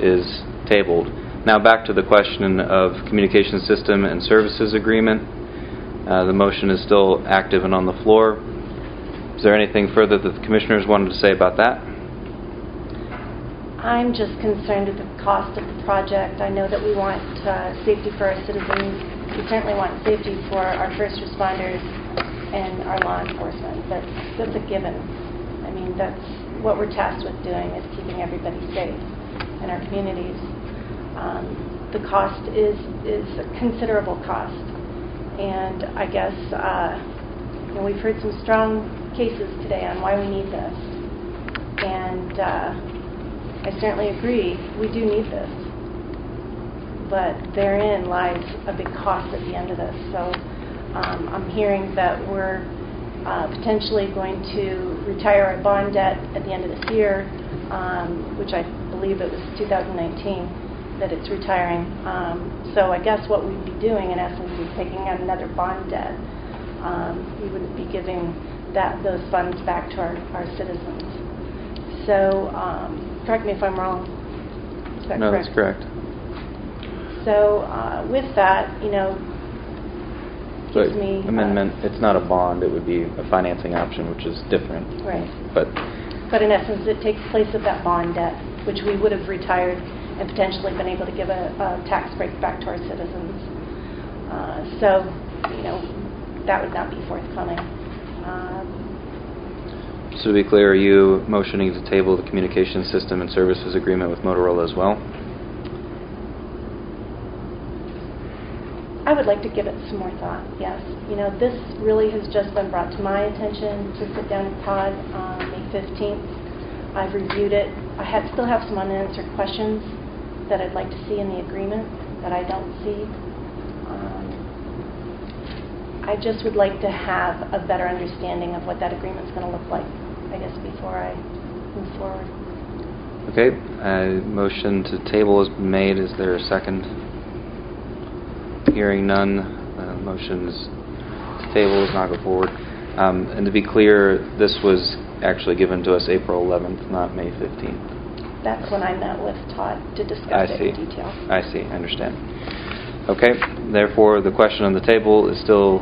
is tabled. Now back to the question of communication system and services agreement. The motion is still active and on the floor. Is there anything further that the Commissioners wanted to say about that? I'm just concerned with the cost of the project. I know that we want safety for our citizens. We certainly want safety for our first responders and our law enforcement. That's a given. I mean, that's what we're tasked with doing, is keeping everybody safe in our communities. The cost is a considerable cost. And I guess we've heard some strong cases today on why we need this. And I certainly agree, we do need this. But therein lies a big cost at the end of this. So I'm hearing that we're potentially going to retire our bond debt at the end of this year, which I believe it was 2019 that it's retiring. So I guess what we'd be doing in essence is taking on another bond debt. We wouldn't be giving those funds back to our citizens. So correct me if I'm wrong, Is that No, correct? that's correct. So with that, So gives me... amendment, it's not a bond, it would be a financing option, which is different. Right. But in essence, it takes place of that bond debt, which we would have retired and potentially been able to give a tax break back to our citizens. So, that would not be forthcoming. So to be clear, are you motioning to table the communication system and services agreement with Motorola as well? I would like to give it some more thought, yes. This really has just been brought to my attention to sit down with Todd on May 15th. I've reviewed it. I still have some unanswered questions that I'd like to see in the agreement that I don't see. I just would like to have a better understanding of what that agreement's going to look like, I guess, before I move forward. Okay, motion to table is made. Is there a second? Hearing none, motions to table is not go forward. And to be clear, this was actually given to us April 11th, not May 15th. That's when I met with Todd to discuss it in detail. I see, I understand. Okay, therefore the question on the table is still,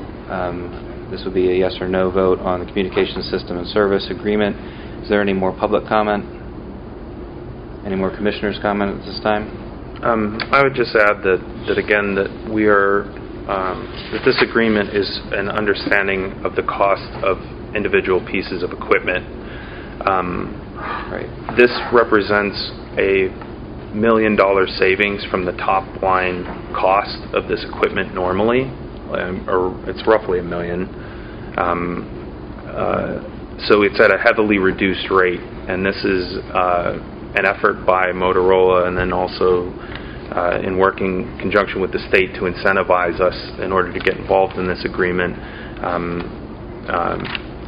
this would be a yes or no vote on the communication system and service agreement. Is there any more public comment? Any more commissioners' comment at this time? I would just add that again, that we are, that this agreement is an understanding of the cost of individual pieces of equipment. Right. This represents a $1 million savings from the top line cost of this equipment normally, or it's roughly $1 million. So it's at a heavily reduced rate, and this is an effort by Motorola, and then also in working in conjunction with the state to incentivize us in order to get involved in this agreement.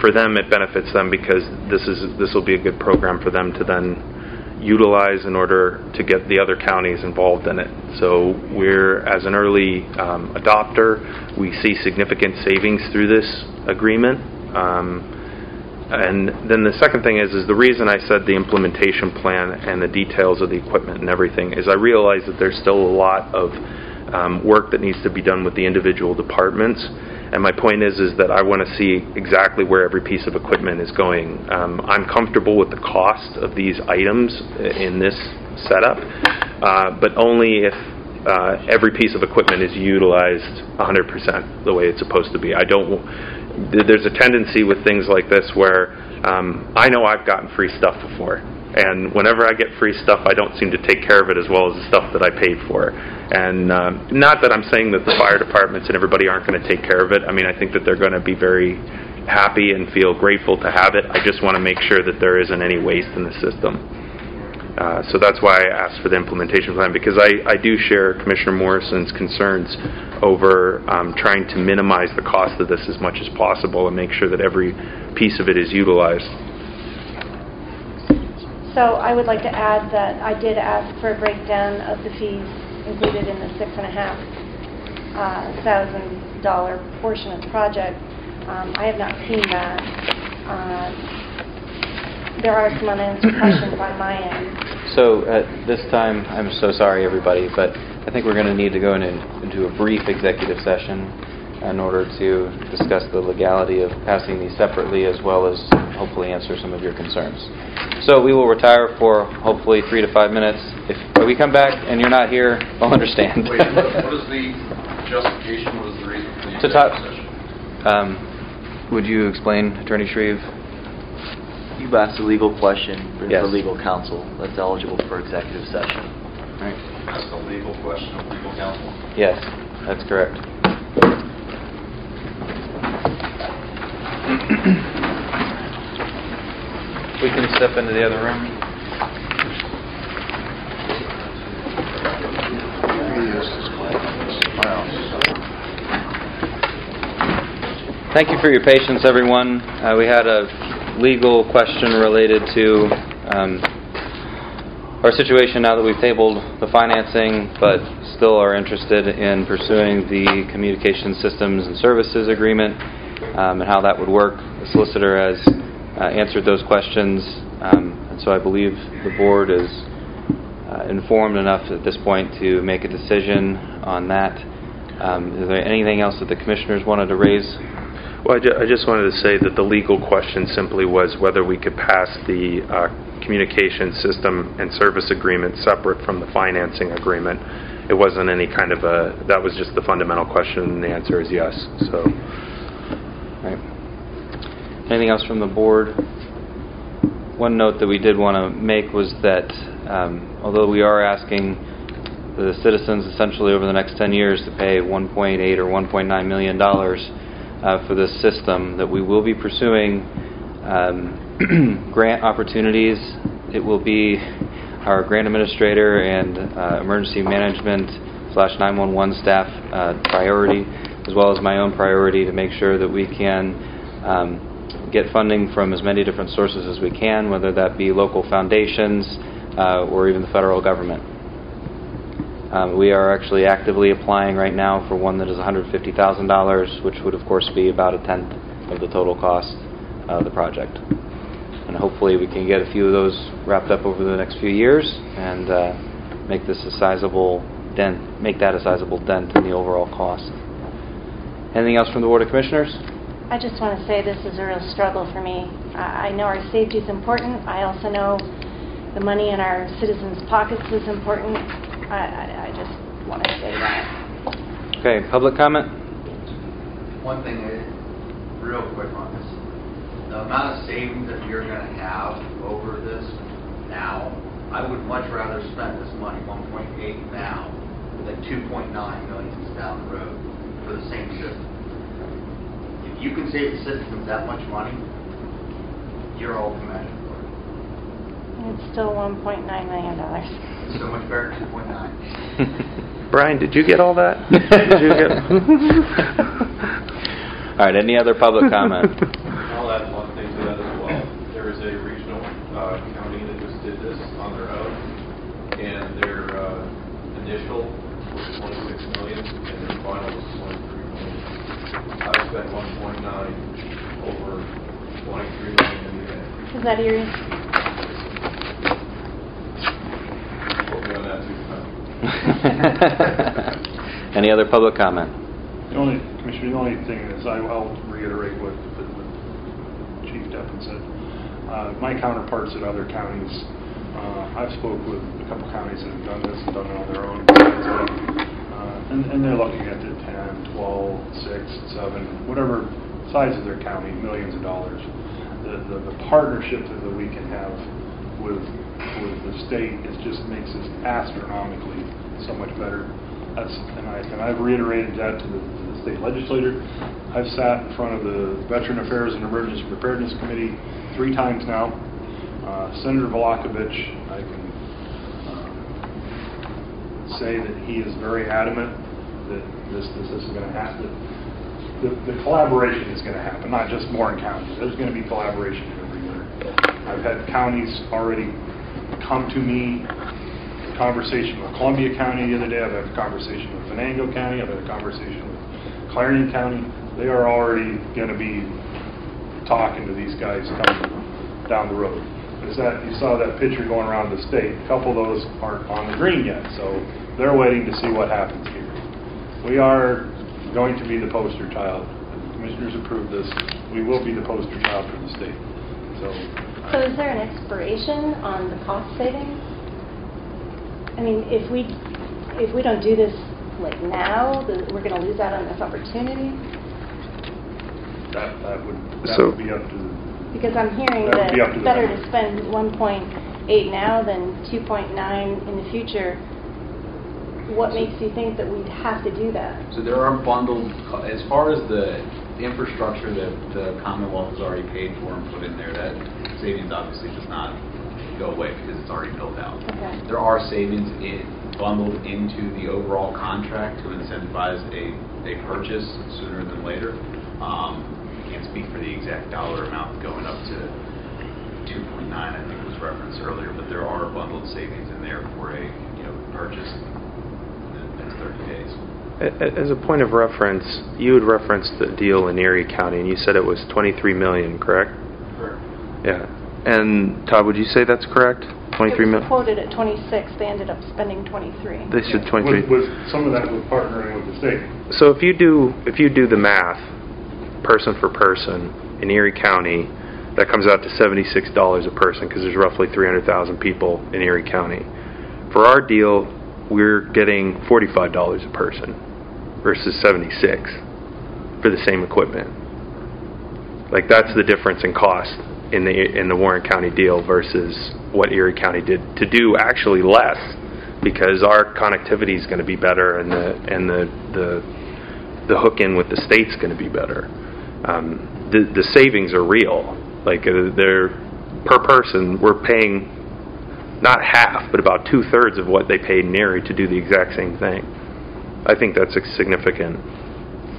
For them, it benefits them because this will be a good program for them to then utilize in order to get the other counties involved in it. So we're, as an early adopter, we see significant savings through this agreement. And then the second thing is the reason I said the implementation plan and the details of the equipment and everything is I realize that there's still a lot of work that needs to be done with the individual departments. And my point is that I want to see exactly where every piece of equipment is going. I'm comfortable with the cost of these items in this setup, but only if every piece of equipment is utilized 100% the way it's supposed to be. There's a tendency with things like this where I know I've gotten free stuff before. And whenever I get free stuff, I don't seem to take care of it as well as the stuff that I paid for. And not that I'm saying that the fire departments and everybody aren't going to take care of it. I mean, I think that they're going to be very happy and feel grateful to have it. I just want to make sure that there isn't any waste in the system. So that's why I asked for the implementation plan, because I do share Commissioner Morrison's concerns over trying to minimize the cost of this as much as possible and make sure that every piece of it is utilized. So I would like to add that I did ask for a breakdown of the fees included in the $6,500 portion of the project. I have not seen that. There are some unanswered questions on my end. So at this time, I'm so sorry everybody, but I think we're going to need to go into a brief executive session in order to discuss the legality of passing these separately, as well as hopefully answer some of your concerns. So we will retire for hopefully 3 to 5 minutes. If we come back and you're not here, I'll understand. Wait, what is the justification? What is the reason for the executive session? Would you explain, Attorney Shreve? You've asked a legal question for Yes. legal counsel that's eligible for executive session. Right. That's the legal question of legal counsel. Yes, that's correct. We can step into the other room. Thank you for your patience, everyone. We had a legal question related to our situation now that we've tabled the financing, but still are interested in pursuing the communication systems and services agreement and how that would work. The solicitor has answered those questions, and so I believe the board is informed enough at this point to make a decision on that. Is there anything else that the commissioners wanted to raise? Well, I just wanted to say that the legal question simply was whether we could pass the communication system and service agreement separate from the financing agreement. It wasn't any kind of that was just the fundamental question, and the answer is yes. So, right. Anything else from the board? One note that we did want to make was that although we are asking the citizens essentially over the next 10 years to pay $1.8 or $1.9 million for this system, that we will be pursuing grant opportunities. It will be our grant administrator and emergency management / 911 staff priority, as well as my own priority, to make sure that we can get funding from as many different sources as we can, whether that be local foundations or even the federal government. We are actually actively applying right now for one that is $150,000, which would of course be about 1/10 of the total cost of the project. And hopefully we can get a few of those wrapped up over the next few years and make this a sizable dent, make that a sizable dent in the overall cost. Anything else from the Board of Commissioners? I just want to say this is a real struggle for me. I know our safety is important. I also know the money in our citizens' pockets is important. I just want to say that. Okay, public comment? One thing, real quick on this. The amount of savings that you're going to have over this now, I would much rather spend this money, 1.8 now, than 2.9 million down the road for the same system. If you can save the citizens that much money, you're all commended for it. It's still $1.9 million. It's so much better than 2.9. Brian, did you get all that? Did you get? All right, any other public comment? I'll add one thing to that as well. There is a regional county that just did this on their own, and their initial was $26 million, and their final was $23 million. I spent 1.9 over 23 million in the end. Is that Erie? Put me on that too. Any other public comment? Commissioner, the only thing is I'll reiterate what Chief Deppen said. My counterparts at other counties, I've spoke with a couple counties that have done this and done it on their own. And they're looking at the 10, 12, 6, 7, whatever size of their county, millions of dollars. The partnership that we can have with the state just makes this astronomically so much better. And I've reiterated that to the state legislator. I've sat in front of the Veteran Affairs and Emergency Preparedness Committee 3 times now. Senator Volakovich, I can say that he is very adamant that this is going to happen. The collaboration is going to happen, not just Warren County. There's going to be collaboration everywhere. I've had counties already come to me. Conversation with Columbia County the other day. I've had a conversation with Venango County. I've had a conversation with Clarendon County. They are already going to be talking to these guys coming down the road. You saw that picture going around the state. A couple of those aren't on the green yet, so they're waiting to see what happens here. We are going to be the poster child. If the commissioners approve this, we will be the poster child for the state. So is there an expiration on the cost savings? I mean, if we don't do this like now, we're going to lose out on this opportunity. That would be up to. Because I'm hearing that it's better to spend 1.8 now than 2.9 in the future. What makes you think that we'd have to do that? So there are bundled, as far as the infrastructure that the Commonwealth has already paid for and put in there, that savings obviously does not go away because it's already built out. Okay. There are savings bundled into the overall contract to incentivize a purchase sooner than later. Can't speak for the exact dollar amount going up to 2.9, I think was referenced earlier, but there are bundled savings in there for a purchase in the next 30 days. As a point of reference, you had referenced the deal in Erie County, and you said it was $23 million, correct? Correct. Yeah. And Todd, would you say that's correct? 23 It was million? quoted at 26, they ended up spending 23. They said 23. Was some of that was partnering with the state. So if you do the math, person for person, in Erie County, that comes out to $76 a person because there's roughly 300,000 people in Erie County. For our deal, we're getting $45 a person versus 76 for the same equipment. Like, that's the difference in cost in the Warren County deal versus what Erie County did to do actually less, because our connectivity is going to be better and the hook in with the state's going to be better. The savings are real. Like, they're per person, we're paying not half, but about 2/3 of what they paid in Erie to do the exact same thing. I think that's a significant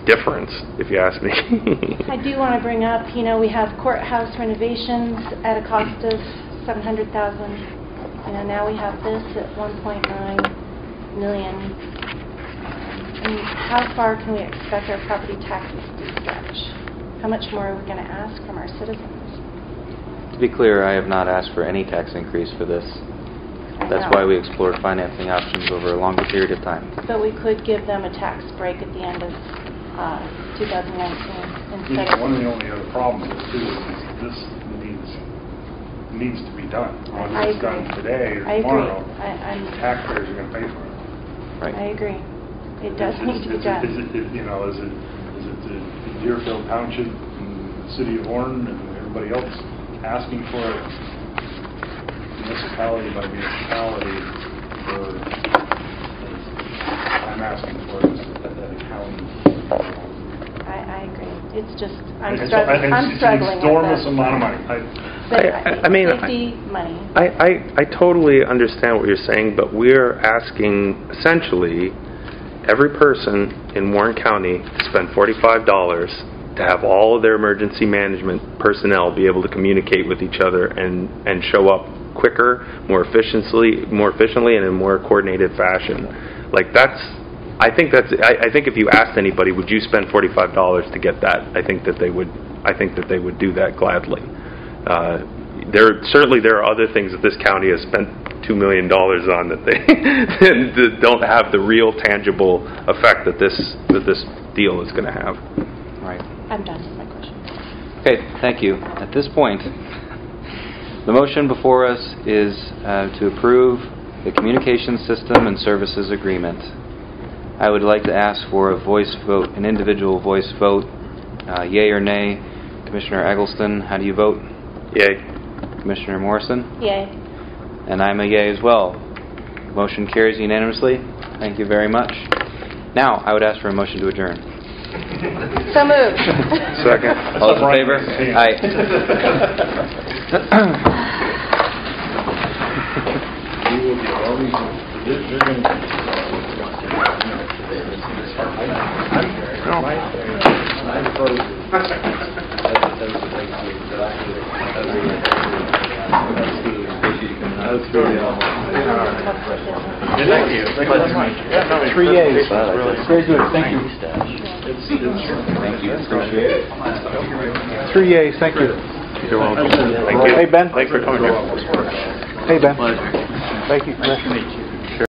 difference, if you ask me. I do want to bring up, we have courthouse renovations at a cost of $700,000. Now we have this at $1.9 million. I mean, how far can we expect our property taxes to stretch? How much more are we going to ask from our citizens? To be clear, I have not asked for any tax increase for this. That's why we explored financing options over a longer period of time. But we could give them a tax break at the end of 2019 instead of... One of the only other problems is, too, is this needs to be done. Whether it's done today or tomorrow, taxpayers are going to pay for it. Right. I agree. It does need to be done. Is it the Deerfield Township and the City of Warren and everybody else asking for it municipality by municipality, or I'm asking for it at the county? I agree. It's just, I'm It's struggling an enormous with amount of money. money. I totally understand what you're saying, but we're asking essentially every person in Warren County to spend $45 to have all of their emergency management personnel be able to communicate with each other and show up quicker, more efficiently, and in a more coordinated fashion. Like, I think if you asked anybody, would you spend $45 to get that? I think that they would do that gladly. There are other things that this county has spent $2 million on that they that don't have the real tangible effect that this deal is going to have. Right. I'm done with my question. Okay, thank you. At this point, the motion before us is to approve the Communications System and Services Agreement. I would like to ask for a voice vote, an individual voice vote, yay or nay. Commissioner Eggleston, how do you vote? Yay. Commissioner Morrison? Yay. And I'm a yay as well. Motion carries unanimously. Thank you very much. Now, I would ask for a motion to adjourn. So moved. Second. All those in favor? Aye. Thank you. 3 years. Very good. Thank you. Thank you. Appreciate it. 3 years. Thank you. You're welcome. Hey, Ben. Thanks for coming here. Hey, Ben. Thank you. Nice to meet you.